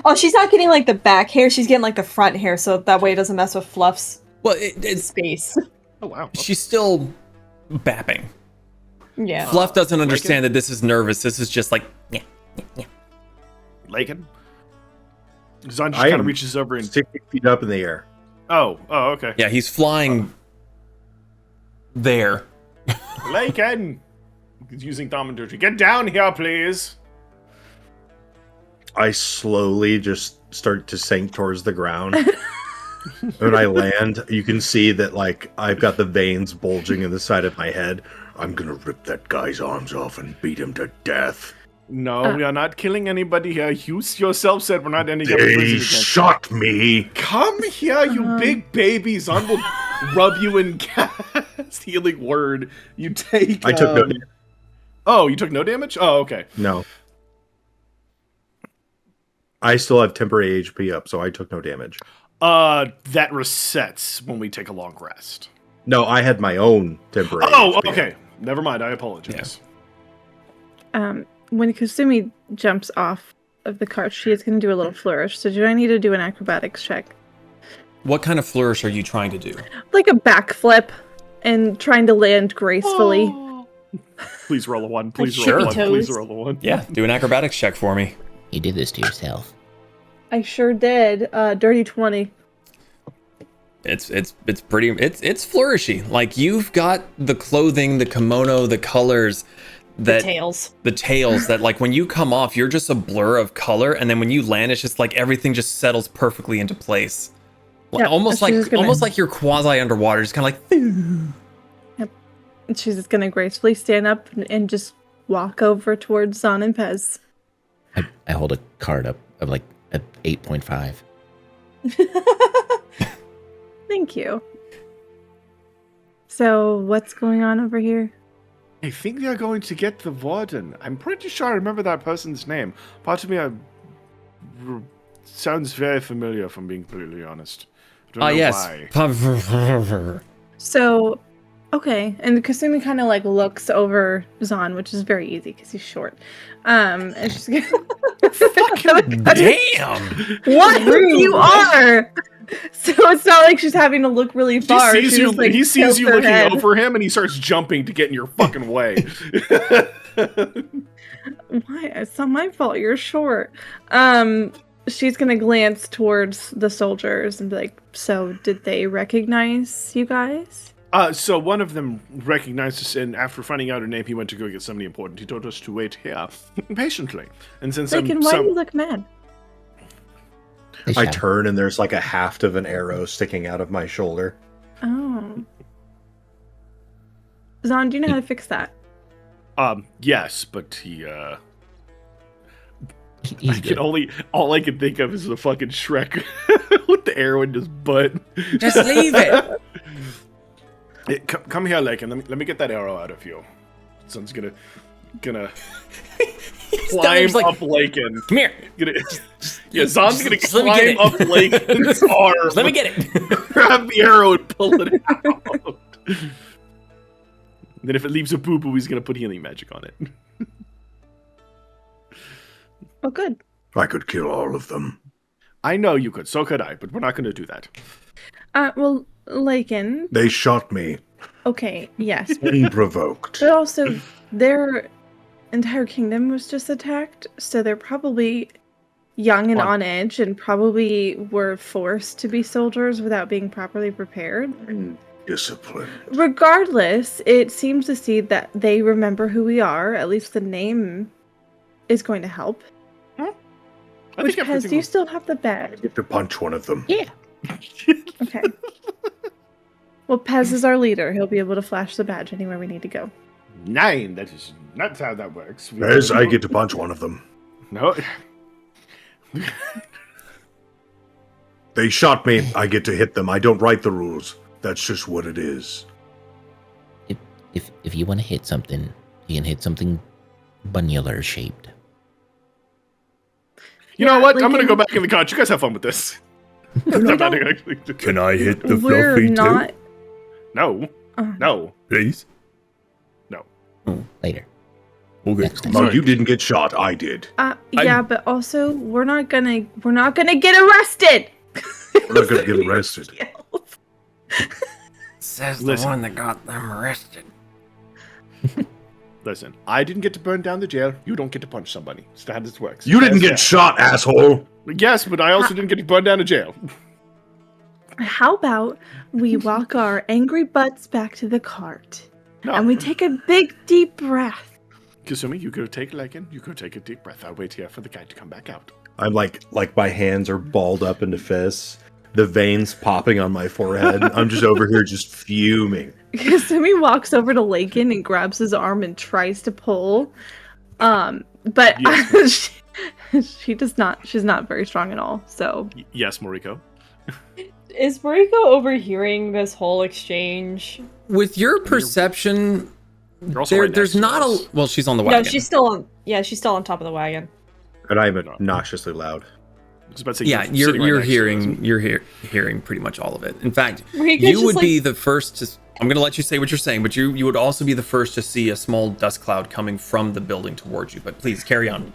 Oh, she's not getting like the back hair, she's getting like the front hair, so that way it doesn't mess with Fluff's it's space. Oh, wow. She's still bapping. Yeah. Fluff doesn't understand that this is nervous. This is just like... Lakin? Zaan just I kind am of reaches over and... 60 feet up in the air. Oh, okay. Yeah, he's flying there. Lakin! He's using thaumaturgy. Get down here, please! I slowly just start to sink towards the ground. When I land, you can see that, like, I've got the veins bulging in the side of my head. I'm gonna rip that guy's arms off and beat him to death. No, we are not killing anybody here. You yourself said we're not ending up in They prison again. shot me. Come here, you big baby. Zaan will rub you and cast healing word. You take... I took no damage. Oh, you took no damage? Oh, okay. No. I still have temporary HP up, so I took no damage. That resets when we take a long rest. No, I had my own temporary Oh, HP. okay. Never mind. I apologize. When Kasumi jumps off of the cart, she is going to do a little flourish. So do I need to do an acrobatics check? What kind of flourish are you trying to do? Like a backflip and trying to land gracefully. Oh. Please roll a 1. Please Like roll a 1. tippy Please toes. roll a 1. Yeah, do an acrobatics check for me. You did this to yourself. I sure did. Dirty 20. It's pretty it's flourishy. Like, you've got the clothing, the kimono, the colors that The tails. that, like, when you come off, you're just a blur of color, and then when you land, it's just like everything just settles perfectly into place. Yep, almost she's just gonna- like you're quasi underwater, just kind of like... Yep. And she's just going to gracefully stand up and just walk over towards Zaan and Pez. I hold a card up of like at 8.5. Thank you. So, what's going on over here? I think they're going to get the warden. I'm pretty sure I remember that person's name. Part of me sounds very familiar, if I'm being completely honest. I don't know yes. why. So, okay. And Kasumi kind of like looks over Zaan, which is very easy because he's short. And she's gonna... Damn! What? You are! So it's not like she's having to look really far. He sees She you, just, like, he sees tilts you her looking head. over him, and he starts jumping to get in your fucking way. Why? It's not my fault. You're short. She's gonna glance towards the soldiers and be like, "So, did they recognize you guys?" So one of them recognized us, and after finding out her name, he went to go get somebody important. He told us to wait here patiently. And since Lakin, why do you look mad? They I shout. turn and there's like a haft of an arrow sticking out of my shoulder. Oh. Zaan, do you know how to fix that? Yes, but he He's good. all I can think of is the fucking Shrek with the arrow in his butt. Just leave it! Come here, Lakin. Let me get that arrow out of you. Son's gonna down climb there, like, up Lakin. Come here. Zaan's gonna just let me get climb it. up Lakin's arm. Let me get it. Grab the arrow and pull it out. Then if it leaves a boo-boo, he's gonna put healing magic on it. Oh, good. I could kill all of them. I know you could, so could I, but we're not gonna do that. Well, Lakin. They shot me Okay, yes, unprovoked. but also their entire kingdom was just attacked, so they're probably young and on edge and probably were forced to be soldiers without being properly prepared. Discipline. Regardless, it seems to see that they remember who we are. At least the name is going to help. Which, Pez, do you still have the badge? Get to punch one of them. Yeah. Okay. Well, Pez is our leader. He'll be able to flash the badge anywhere we need to go. 9. That is not how that works. As I get to punch one of them. No. They shot me. I get to hit them. I don't write the rules. That's just what it is. If you want to hit something, you can hit something bunnular shaped. You know what? I'm going to go back in the cart. You guys have fun with this. Can I hit the We're fluffy not. too? No. No. Please? No. Later. Okay. Next time. Well, you didn't get shot. I did. Yeah, but also we're not gonna get arrested. We're not going to get arrested. Says Listen. the one that got them arrested. Listen, I didn't get to burn down the jail. You don't get to punch somebody. That's how this works. You didn't Yes, get shot, asshole. Yes, but I also didn't get to burn down a jail. How about we walk our angry butts back to the cart No. and we take a big deep breath? Kasumi, you go take Lakin. You go take a deep breath. I'll wait here for the guy to come back out. I'm like my hands are balled up into fists, the veins popping on my forehead. I'm just over here just fuming. Kasumi walks over to Lakin and grabs his arm and tries to pull. But Yes, she does not. She's not very strong at all. So Yes, Moriko. Is Mariko overhearing this whole exchange? With your perception, You're also right there's next to not us. a. Well, she's on the wagon. No, she's still on. Yeah, she's still on top of the wagon. And I'm obnoxiously loud. I was about to say, Yeah, sitting right you're next to hearing us. hearing pretty much all of it. In fact, Mariko's you just would like- be the first to. I'm gonna let you say what you're saying, but you would also be the first to see a small dust cloud coming from the building towards you. But please carry on.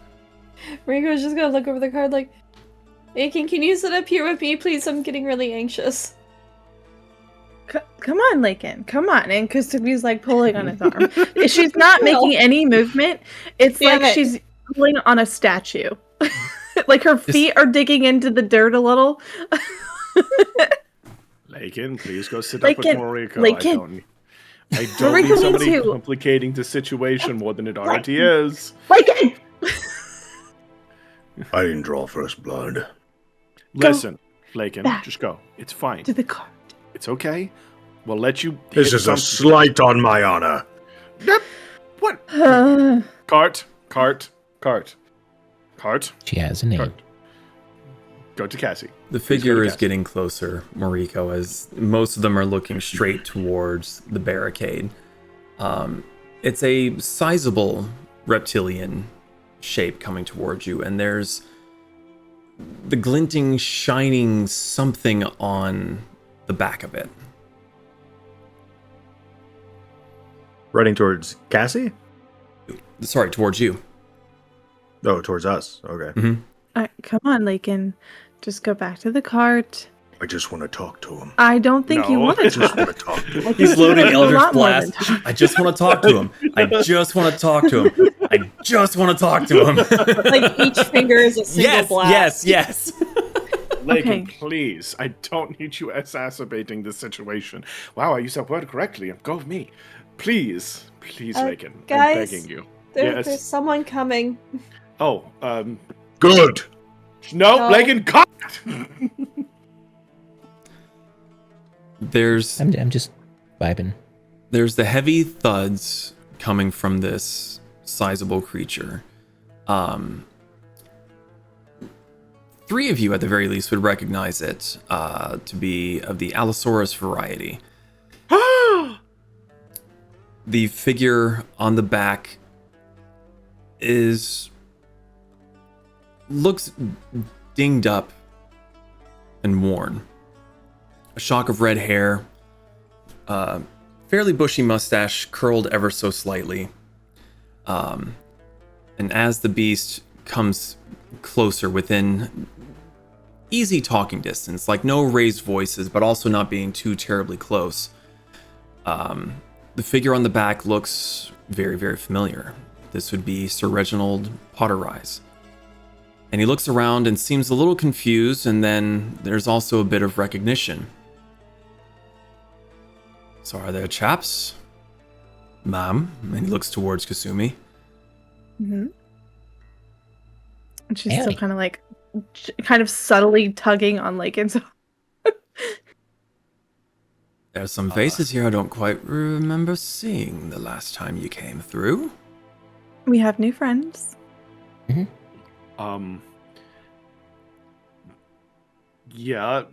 Mariko's just gonna look over the card like, Aiken, can you sit up here with me, please? I'm getting really anxious. come on, Lakin, come on. And Kasumi's like pulling on his arm. She's not making any movement. It's Damn like it. she's pulling on a statue. Like her feet are digging into the dirt a little. Lakin, please go sit up with Lakin, Moriko. Lakin. I don't Moriko need somebody needs to- complicating the situation more than it already is. Lakin! I didn't draw first blood. Listen, Lakin, back. just go. It's fine. To the cart. It's okay. We'll let you. This hit is a something. slight on my honor. Yep. What? Cart. She has a name. Cart. Go to Cassie. The Please go figure to is Cassie. getting closer, Moriko, as most of them are looking straight towards the barricade. It's a sizable reptilian shape coming towards you, and there's the glinting, shining something on the back of it. Running towards Cassie? Sorry, towards you. Oh, towards us. Okay. Come on, Lakin. Just go back to the cart. I just want to talk to him. I don't think you No. want I to just talk. want to talk to him. I He's think loading you want a Eldritch lot more than Blast. talk. I just want to talk to him. I just want to talk to him. I just want to talk to him. Like each finger is a single yes, blast. yes. Lakin, Okay. please. I don't need you exacerbating the situation. Wow, I used that word correctly. Go with me. Please, Lakin. I'm guys, begging you. There's Yes. someone coming. Oh, Good. no, No. Lakin, cut! There's I'm just vibing. There's the heavy thuds coming from this sizable creature. Three of you, at the very least, would recognize it to be of the Allosaurus variety. The figure on the back looks dinged up and worn. A shock of red hair, fairly bushy mustache curled ever so slightly. And as the beast comes closer within easy talking distance, like no raised voices, but also not being too terribly close, the figure on the back looks very, very familiar. This would be Sir Reginald Potterrise. And he looks around and seems a little confused, and then there's also a bit of recognition. So are there chaps? Ma'am? And he looks towards Kasumi. Mm-hmm. And she's Howdy. still kind of like, kind of subtly tugging on Lakin's. There's some faces here I don't quite remember seeing the last time you came through. We have new friends. Yeah,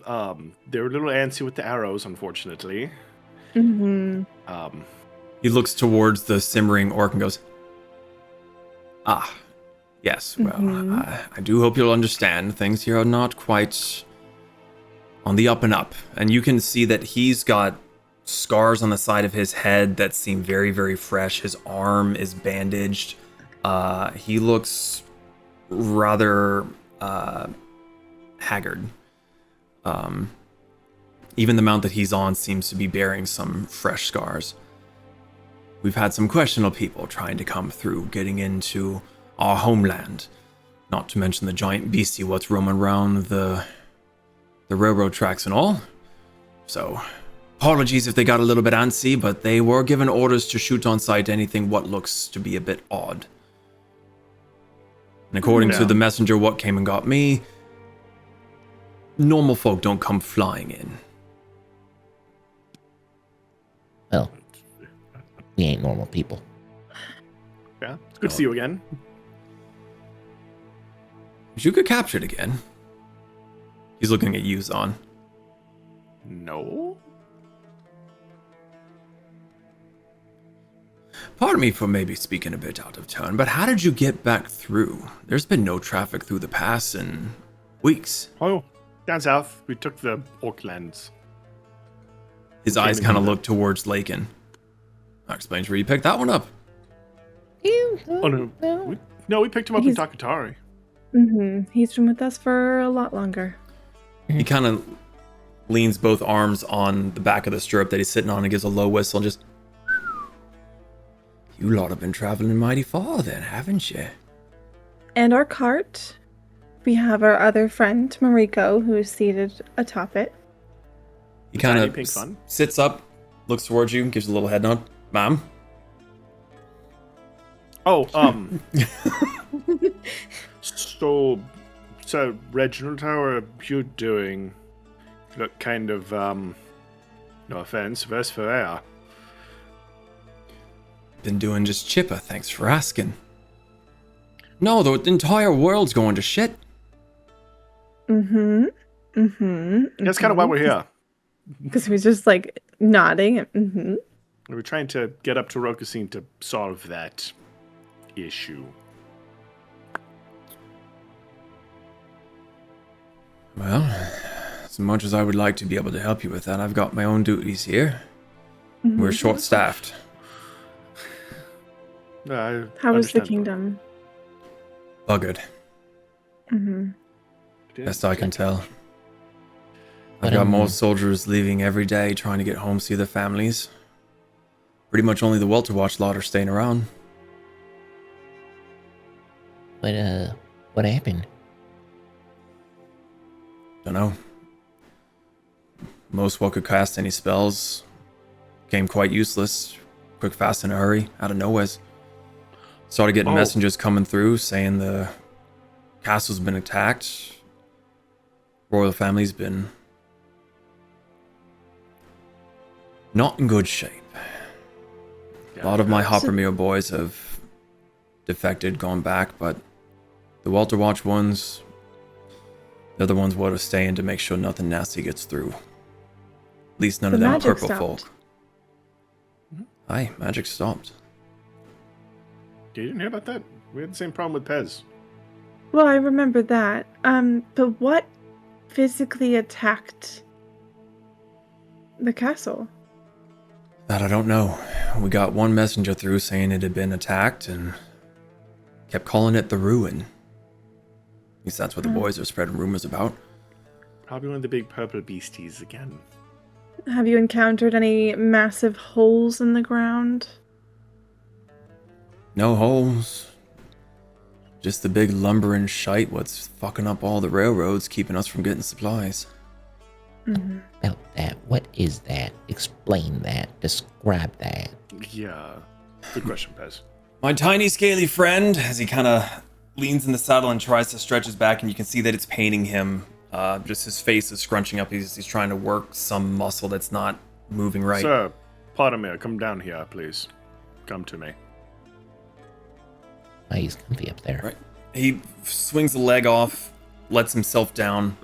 they're a little antsy with the arrows, unfortunately. Mm-hmm. He looks towards the simmering orc and goes, "Ah, yes, well, I do hope you'll understand. Things here are not quite on the up and up." And you can see that he's got scars on the side of his head that seem very, very fresh. His arm is bandaged. He looks rather haggard. Even the mount that he's on seems to be bearing some fresh scars. We've had some questionable people trying to come through, getting into our homeland. Not to mention the giant beastie what's roaming around the railroad tracks and all. So, apologies if they got a little bit antsy, but they were given orders to shoot on sight anything what looks to be a bit odd. And according to the messenger what came and got me, normal folk don't come flying in. Well, we ain't normal people. Yeah, it's good to see you again. Did you get captured again? He's looking at you, Zaan. No. Pardon me for maybe speaking a bit out of turn, but how did you get back through? There's been no traffic through the pass in weeks. Oh, down south, we took the Orklands. His eyes kind of look towards Lakin. That explains where you picked that one up. Oh, no. We picked him up in Takatari. Mm-hmm. He's been with us for a lot longer. He kind of leans both arms on the back of the stirrup that he's sitting on and gives a low whistle and just... You lot have been traveling mighty far then, haven't you? And our cart. We have our other friend, Mariko, who is seated atop it. He kind of sits up, looks towards you, gives a little head nod. Ma'am? Oh, So, Reginald, how are you doing? You look kind of, no offense, vers for air. Been doing just chipper, thanks for asking. No, the entire world's going to shit. Mm-hmm. Mm-hmm. That's kind of why we're here. Because he was just like nodding. Mm-hmm. We're trying to get up to Rokasing to solve that issue. Well, as much as I would like to be able to help you with that, I've got my own duties here. Mm-hmm. We're short-staffed. How was the kingdom? Buggered. Mm-hmm. Best I can tell. I've got more soldiers leaving every day trying to get home, see their families. Pretty much only the Welter Watch lot are staying around. What happened? Dunno. Most what could cast any spells became quite useless. Quick, fast, in a hurry, out of nowhere. Started getting messengers coming through saying the castle's been attacked. Royal family's been not in good shape. A lot of my Hoppermere boys have defected, gone back, but the Welter Watch ones, they're the ones what are staying to make sure nothing nasty gets through. At least none of them purple folk. Aye, magic stopped. You didn't hear about that? We had the same problem with Pez. Well, I remember that. But what physically attacked the castle? That I don't know. We got one messenger through saying it had been attacked and kept calling it the Ruin. At least that's what the boys are spreading rumors about. Probably one of the big purple beasties again. Have you encountered any massive holes in the ground? No holes. Just the big lumbering shite what's fucking up all the railroads, keeping us from getting supplies. About that, what is that? Explain that. Describe that. Yeah. Good question, Pez. My tiny scaly friend, as he kind of leans in the saddle and tries to stretch his back, and you can see that it's paining him. Just his face is scrunching up. He's trying to work some muscle that's not moving right. Sir, pardon me. Come down here, please. Come to me. Oh, he's comfy up there. Right. He swings the leg off, lets himself down,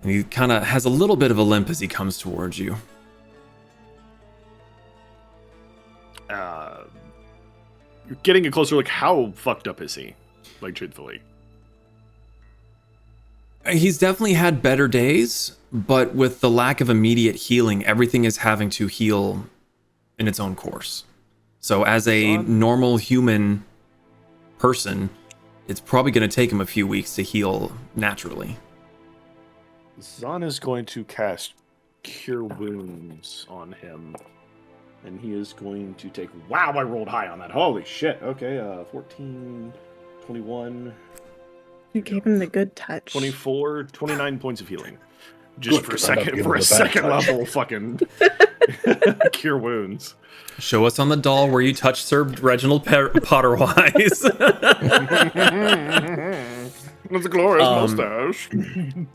and he kind of has a little bit of a limp as he comes towards you. You're getting a closer look. How fucked up is he? Like, truthfully. He's definitely had better days, but with the lack of immediate healing, everything is having to heal in its own course. So as a normal human person, it's probably going to take him a few weeks to heal naturally. Zaan is going to cast Cure Wounds on him. And he is going to take... Wow, I rolled high on that. Holy shit. Okay, 14, 21... You gave him the good touch. 24, 29 points of healing. Just for a second level fucking Cure Wounds. Show us on the doll where you touched Sir Reginald Potterwise. With a glorious mustache.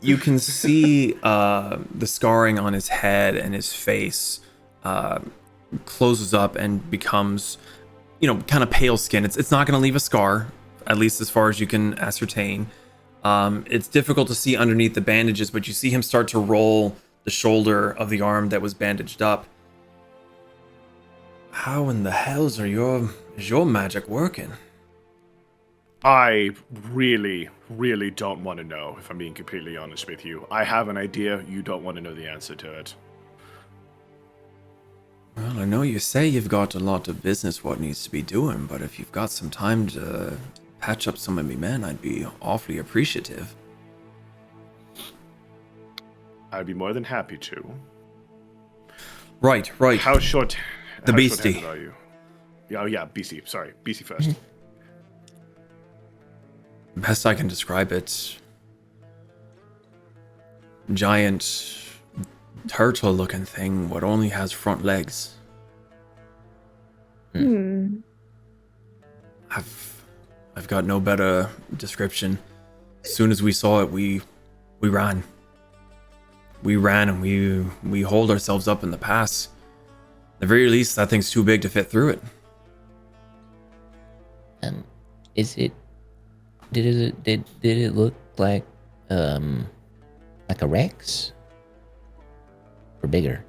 You can see the scarring on his head and his face closes up and becomes, kind of pale skin. It's not going to leave a scar, at least as far as you can ascertain. It's difficult to see underneath the bandages, but you see him start to roll the shoulder of the arm that was bandaged up. How in the hells is your magic working? I really, really don't want to know, if I'm being completely honest with you. I have an idea. You don't want to know the answer to it. Well, I know you say you've got a lot of business what needs to be doing, but if you've got some time to patch up some of me men, I'd be awfully appreciative. I'd be more than happy to. Right. How short... The beastie. Are you? Oh, yeah, beastie. Sorry, beastie first. Best I can describe it. Giant turtle-looking thing what only has front legs. I've got no better description. As soon as we saw it, we ran. We ran and we holed ourselves up in the pass. At the very least, that thing's too big to fit through it. Did it look like a Rex? Or bigger?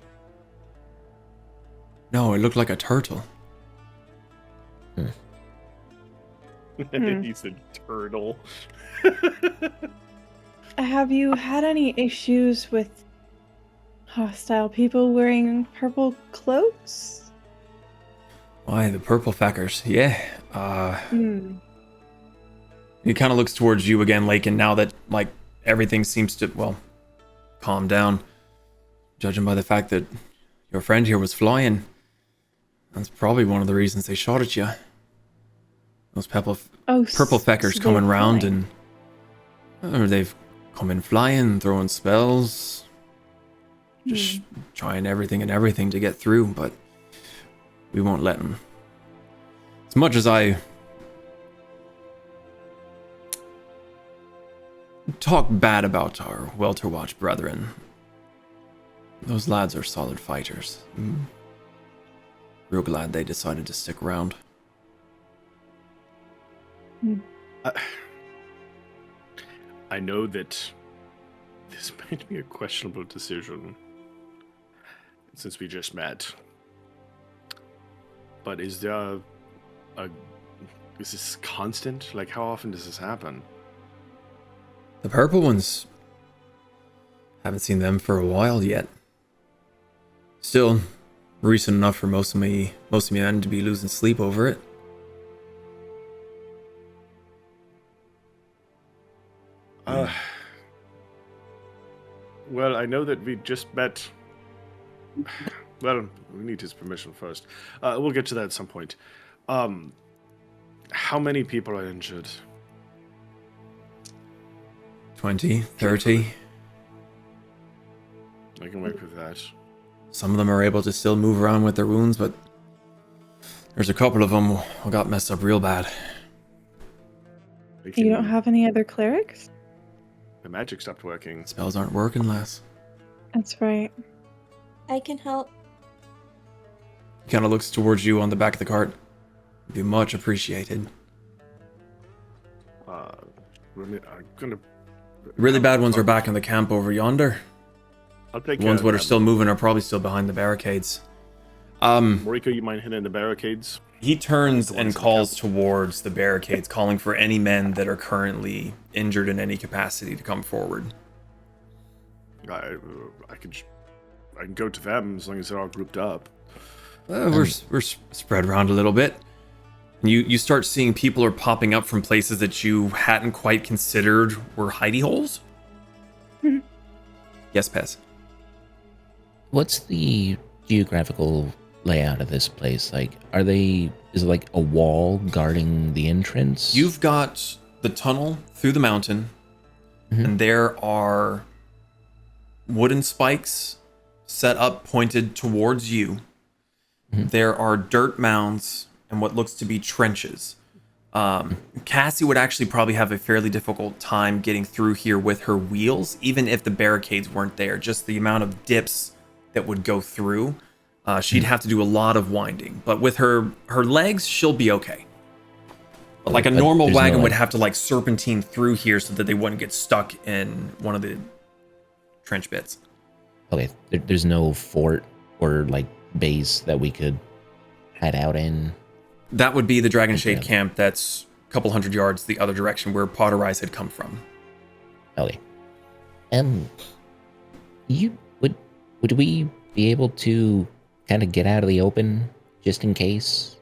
No, it looked like a turtle. He's a turtle. Have you had any issues with hostile people wearing purple cloaks? Why, the purple feckers, yeah. He kind of looks towards you again, Lakin, now that, everything seems to, calm down. Judging by the fact that your friend here was flying, that's probably one of the reasons they shot at you. Those purple feckers coming around and... Or they've come in flying, throwing spells... Just trying everything to get through, but we won't let them. As much as I talk bad about our Welterwatch brethren, those lads are solid fighters. Real glad they decided to stick around. I know that this might be a questionable decision, since we just met. But is there is this constant? How often does this happen? The purple ones, haven't seen them for a while yet. Still, recent enough for most of me men to be losing sleep over it. Well, I know that we just met. Well, we need his permission first. We'll get to that at some point. How many people are injured? 20, 30. I can work with that. Some of them are able to still move around with their wounds, but there's a couple of them who got messed up real bad. You don't have any other clerics? The magic stopped working. Spells aren't working, lass. That's right. I can help. He kind of looks towards you on the back of the cart. Be much appreciated. I'm gonna. Really bad ones are back in the camp over yonder. I'll take The ones care that of are still moving are probably still behind the barricades. Mariko, you mind hitting the barricades? He turns and calls towards the barricades, calling for any men that are currently injured in any capacity to come forward. I can go to them as long as they're all grouped up. We're spread around a little bit. You start seeing people are popping up from places that you hadn't quite considered were hidey holes. Yes, Pez. What's the geographical layout of this place? Like, is it like a wall guarding the entrance? You've got the tunnel through the mountain, and there are wooden spikes set up pointed towards you. There are dirt mounds and what looks to be trenches. Cassie would actually probably have a fairly difficult time getting through here with her wheels, even if the barricades weren't there. Just the amount of dips that would go through, she'd have to do a lot of winding. But with her legs, she'll be okay. But like a normal wagon would have to like serpentine through here so that they wouldn't get stuck in one of the trench bits. Okay, there's no fort or like base that we could hide out in. That would be the Dragon Shade camp that's a couple hundred yards the other direction where Potter Eyes had come from. Okay. Would we be able to kind of get out of the open just in case?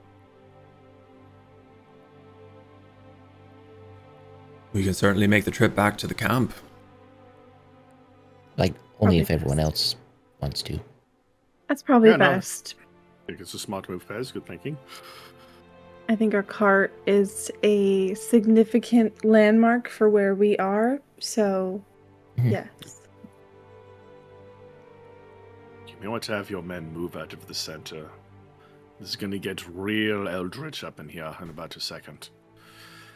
We can certainly make the trip back to the camp. Like, only if everyone else wants to. That's probably Yeah, no. best. I think it's a smart move, Pez. Good thinking. I think our cart is a significant landmark for where we are, so yes. You may want to have your men move out of the center. This is going to get real eldritch up in here in about a second.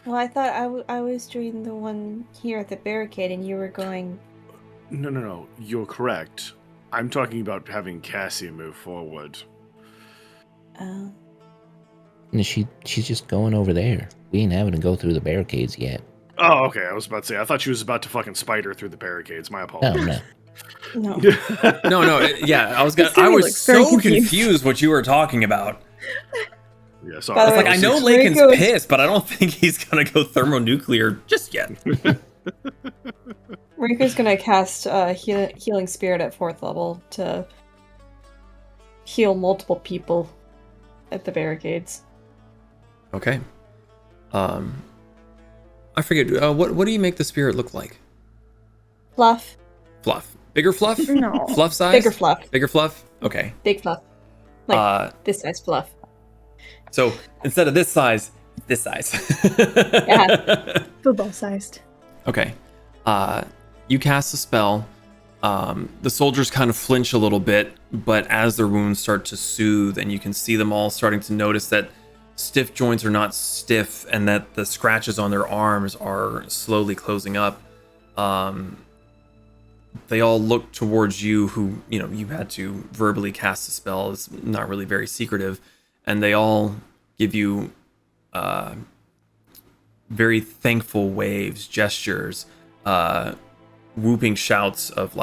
Well, I thought I was doing the one here at the barricade, and you were going. No. You're correct. I'm talking about having Cassie move forward. Oh. And she's just going over there. We ain't having to go through the barricades yet. Oh, okay. I was about to say. I thought she was about to fucking spider through the barricades. My apologies. No. Yeah, I was so confused what you were talking about. Yeah, sorry. It's like, I know Lakin's pissed, but I don't think he's gonna go thermonuclear just yet. Riku's gonna cast Healing Spirit at 4th level to heal multiple people at the barricades. Okay. I forget. What do you make the spirit look like? Fluff. Fluff. Bigger fluff? No. Fluff size? Bigger fluff. Bigger fluff? Okay. Big fluff. Like this size fluff. So instead of this size, this size. Yeah. Football sized. Okay. You cast a spell. The soldiers kind of flinch a little bit, but as their wounds start to soothe, and you can see them all starting to notice that stiff joints are not stiff, and that the scratches on their arms are slowly closing up. They all look towards you, who, you had to verbally cast a spell. It's not really very secretive. And they all give you very thankful waves, gestures, whooping shouts of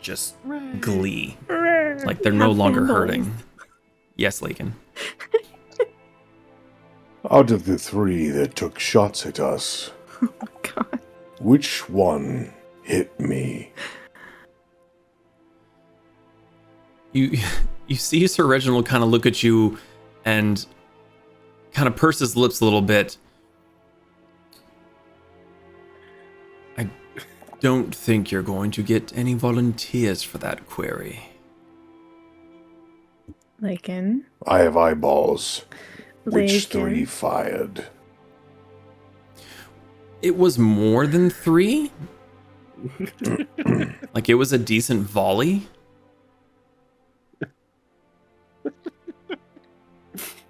just glee. Like they're no longer hurting. Yes, Lakin. Out of the 3 that took shots at us, God. which one hit me? You see Sir Reginald kind of look at you and kind of purse his lips a little bit. I don't think you're going to get any volunteers for that query. Lakin. I have eyeballs. Which Lakin. 3 fired? It was more than 3? Like, it was a decent volley?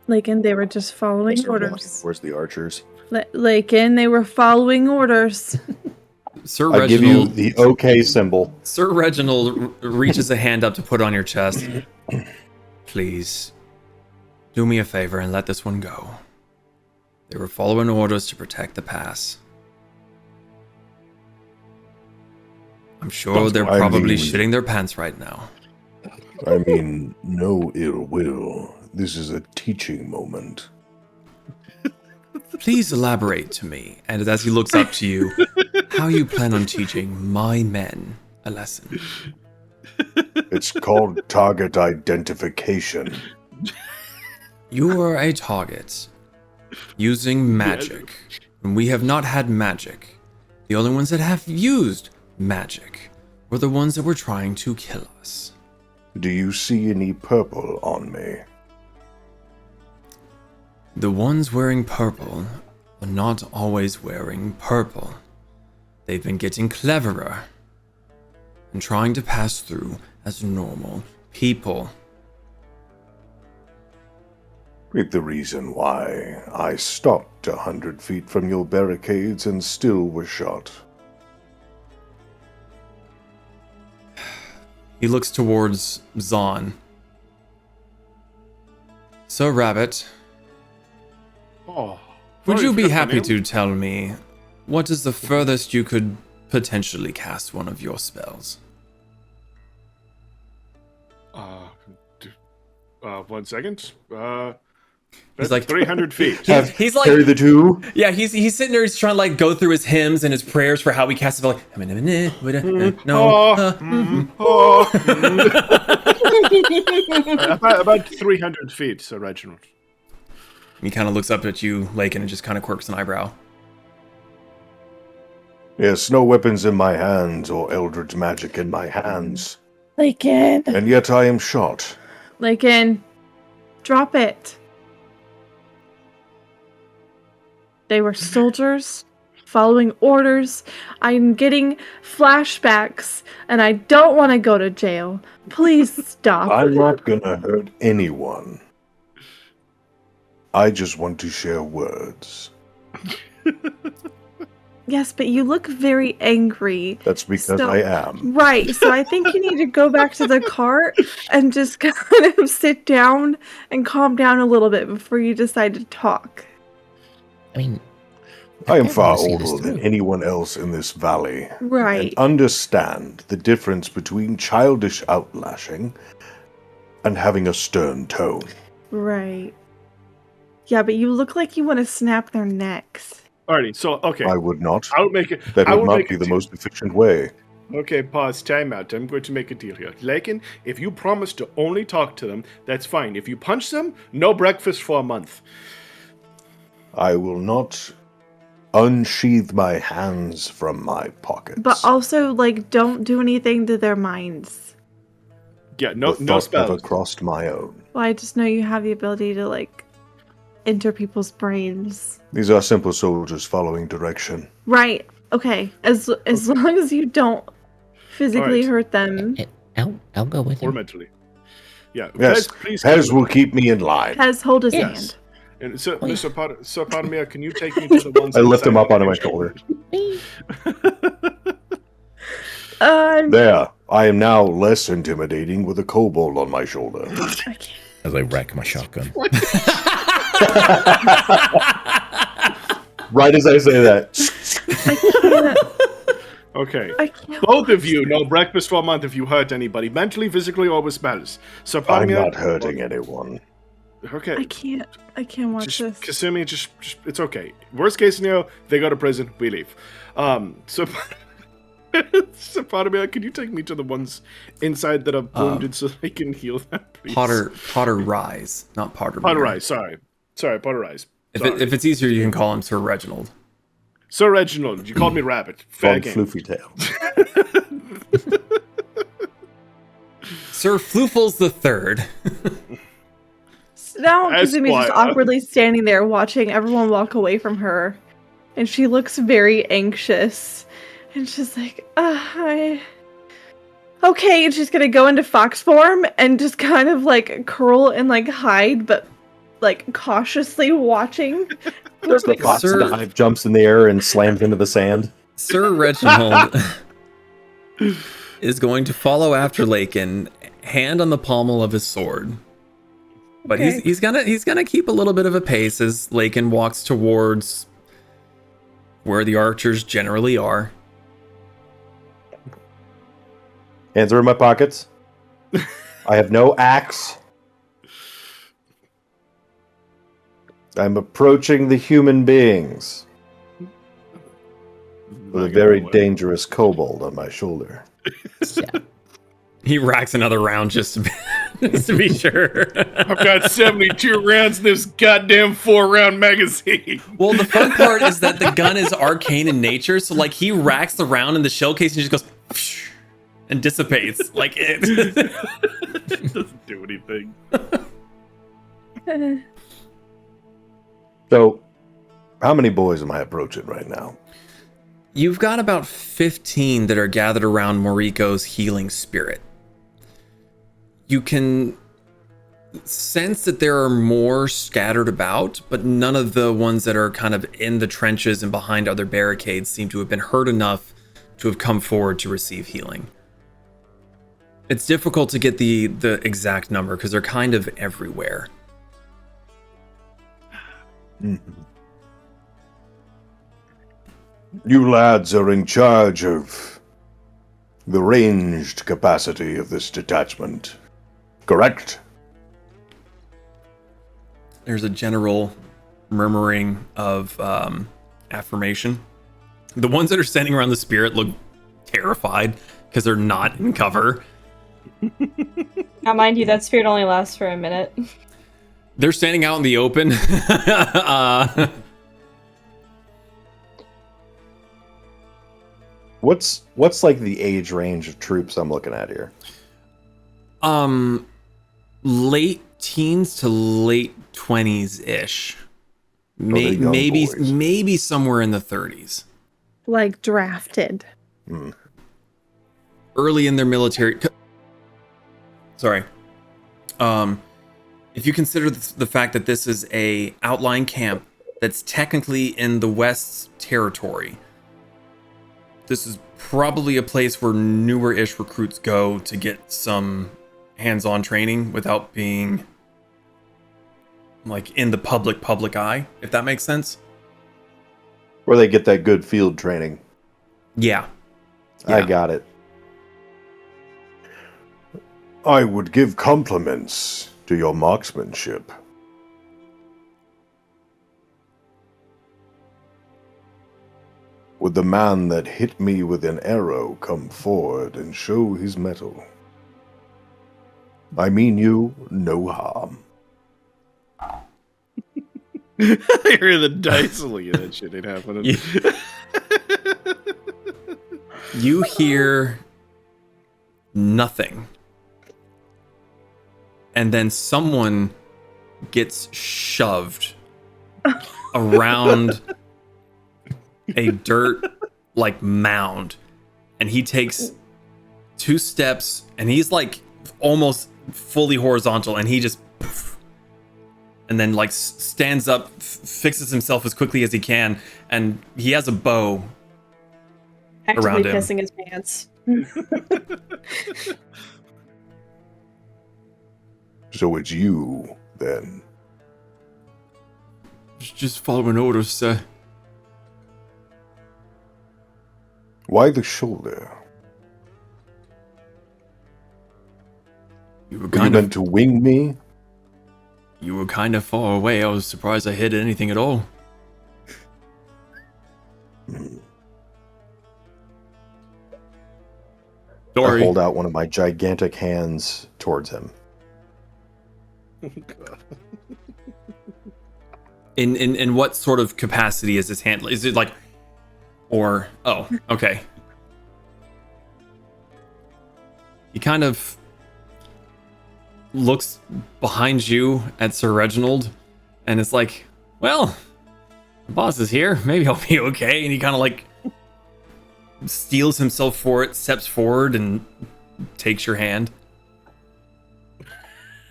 Lakin, they were just following orders. Where's the archers? Lakin, they were following orders. Sir I give you Reginald, the OK symbol. Sir Reginald reaches a hand up to put on your chest. Please, do me a favor and let this one go. They were following orders to protect the pass. I'm sure they're probably shitting their pants right now. I mean, no ill will. This is a teaching moment. Please elaborate to me, and as he looks up to you, how you plan on teaching my men a lesson. It's called target identification. You are a target using magic, and we have not had magic. The only ones that have used magic were the ones that were trying to kill us. Do you see any purple on me? The ones wearing purple are not always wearing purple. They've been getting cleverer and trying to pass through as normal people. It's the reason why I stopped 100 feet from your barricades and still was shot. He looks towards Zaan. So, Rabbit, would you be happy to tell me what is the furthest you could potentially cast one of your spells? 1 second. He's like 300 feet. He's like, carry the 2. Yeah, he's sitting there. He's trying to like go through his hymns and his prayers for how he casts it. Like, about 300 feet, Sir Reginald. He kind of looks up at you, Lakin, and just kind of quirks an eyebrow. Yes, no weapons in my hands or eldritch magic in my hands. Lakin. And yet I am shot. Lakin, drop it. They were soldiers following orders. I'm getting flashbacks and I don't want to go to jail. Please stop. I'm not gonna hurt anyone. I just want to share words. Yes, but you look very angry. That's because I am. Right, so I think you need to go back to the cart and just kind of sit down and calm down a little bit before you decide to talk. I mean, I am far wanna see this older than through. anyone else in this valley. Right. And understand the difference between childish outlashing and having a stern tone. Right. Yeah, but you look like you want to snap their necks. Alrighty, so, okay. I would not. I would make it. That I would will not make be it the to- most efficient way. Okay, pause, time out. I'm going to make a deal here. Lakin, if you promise to only talk to them, that's fine. If you punch them, no breakfast for a month. I will not unsheath my hands from my pockets. But also, like, don't do anything to their minds. Yeah, no the no thought never spells. crossed my own. Well, I just know you have the ability to, like, enter people's brains. These are simple soldiers following direction. Right. Okay. As long as you don't physically Alright. hurt them. I'll go with Or him. mentally. Yeah, Yes, please. Pez will keep me in line. Pez, hold his Yes. hand. And so, Mr. Potamia, can you take me to the ones? I lift him inside up onto the my shoulder. There, I am now less intimidating with a kobold on my shoulder. As I rack my shotgun. Right as I say that. Okay. I can't. Both of you, no breakfast for a month if you hurt anybody, mentally, physically, or with spells. So I'm Potamia, not hurting anyone. Okay. I can't watch this. Kasumi, just it's okay. Worst case scenario, they go to prison, we leave. So Potamia, can you take me to the ones inside that are wounded so they can heal them, please? Potter Rise, not Potter. Potter Rise, sorry, Potter Rise. If it's easier, you can call him Sir Reginald. Sir Reginald, you called me Rabbit. Fair Von game. Floofy Tail. Sir Floofles the Third. Now Esquire. Kazumi's just awkwardly standing there watching everyone walk away from her. and she looks very anxious. And she's like, okay, and she's gonna go into fox form and just kind of like curl and like hide, but like cautiously watching. The fox dive, jumps in the air and slams into the sand. Sir Reginald is going to follow after Lakin, hand on the pommel of his sword. But Okay. he's gonna keep a little bit of a pace as Lakin walks towards where the archers generally are. Hands are in my pockets. I have no axe. I'm approaching the human beings with a very dangerous kobold on my shoulder. He racks another round just to be sure. I've got 72 rounds in this goddamn 4-round magazine. Well, the fun part is that the gun is arcane in nature, so like he racks the round in the shell case and just goes and dissipates. Like it doesn't do anything. So, how many boys am I approaching right now? You've got about 15 that are gathered around Moriko's healing spirit. You can sense that there are more scattered about, but none of the ones that are kind of in the trenches and behind other barricades seem to have been hurt enough to have come forward to receive healing. It's difficult to get the exact number because they're kind of everywhere. You lads are in charge of the ranged capacity of this detachment, correct? There's a general murmuring of affirmation. The ones that are standing around the spirit look terrified because they're not in cover. Now, mind you, that spirit only lasts for a minute. They're standing out in the open. What's like the age range of troops I'm looking at here? Late teens to late 20s ish. they're young boys. Maybe somewhere in the 30s. Like drafted. Early in their military. Sorry. If you consider the fact that this is a outlying camp that's technically in the West's territory, this is probably a place where newer-ish recruits go to get some hands-on training without being like in the public eye, if that makes sense. Where they get that good field training. Yeah. I got it. I would give compliments to your marksmanship. Would the man that hit me with an arrow come forward and show his mettle? I mean you no harm. I hear the dice. Look at that shit ain't happening. You hear nothing. And then someone gets shoved around a dirt like mound, and he takes 2 steps and he's like almost fully horizontal, and he just and then like stands up, fixes himself as quickly as he can, and he has a bow Actively around him. pissing his pants. So it's you, then. Just following orders, sir. Why the shoulder? You were Were you kind of meant to wing me? You were kind of far away. I was surprised I hit anything at all. I Sorry. hold out one of my gigantic hands towards him. In what sort of capacity is this hand? Is it like, or oh, okay. He kind of looks behind you at Sir Reginald, and it's like, well, The boss is here. Maybe I'll be okay. And he kind of like steels himself for it, steps forward, and takes your hand.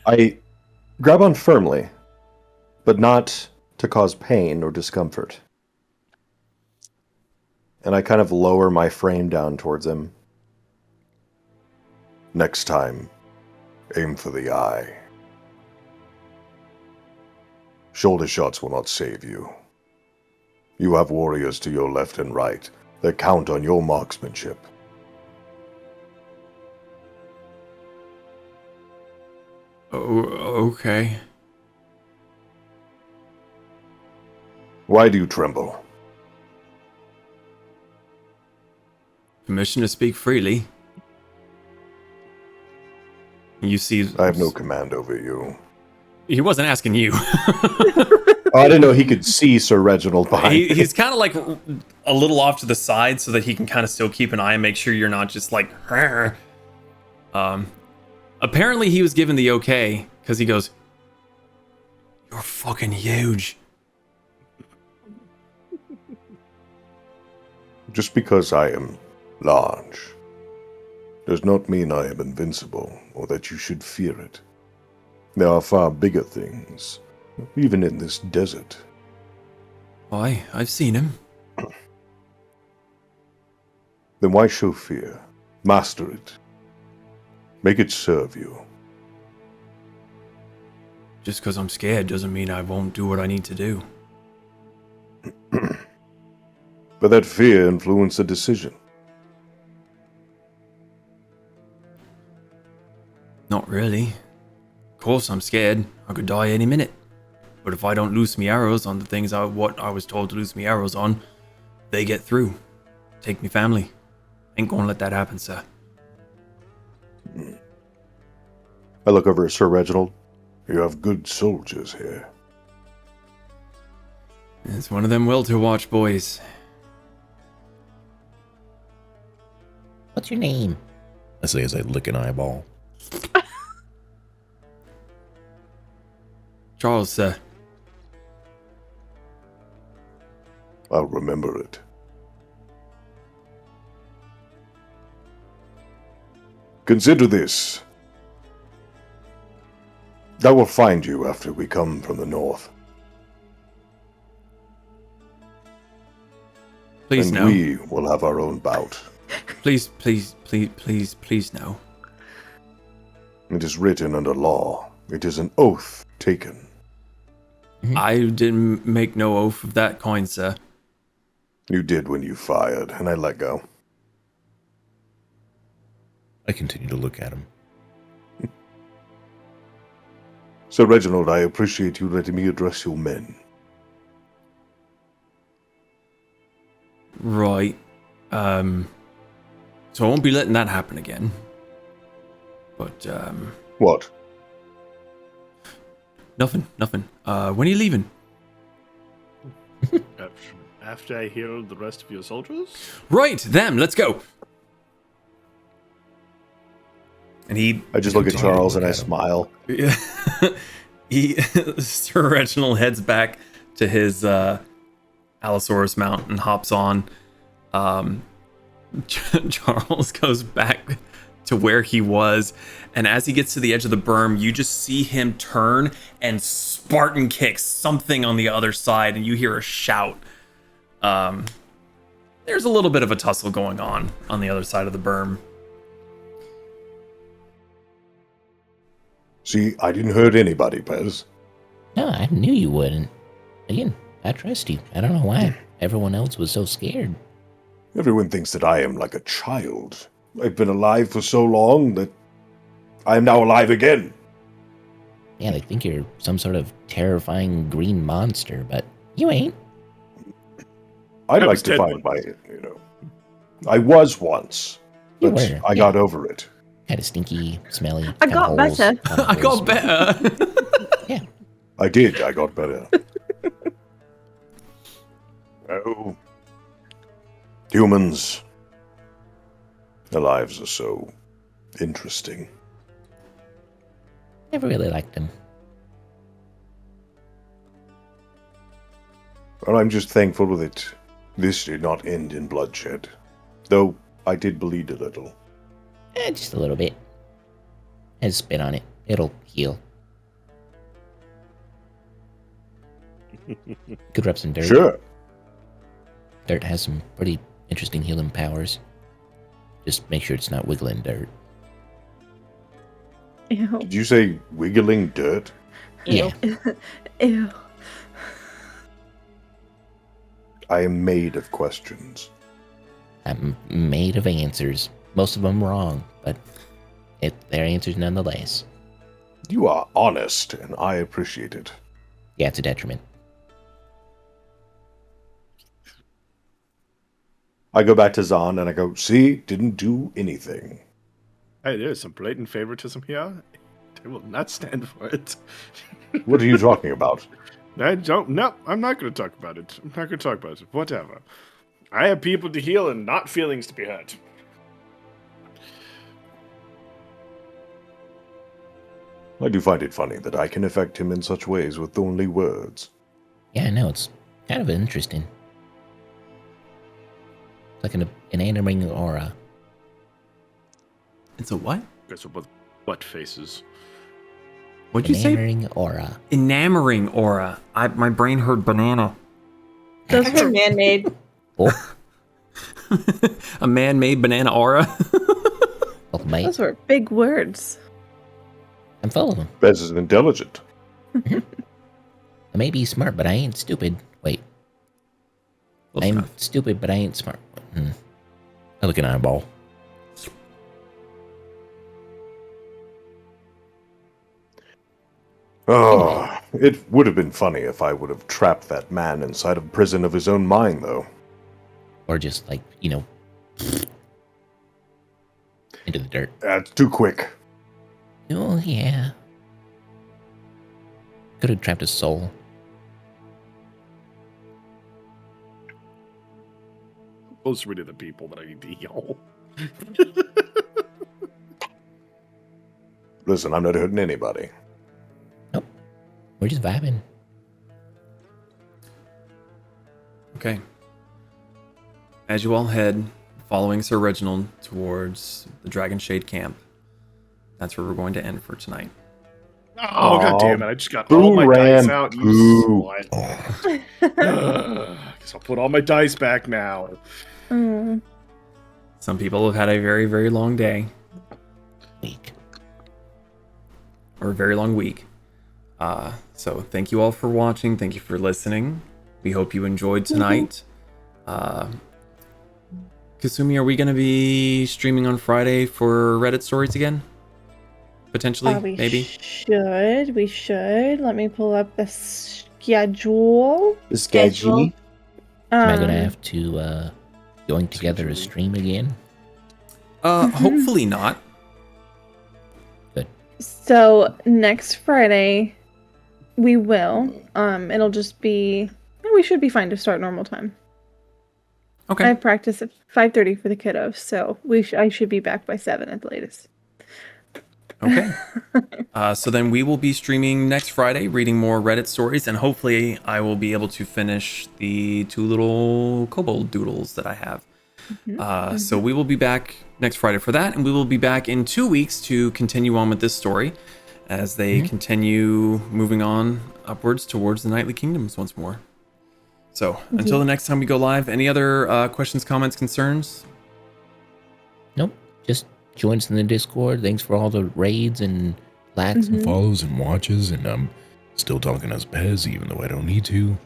I grab on firmly, but not to cause pain or discomfort. And I kind of lower my frame down towards him. Next time, aim for the eye. Shoulder shots will not save you. You have warriors to your left and right that count on your marksmanship. Oh, okay. Why do you tremble? Permission to speak freely. You see... I have no command over you. He wasn't asking you. Oh, I didn't know he could see Sir Reginald behind. He's kind of like a little off to the side so that he can kind of still keep an eye and make sure you're not just like... Apparently he was given the okay because he goes, "You're fucking huge." Just because I am large does not mean I am invincible or that you should fear it. There are far bigger things, even in this desert. Why, I've seen him. Then why show fear? Master it. Make it serve you. Just because I'm scared doesn't mean I won't do what I need to do. But that fear influenced the decision. Not really. Of course I'm scared. I could die any minute. But if I don't loose me arrows on the things what I was told to loose me arrows on, they get through. Take me family. Ain't gonna let that happen, sir. I look over at Sir Reginald. You have good soldiers here. It's one of them well-to-watch boys. What's your name? I say as I lick an eyeball. Charles, sir. I'll remember it. Consider this. I will find you after we come from the north. Please, and no. we will have our own bout. Please, please, please, please, please, no. It is written under law. It is an oath taken. I didn't make no oath of that kind, sir. You did when you fired, and I let go. I continue to look at him. Sir Reginald, I appreciate you letting me address your men. Right. So I won't be letting that happen again. But, What? Nothing. When are you leaving? After I heal the rest of your soldiers? Right, them, let's go. And I just look at Charles and I smile. Sir Reginald heads back to his Allosaurus mount and hops on. Charles goes back to where he was, and as he gets to the edge of the berm, you just see him turn and Spartan kick something on the other side, and you hear a shout. There's a little bit of a tussle going on the other side of the berm. See, I didn't hurt anybody, Pez. No, I knew you wouldn't. Again, I trust you. I don't know why everyone else was so scared. Everyone thinks that I am like a child. I've been alive for so long that I am now alive again. Yeah, they think you're some sort of terrifying green monster, but you ain't. I'd like to find my, I was once, You but were, I got over it. Kind of stinky, smelly. I got better. I got better. Yeah. I did. I got better. Oh. Humans. Their lives are so interesting. Never really liked them. Well, I'm just thankful that this did not end in bloodshed. Though I did bleed a little. Just a little bit. And spit on it. It'll heal. Could rub some dirt. Sure. Dirt has some pretty interesting healing powers. Just make sure it's not wiggling dirt. Ew. Did you say wiggling dirt? Yeah. Ew. I am made of questions. I'm made of answers. Most of them wrong, but they're answers nonetheless. You are honest, and I appreciate it. Yeah, it's a detriment. I go back to Zaan and I go, see, didn't do anything. Hey, there's some blatant favoritism here. I will not stand for it. What are you talking about? I don't. No, I'm not going to talk about it. I'm not going to talk about it. Whatever. I have people to heal and not feelings to be hurt. I do find it funny that I can affect him in such ways with only words. Yeah, I know. It's kind of interesting. It's like an animating aura. It's a what? Guess what? Butt faces. What'd you say? Enamoring aura. Enamoring aura. My brain heard banana. Those were man-made. Oh, A man-made banana aura. well, mate. Those were big words. I'm full of them. Bez is intelligent. I may be smart, but I ain't stupid. Wait. Close I'm enough. stupid, but I ain't smart. I look an eyeball. Oh, it would have been funny if I would have trapped that man inside a prison of his own mind, though. Or just, like, into the dirt. That's too quick. Oh, yeah. Could have trapped his soul. Those are really the people that I need to heal. Listen, I'm not hurting anybody. Nope. We're just vibing. Okay. As you all head, following Sir Reginald towards the Dragon Shade camp, that's where we're going to end for tonight. Oh, god damn it. I just got Boo all my dice ran, out. boo. You slut. Guess I'll put all my dice back now. Mm. Some people have had a very, very long day. Weak. Or a very long week. So thank you all for watching. Thank you for listening. We hope you enjoyed tonight. Kasumi, are we going to be streaming on Friday for Reddit stories again? Potentially, We maybe? We should. Let me pull up the schedule. The sketchy. Am I going to have to join together a stream again? Hopefully not. So next Friday, we will. It'll just be. We should be fine to start normal time. Okay. I have practice at 5:30 for the kiddos, so I should be back by 7 at the latest. Okay. So then we will be streaming next Friday, reading more Reddit stories, and hopefully I will be able to finish the 2 little kobold doodles that I have. So we will be back next Friday for that, and we will be back in 2 weeks to continue on with this story as they continue moving on upwards towards the Nightly Kingdoms once more. So until the next time we go live, any other questions, comments, concerns? Nope. Just join us in the Discord. Thanks for all the raids and likes and Follows and watches, and I'm still talking as Pez, even though I don't need to.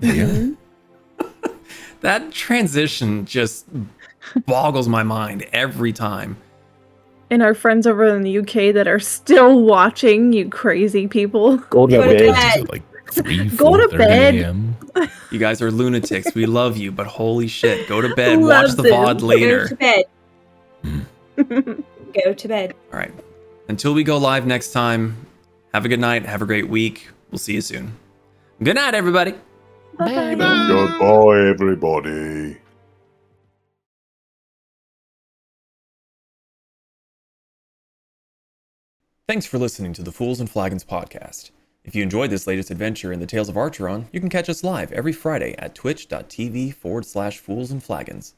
Yeah. That transition just boggles my mind every time. And our friends over in the UK that are still watching, you crazy people. Go to bed. Like 3, Go to 4:30 bed. a.m. You guys are lunatics. We love you, but holy shit, go to bed. Love Watch the this. VOD Go later. to bed. Go to bed. All right. Until we go live next time, have a good night. Have a great week. We'll see you soon. Good night, everybody. Bye-bye. Goodbye, everybody. Thanks for listening to the Fools and Flagons podcast. If you enjoyed this latest adventure in the Tales of Archeron, you can catch us live every Friday at twitch.tv/foolsandflagons.